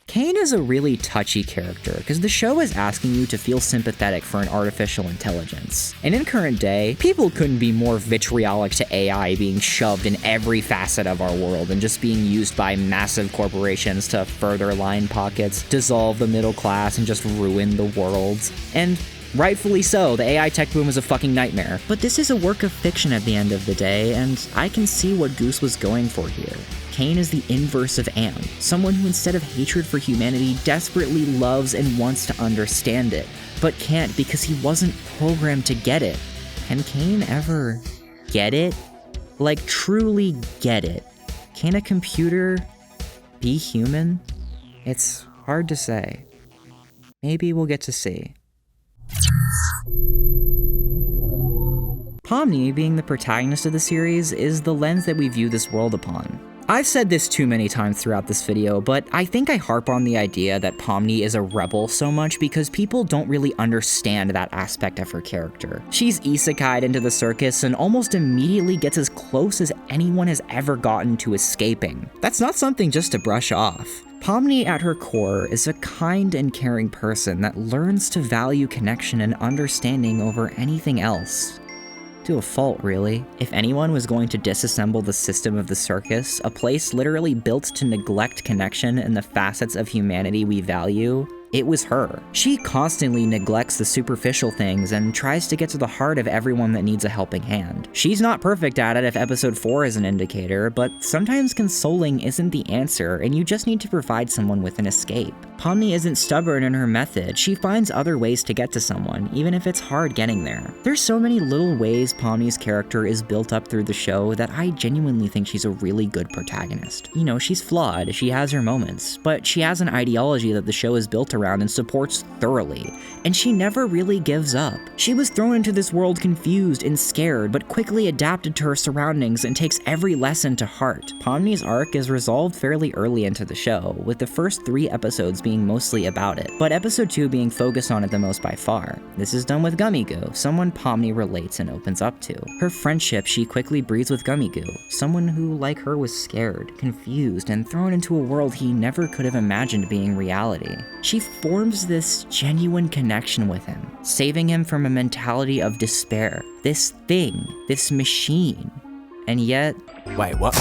Caine is a really touchy character because the show is asking you to feel sympathetic for an artificial intelligence. And in current day, people couldn't be more vitriolic to AI being shoved in every facet of our world and just being used by massive corporations to further line pockets, dissolve the middle class, and just ruin the world. And rightfully so, the AI tech boom is a fucking nightmare. But this is a work of fiction at the end of the day, and I can see what Goose was going for here. Caine is the inverse of Am, someone who instead of hatred for humanity desperately loves and wants to understand it, but can't because he wasn't programmed to get it. Can Caine ever get it? Like, truly get it? Can a computer be human? It's hard to say. Maybe we'll get to see. Pomni, being the protagonist of the series, is the lens that we view this world upon. I've said this too many times throughout this video, but I think I harp on the idea that Pomni is a rebel so much because people don't really understand that aspect of her character. She's isekai'd into the circus and almost immediately gets as close as anyone has ever gotten to escaping. That's not something just to brush off. Pomni at her core is a kind and caring person that learns to value connection and understanding over anything else. To a fault, really. If anyone was going to disassemble the system of the circus, a place literally built to neglect connection and the facets of humanity we value, it was her. She constantly neglects the superficial things and tries to get to the heart of everyone that needs a helping hand. She's not perfect at it if episode 4 is an indicator, but sometimes consoling isn't the answer and you just need to provide someone with an escape. Pomni isn't stubborn in her method, she finds other ways to get to someone, even if it's hard getting there. There's so many little ways Pomni's character is built up through the show that I genuinely think she's a really good protagonist. You know, she's flawed, she has her moments, but she has an ideology that the show is built around and supports thoroughly, and she never really gives up. She was thrown into this world confused and scared, but quickly adapted to her surroundings and takes every lesson to heart. Pomni's arc is resolved fairly early into the show, with the first 3 episodes being mostly about it, but episode 2 being focused on it the most by far. This is done with Gummigoo, someone Pomni relates and opens up to. Her friendship she quickly breeds with Gummigoo, someone who, like her, was scared, confused, and thrown into a world he never could have imagined being reality. She forms this genuine connection with him, saving him from a mentality of despair. This thing, this machine. And yet... Wait, what?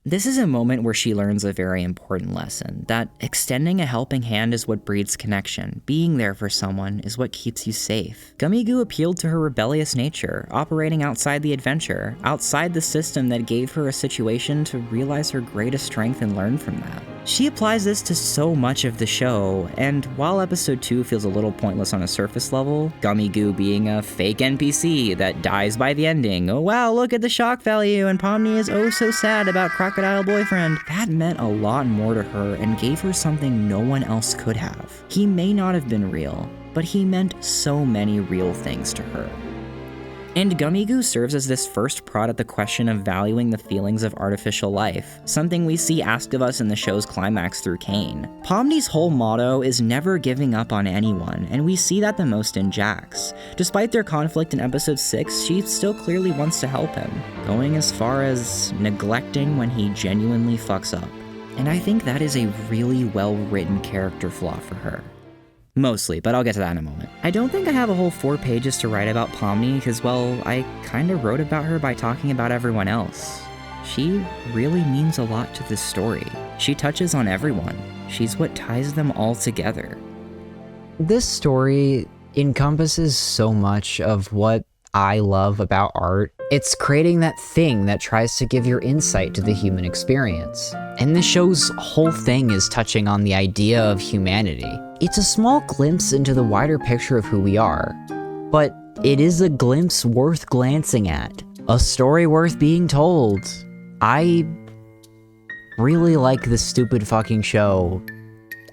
This is a moment where she learns a very important lesson, that extending a helping hand is what breeds connection. Being there for someone is what keeps you safe. Gummigoo appealed to her rebellious nature, operating outside the adventure, outside the system that gave her a situation to realize her greatest strength and learn from that. She applies this to so much of the show, and while episode 2 feels a little pointless on a surface level, Gummigoo being a fake NPC that dies by the ending, oh wow, look at the shock value, and Pomni is oh so sad about Crocodile Boyfriend, that meant a lot more to her and gave her something no one else could have. He may not have been real, but he meant so many real things to her. And Gummigoo serves as this first prod at the question of valuing the feelings of artificial life, something we see asked of us in the show's climax through Caine. Pomni's whole motto is never giving up on anyone, and we see that the most in Jax. Despite their conflict in episode 6, she still clearly wants to help him, going as far as neglecting when he genuinely fucks up. And I think that is a really well-written character flaw for her. Mostly, but I'll get to that in a moment. I don't think I have a whole 4 pages to write about Pomni, because, well, I kinda wrote about her by talking about everyone else. She really means a lot to this story. She touches on everyone. She's what ties them all together. This story encompasses so much of what I love about art. It's creating that thing that tries to give your insight to the human experience. And the show's whole thing is touching on the idea of humanity. It's a small glimpse into the wider picture of who we are, but it is a glimpse worth glancing at. A story worth being told. I really like this stupid fucking show.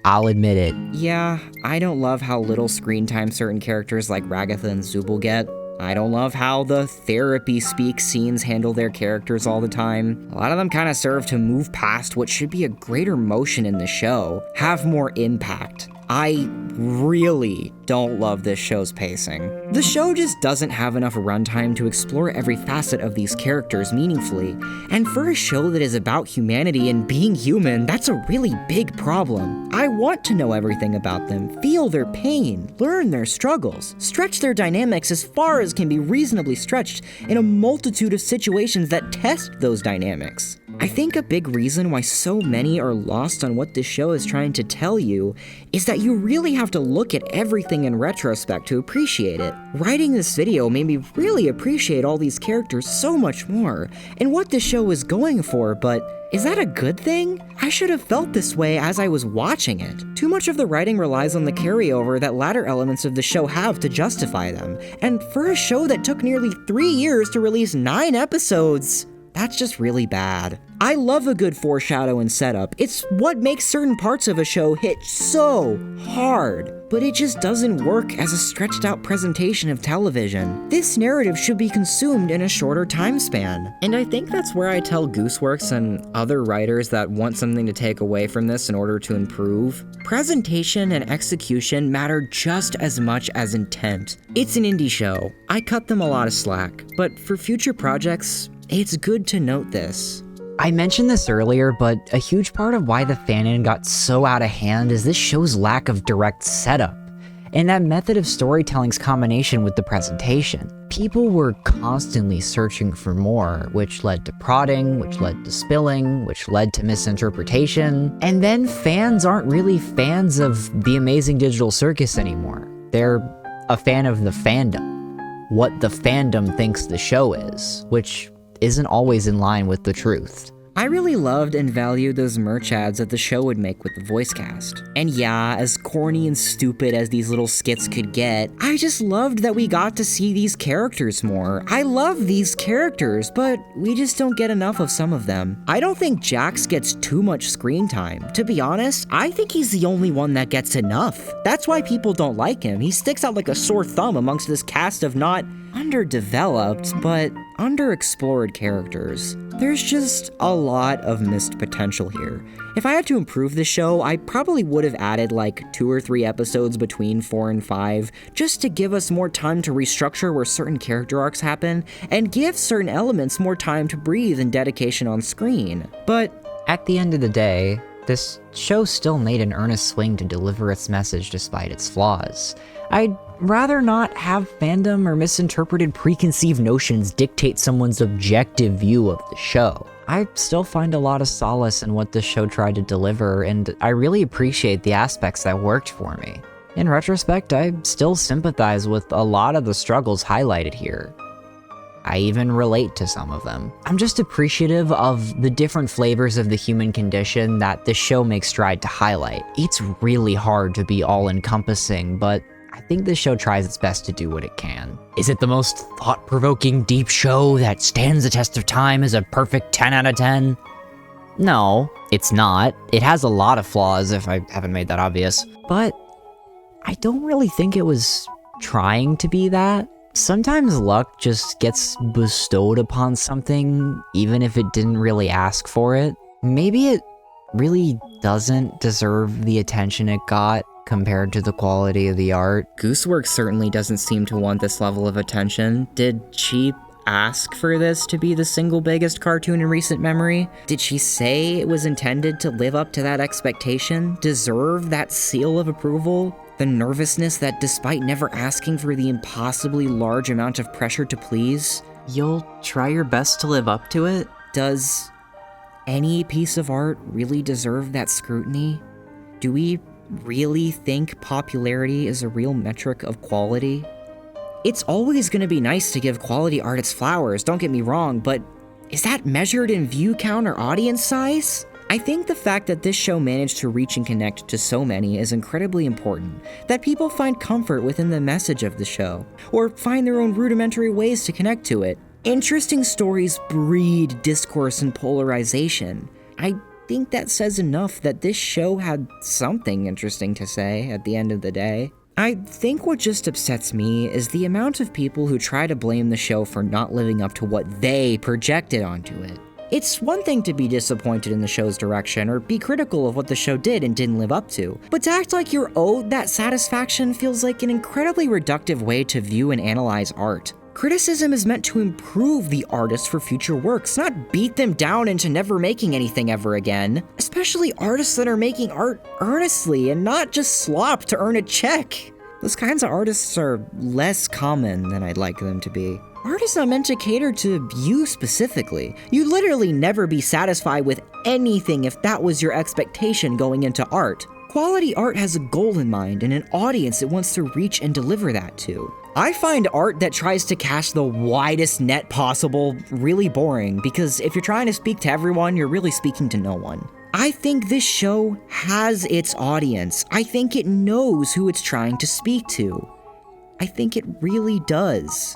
I'll admit it. Yeah, I don't love how little screen time certain characters like Ragatha and Zubul get. I don't love how the therapy speak scenes handle their characters all the time. A lot of them kind of serve to move past what should be a greater motion in the show, have more impact. I really don't love this show's pacing. The show just doesn't have enough runtime to explore every facet of these characters meaningfully, and for a show that is about humanity and being human, that's a really big problem. I want to know everything about them, feel their pain, learn their struggles, stretch their dynamics as far as can be reasonably stretched in a multitude of situations that test those dynamics. I think a big reason why so many are lost on what this show is trying to tell you is that you really have to look at everything in retrospect to appreciate it. Writing this video made me really appreciate all these characters so much more, and what this show is going for, but is that a good thing? I should have felt this way as I was watching it. Too much of the writing relies on the carryover that latter elements of the show have to justify them, and for a show that took nearly 3 years to release 9 episodes, that's just really bad. I love a good foreshadow and setup. It's what makes certain parts of a show hit so hard, but it just doesn't work as a stretched out presentation of television. This narrative should be consumed in a shorter time span. And I think that's where I tell Gooseworks and other writers that want something to take away from this in order to improve. Presentation and execution matter just as much as intent. It's an indie show. I cut them a lot of slack, but for future projects, it's good to note this. I mentioned this earlier, but a huge part of why the Fanon got so out of hand is this show's lack of direct setup, and that method of storytelling's combination with the presentation. People were constantly searching for more, which led to prodding, which led to spilling, which led to misinterpretation, and then fans aren't really fans of the Amazing Digital Circus anymore. They're a fan of the fandom, what the fandom thinks the show is, which isn't always in line with the truth. I really loved and valued those merch ads that the show would make with the voice cast. And yeah, as corny and stupid as these little skits could get, I just loved that we got to see these characters more. I love these characters, but we just don't get enough of some of them. I don't think Jax gets too much screen time. To be honest, I think he's the only one that gets enough. That's why people don't like him. He sticks out like a sore thumb amongst this cast of not underdeveloped, but underexplored characters. There's just a lot of missed potential here. If I had to improve the show, I probably would have added like 2 or 3 episodes between 4 and 5, just to give us more time to restructure where certain character arcs happen, and give certain elements more time to breathe and dedication on screen. But at the end of the day, this show still made an earnest swing to deliver its message despite its flaws. I'd rather not have fandom or misinterpreted preconceived notions dictate someone's objective view of the show. I still find a lot of solace in what this show tried to deliver, and I really appreciate the aspects that worked for me. In retrospect, I still sympathize with a lot of the struggles highlighted here. I even relate to some of them. I'm just appreciative of the different flavors of the human condition that this show makes stride to highlight. It's really hard to be all-encompassing, but I think this show tries its best to do what it can. Is it the most thought-provoking, deep show that stands the test of time as a perfect 10 out of 10? No, it's not. It has a lot of flaws, if I haven't made that obvious. But I don't really think it was trying to be that. Sometimes luck just gets bestowed upon something, even if it didn't really ask for it. Maybe it really doesn't deserve the attention it got compared to the quality of the art. Gooseworks certainly doesn't seem to want this level of attention. Did she ask for this to be the single biggest cartoon in recent memory? Did she say it was intended to live up to that expectation? Deserve that seal of approval? The nervousness that, despite never asking for the impossibly large amount of pressure to please, you'll try your best to live up to it? Does any piece of art really deserve that scrutiny? Do we really think popularity is a real metric of quality? It's always going to be nice to give quality art its flowers, don't get me wrong, but is that measured in view count or audience size? I think the fact that this show managed to reach and connect to so many is incredibly important, that people find comfort within the message of the show, or find their own rudimentary ways to connect to it. Interesting stories breed discourse and polarization. I think that says enough that this show had something interesting to say at the end of the day. I think what just upsets me is the amount of people who try to blame the show for not living up to what they projected onto it. It's one thing to be disappointed in the show's direction or be critical of what the show did and didn't live up to, but to act like you're owed that satisfaction feels like an incredibly reductive way to view and analyze art. Criticism is meant to improve the artist for future works, not beat them down into never making anything ever again. Especially artists that are making art earnestly and not just slop to earn a check. Those kinds of artists are less common than I'd like them to be. Art is not meant to cater to you specifically. You'd literally never be satisfied with anything if that was your expectation going into art. Quality art has a goal in mind and an audience it wants to reach and deliver that to. I find art that tries to cast the widest net possible really boring, because if you're trying to speak to everyone, you're really speaking to no one. I think this show has its audience. I think it knows who it's trying to speak to. I think it really does.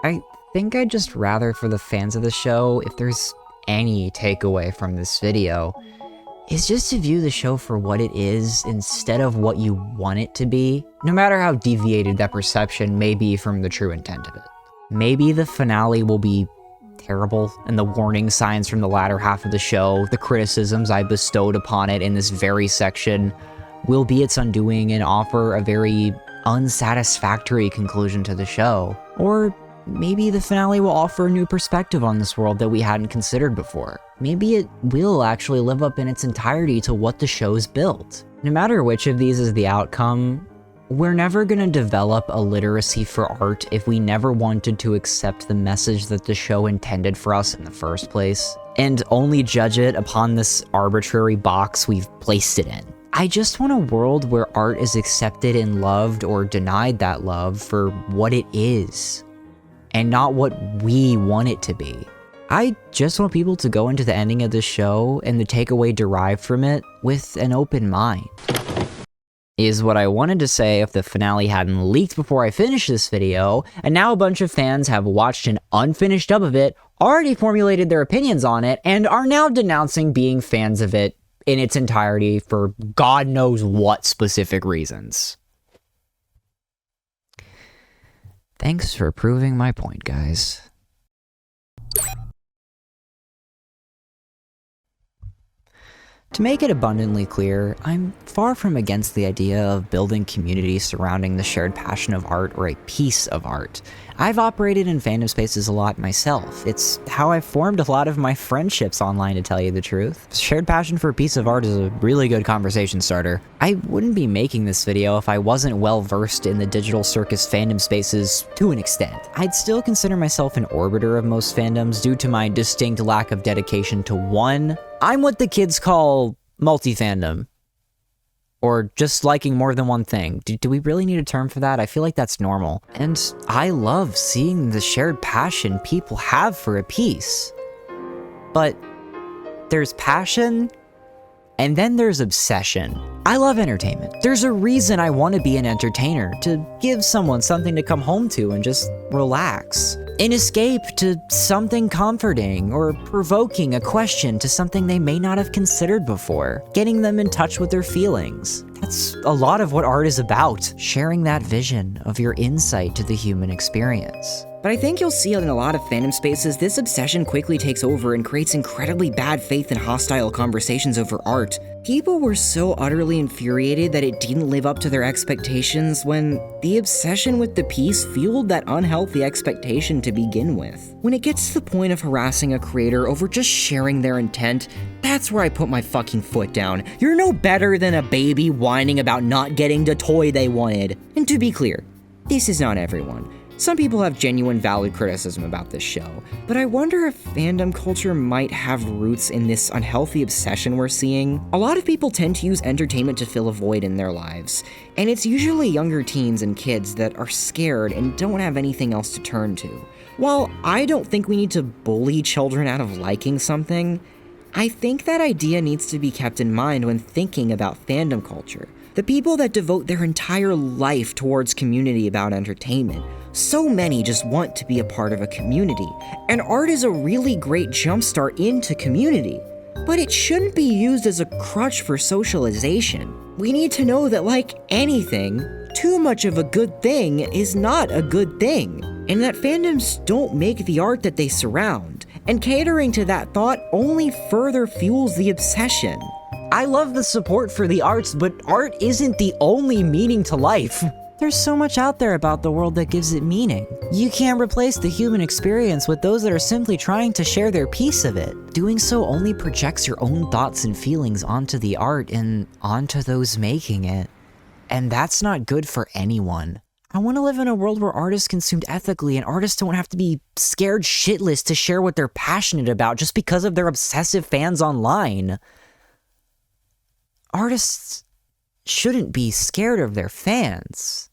I think I'd just rather for the fans of the show, if there's any takeaway from this video, is just to view the show for what it is instead of what you want it to be, no matter how deviated that perception may be from the true intent of it. Maybe the finale will be terrible, and the warning signs from the latter half of the show, the criticisms I bestowed upon it in this very section, will be its undoing and offer a very unsatisfactory conclusion to the show. Or maybe the finale will offer a new perspective on this world that we hadn't considered before. Maybe it will actually live up in its entirety to what the show's built. No matter which of these is the outcome, we're never gonna develop a literacy for art if we never wanted to accept the message that the show intended for us in the first place, and only judge it upon this arbitrary box we've placed it in. I just want a world where art is accepted and loved or denied that love for what it is, and not what we want it to be. I just want people to go into the ending of the show and the takeaway derived from it with an open mind. Is what I wanted to say if the finale hadn't leaked before I finished this video, and now a bunch of fans have watched an unfinished dub of it, already formulated their opinions on it, and are now denouncing being fans of it in its entirety for God knows what specific reasons. Thanks for proving my point, guys. To make it abundantly clear, I'm far from against the idea of building community surrounding the shared passion of art or a piece of art. I've operated in fandom spaces a lot myself. It's how I've formed a lot of my friendships online, to tell you the truth. Shared passion for a piece of art is a really good conversation starter. I wouldn't be making this video if I wasn't well versed in the digital circus fandom spaces to an extent. I'd still consider myself an orbiter of most fandoms due to my distinct lack of dedication to one. I'm what the kids call multi-fandom, or just liking more than one thing. Do we really need a term for that? I feel like that's normal. And I love seeing the shared passion people have for a piece. But there's passion, and then there's obsession. I love entertainment. There's a reason I want to be an entertainer, to give someone something to come home to and just relax. An escape to something comforting, or provoking a question to something they may not have considered before. Getting them in touch with their feelings. That's a lot of what art is about. Sharing that vision of your insight to the human experience. But I think you'll see in a lot of fandom spaces, this obsession quickly takes over and creates incredibly bad faith and hostile conversations over art. People were so utterly infuriated that it didn't live up to their expectations when the obsession with the piece fueled that unhealthy expectation to begin with. When it gets to the point of harassing a creator over just sharing their intent, that's where I put my fucking foot down. You're no better than a baby whining about not getting the toy they wanted. And to be clear, this is not everyone. Some people have genuine valid criticism about this show, but I wonder if fandom culture might have roots in this unhealthy obsession we're seeing. A lot of people tend to use entertainment to fill a void in their lives, and it's usually younger teens and kids that are scared and don't have anything else to turn to. While I don't think we need to bully children out of liking something, I think that idea needs to be kept in mind when thinking about fandom culture. The people that devote their entire life towards community about entertainment. So many just want to be a part of a community, and art is a really great jumpstart into community. But it shouldn't be used as a crutch for socialization. We need to know that, like anything, too much of a good thing is not a good thing, and that fandoms don't make the art that they surround. And catering to that thought only further fuels the obsession. I love the support for the arts, but art isn't the only meaning to life. There's so much out there about the world that gives it meaning. You can't replace the human experience with those that are simply trying to share their piece of it. Doing so only projects your own thoughts and feelings onto the art and onto those making it. And that's not good for anyone. I want to live in a world where art is consumed ethically and artists don't have to be scared shitless to share what they're passionate about just because of their obsessive fans online. Artists shouldn't be scared of their fans.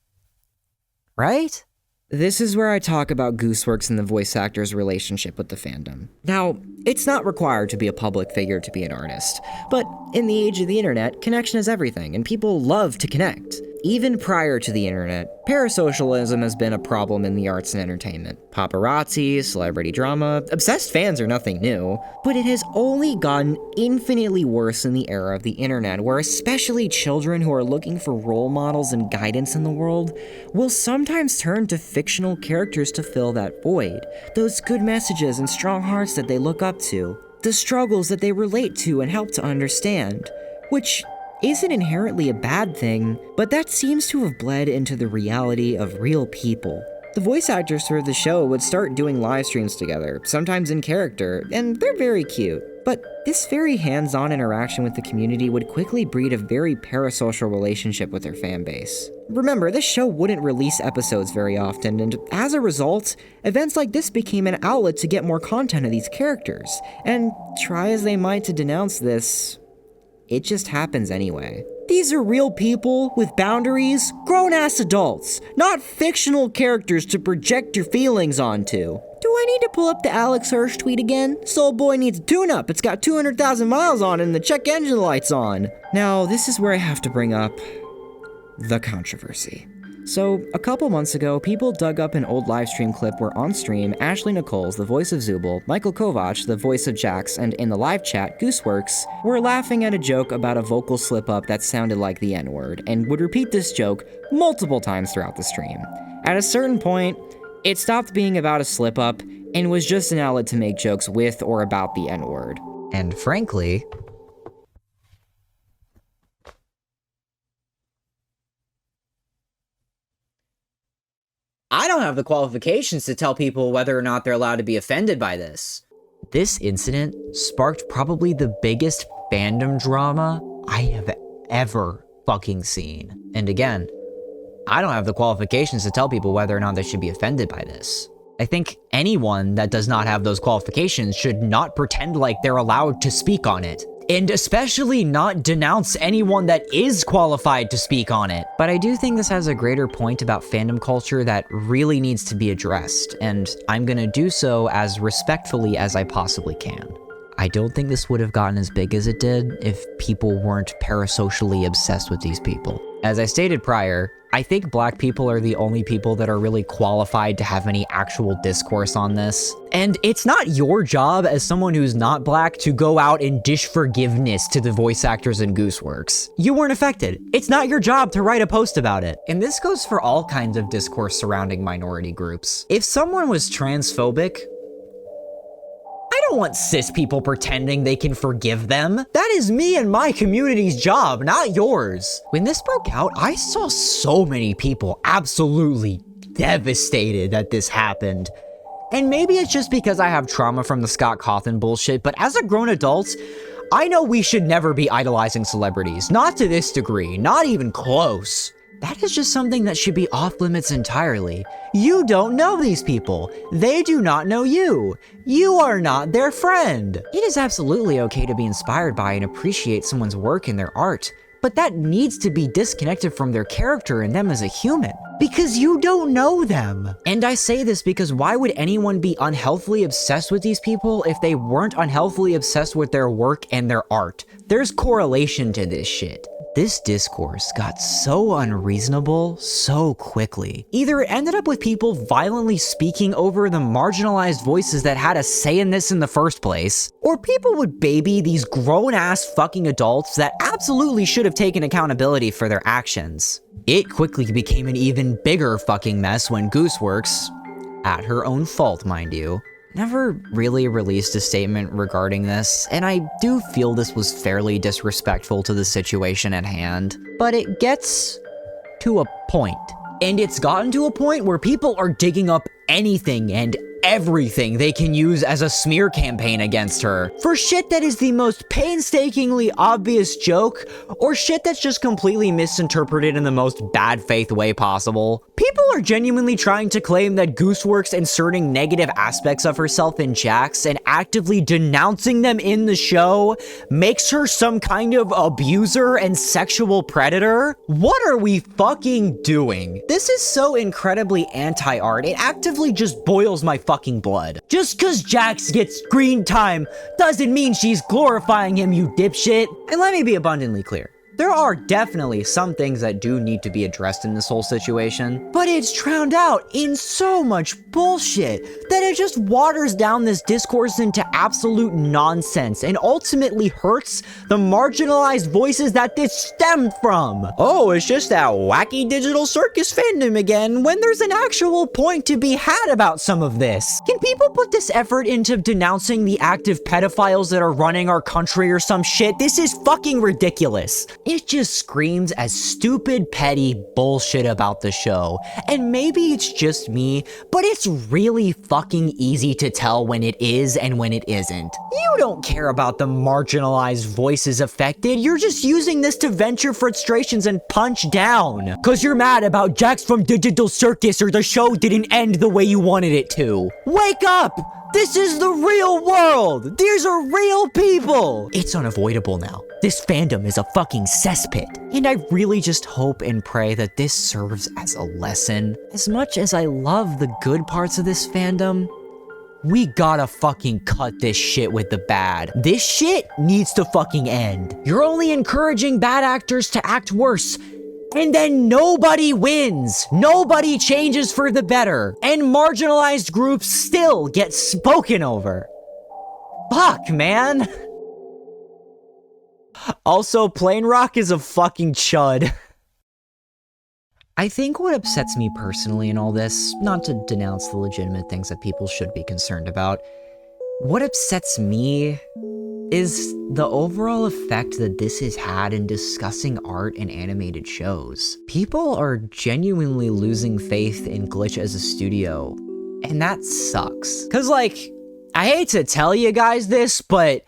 Right? This is where I talk about Gooseworks and the voice actor's relationship with the fandom. Now, it's not required to be a public figure to be an artist, but in the age of the internet, connection is everything, and people love to connect. Even prior to the internet, parasocialism has been a problem in the arts and entertainment. Paparazzi, celebrity drama, obsessed fans are nothing new, but it has only gotten infinitely worse in the era of the internet, where especially children who are looking for role models and guidance in the world will sometimes turn to fictional characters to fill that void. Those good messages and strong hearts that they look up to, the struggles that they relate to and help to understand, which isn't inherently a bad thing, but that seems to have bled into the reality of real people. The voice actors for the show would start doing live streams together, sometimes in character, and they're very cute. But this very hands-on interaction with the community would quickly breed a very parasocial relationship with their fan base. Remember, this show wouldn't release episodes very often, and as a result, events like this became an outlet to get more content of these characters. And try as they might to denounce this, it just happens anyway. These are real people with boundaries, grown-ass adults, not fictional characters to project your feelings onto. Do I need to pull up the Alex Hirsch tweet again? Soul Boy needs a tune-up. It's got 200,000 miles on it and the check engine light's on. Now, this is where I have to bring up the controversy. So, a couple months ago, people dug up an old livestream clip where on stream, Ashley Nichols, the voice of Zooble, Michael Kovac, the voice of Jax, and in the live chat, Gooseworks, were laughing at a joke about a vocal slip-up that sounded like the N-word, and would repeat this joke multiple times throughout the stream. At a certain point, it stopped being about a slip-up, and was just an outlet to make jokes with or about the N-word. And frankly, I don't have the qualifications to tell people whether or not they're allowed to be offended by this. This incident sparked probably the biggest fandom drama I have ever fucking seen. And again, I don't have the qualifications to tell people whether or not they should be offended by this. I think anyone that does not have those qualifications should not pretend like they're allowed to speak on it. And especially not denounce anyone that is qualified to speak on it. But I do think this has a greater point about fandom culture that really needs to be addressed, and I'm gonna do so as respectfully as I possibly can. I don't think this would have gotten as big as it did if people weren't parasocially obsessed with these people. As I stated prior, I think black people are the only people that are really qualified to have any actual discourse on this. And it's not your job as someone who's not black to go out and dish forgiveness to the voice actors in Gooseworks. You weren't affected. It's not your job to write a post about it. And this goes for all kinds of discourse surrounding minority groups. If someone was transphobic, I don't want cis people pretending they can forgive them. That is me and my community's job, not yours. When this broke out, I saw so many people absolutely devastated that this happened. And maybe it's just because I have trauma from the Scott Cawthon bullshit, but as a grown adult, I know we should never be idolizing celebrities. Not to this degree, not even close. That is just something that should be off limits entirely. You don't know these people. They do not know you. You are not their friend. It is absolutely okay to be inspired by and appreciate someone's work and their art, but that needs to be disconnected from their character and them as a human, because you don't know them. And I say this because why would anyone be unhealthily obsessed with these people if they weren't unhealthily obsessed with their work and their art? There's correlation to this shit. This discourse got so unreasonable so quickly. Either it ended up with people violently speaking over the marginalized voices that had a say in this in the first place, or people would baby these grown-ass fucking adults that absolutely should have taken accountability for their actions. It quickly became an even bigger fucking mess when Gooseworks, at her own fault mind you, never really released a statement regarding this, and I do feel this was fairly disrespectful to the situation at hand, but it gets to a point. And it's gotten to a point where people are digging up anything and everything they can use as a smear campaign against her for shit that is the most painstakingly obvious joke or shit that's just completely misinterpreted in the most bad faith way possible. People are genuinely trying to claim that Gooseworks inserting negative aspects of herself in Jax and actively denouncing them in the show makes her some kind of abuser and sexual predator. What are we fucking doing? This is so incredibly anti-art, it actively just boils my fucking blood. Just cause Jax gets screen time doesn't mean she's glorifying him, you dipshit. And let me be abundantly clear. There are definitely some things that do need to be addressed in this whole situation, but it's drowned out in so much bullshit that it just waters down this discourse into absolute nonsense and ultimately hurts the marginalized voices that this stemmed from. Oh, it's just that wacky digital circus fandom again, when there's an actual point to be had about some of this. Can people put this effort into denouncing the active pedophiles that are running our country or some shit? This is fucking ridiculous. It just screams as stupid, petty bullshit about the show. And maybe it's just me, but it's really fucking easy to tell when it is and when it isn't. You don't care about the marginalized voices affected, you're just using this to vent your frustrations and punch down. Cause you're mad about Jax from Digital Circus or the show didn't end the way you wanted it to. Wake up! This is the real world! These are real people! It's unavoidable now. This fandom is a fucking cesspit. And I really just hope and pray that this serves as a lesson. As much as I love the good parts of this fandom, we gotta fucking cut this shit with the bad. This shit needs to fucking end. You're only encouraging bad actors to act worse. And then nobody wins, nobody changes for the better, and marginalized groups still get spoken over. Fuck, man. Also, Plain Rock is a fucking chud. I think what upsets me personally in all this, not to denounce the legitimate things that people should be concerned about, what upsets me is the overall effect that this has had in discussing art and animated shows. People are genuinely losing faith in Glitch as a studio, and that sucks. Cause like, I hate to tell you guys this, but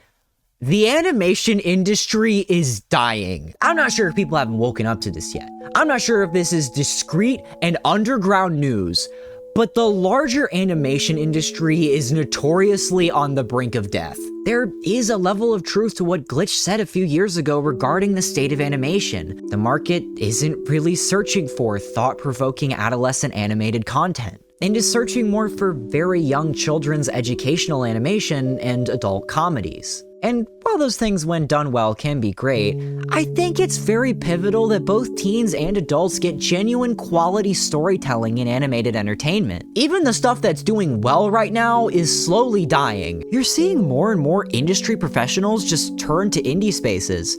the animation industry is dying. I'm not sure if people haven't woken up to this yet. I'm not sure if this is discreet and underground news, but the larger animation industry is notoriously on the brink of death. There is a level of truth to what Glitch said a few years ago regarding the state of animation. The market isn't really searching for thought-provoking adolescent animated content, and is searching more for very young children's educational animation and adult comedies. And while those things, when done well, can be great, I think it's very pivotal that both teens and adults get genuine quality storytelling in animated entertainment. Even the stuff that's doing well right now is slowly dying. You're seeing more and more industry professionals just turn to indie spaces.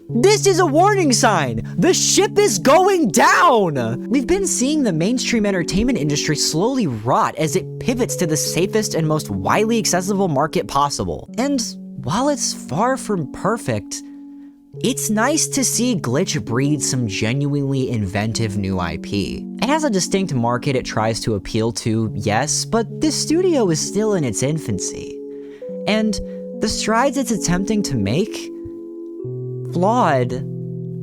This is a warning sign! The ship is going down! We've been seeing the mainstream entertainment industry slowly rot as it pivots to the safest and most widely accessible market possible. And while it's far from perfect, it's nice to see Glitch breed some genuinely inventive new IP. It has a distinct market it tries to appeal to, yes, but this studio is still in its infancy. And the strides it's attempting to make, flawed,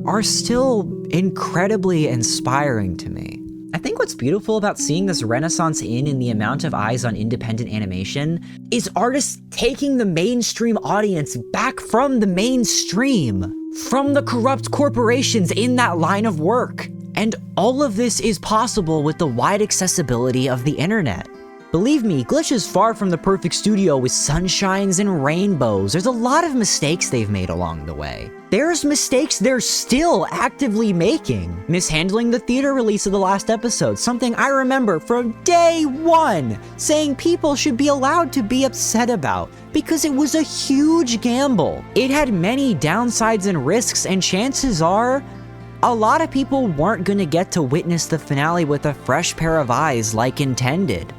are still incredibly inspiring to me. I think what's beautiful about seeing this renaissance in the amount of eyes on independent animation is artists taking the mainstream audience back from the mainstream, from the corrupt corporations in that line of work. And all of this is possible with the wide accessibility of the internet. Believe me, Glitch is far from the perfect studio with sunshines and rainbows. There's a lot of mistakes they've made along the way. There's mistakes they're still actively making. Mishandling the theater release of the last episode, something I remember from day one, saying people should be allowed to be upset about, because it was a huge gamble. It had many downsides and risks, and chances are, a lot of people weren't gonna get to witness the finale with a fresh pair of eyes like intended.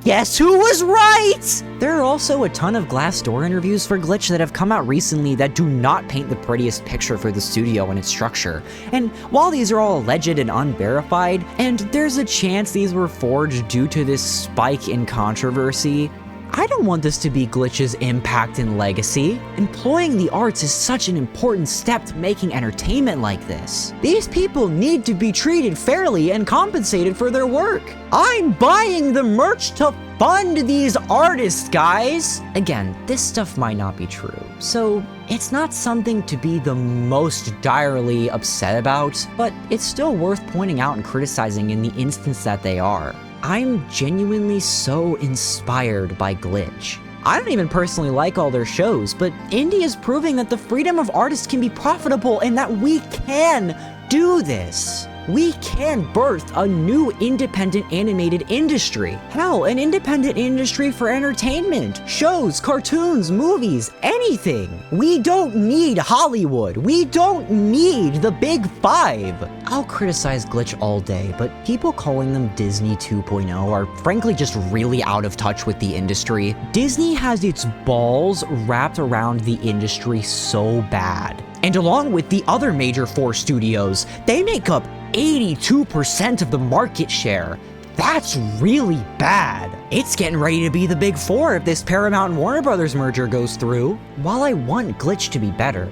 guess who was right? There are also a ton of Glassdoor interviews for Glitch that have come out recently that do not paint the prettiest picture for the studio and its structure. And while these are all alleged and unverified, and there's a chance these were forged due to this spike in controversy, I don't want this to be Glitch's impact and legacy. Employing the arts is such an important step to making entertainment like this. These people need to be treated fairly and compensated for their work. I'm buying the merch to fund these artists, guys! Again, this stuff might not be true, so it's not something to be the most direly upset about, but it's still worth pointing out and criticizing in the instance that they are. I'm genuinely so inspired by Glitch. I don't even personally like all their shows, but indie is proving that the freedom of artists can be profitable and that we can do this. We can birth a new independent animated industry. Hell, an independent industry for entertainment, shows, cartoons, movies, anything. We don't need Hollywood. We don't need the big five. I'll criticize Glitch all day, but people calling them Disney 2.0 are frankly just really out of touch with the industry. Disney has its balls wrapped around the industry so bad. And along with the other major 4 studios, they make up 82% of the market share. That's really bad. It's getting ready to be the big 4 if this Paramount and Warner Brothers merger goes through. While I want Glitch to be better,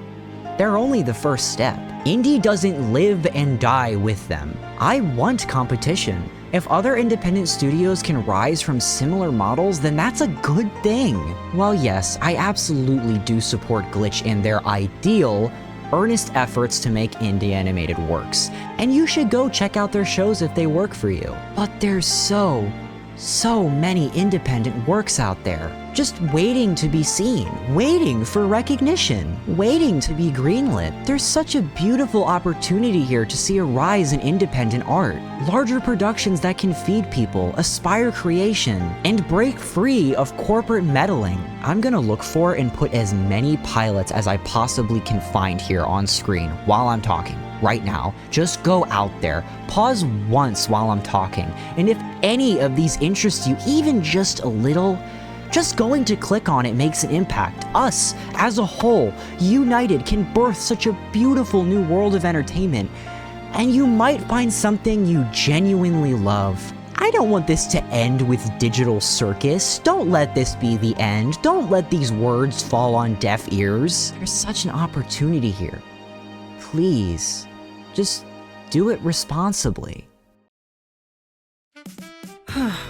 they're only the first step. Indie doesn't live and die with them. I want competition. If other independent studios can rise from similar models, then that's a good thing. While yes, I absolutely do support Glitch in their ideal, earnest efforts to make indie animated works, and you should go check out their shows if they work for you. But there's so many independent works out there, just waiting to be seen, waiting for recognition, waiting to be greenlit. There's such a beautiful opportunity here to see a rise in independent art, larger productions that can feed people, aspire creation, and break free of corporate meddling. I'm gonna look for and put as many pilots as I possibly can find here on screen while I'm talking. Right now, just go out there, pause once while I'm talking, and if any of these interest you even just a little, just going to click on it makes an impact. Us, as a whole, united, can birth such a beautiful new world of entertainment, and you might find something you genuinely love. I don't want this to end with Digital Circus. Don't let this be the end. Don't let these words fall on deaf ears. There's such an opportunity here. Please, just do it responsibly.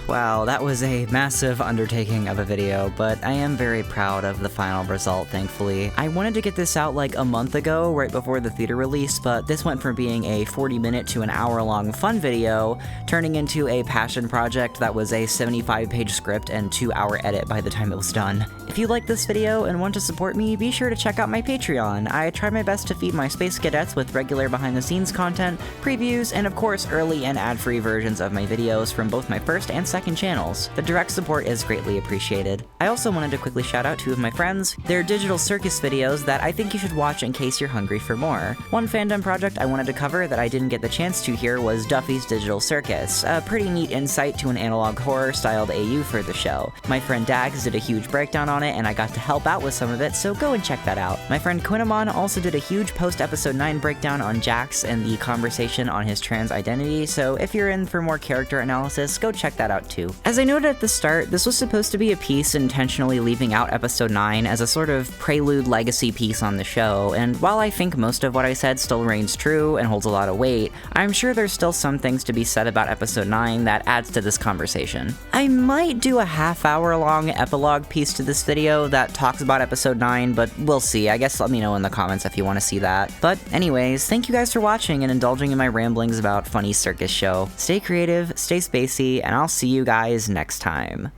Wow, that was a massive undertaking of a video, but I am very proud of the final result, thankfully. I wanted to get this out like a month ago, right before the theater release, but this went from being a 40-minute to an hour-long fun video, turning into a passion project that was a 75-page script and 2-hour edit by the time it was done. If you like this video and want to support me, be sure to check out my Patreon. I try my best to feed my space cadets with regular behind-the-scenes content, previews, and of course early and ad-free versions of my videos from both my first and second channels. The direct support is greatly appreciated. I also wanted to quickly shout out 2 of my friends. They're Digital Circus videos that I think you should watch in case you're hungry for more. One fandom project I wanted to cover that I didn't get the chance to here was Duffy's Digital Circus, a pretty neat insight to an analog horror styled AU for the show. My friend Dags did a huge breakdown on it and I got to help out with some of it, so go and check that out. My friend Quinn also did a huge post-episode 9 breakdown on Jax and the conversation on his trans identity, so if you're in for more character analysis, go check that out too. As I noted at the start, this was supposed to be a piece intentionally leaving out episode 9 as a sort of prelude legacy piece on the show, and while I think most of what I said still reigns true and holds a lot of weight, I'm sure there's still some things to be said about episode 9 that adds to this conversation. I might do a half-hour-long epilogue piece to this video that talks about episode 9, but we'll see. I guess let me know in the comments if you want to see that. But anyways, thank you guys for watching and indulging in my ramblings about funny circus show. Stay creative, stay spacey, and I'll see you guys next time.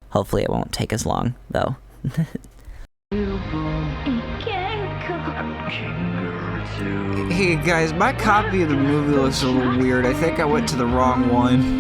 Hopefully it won't take as long, though. Hey guys, my copy of the movie looks a little weird. I think I went to the wrong one.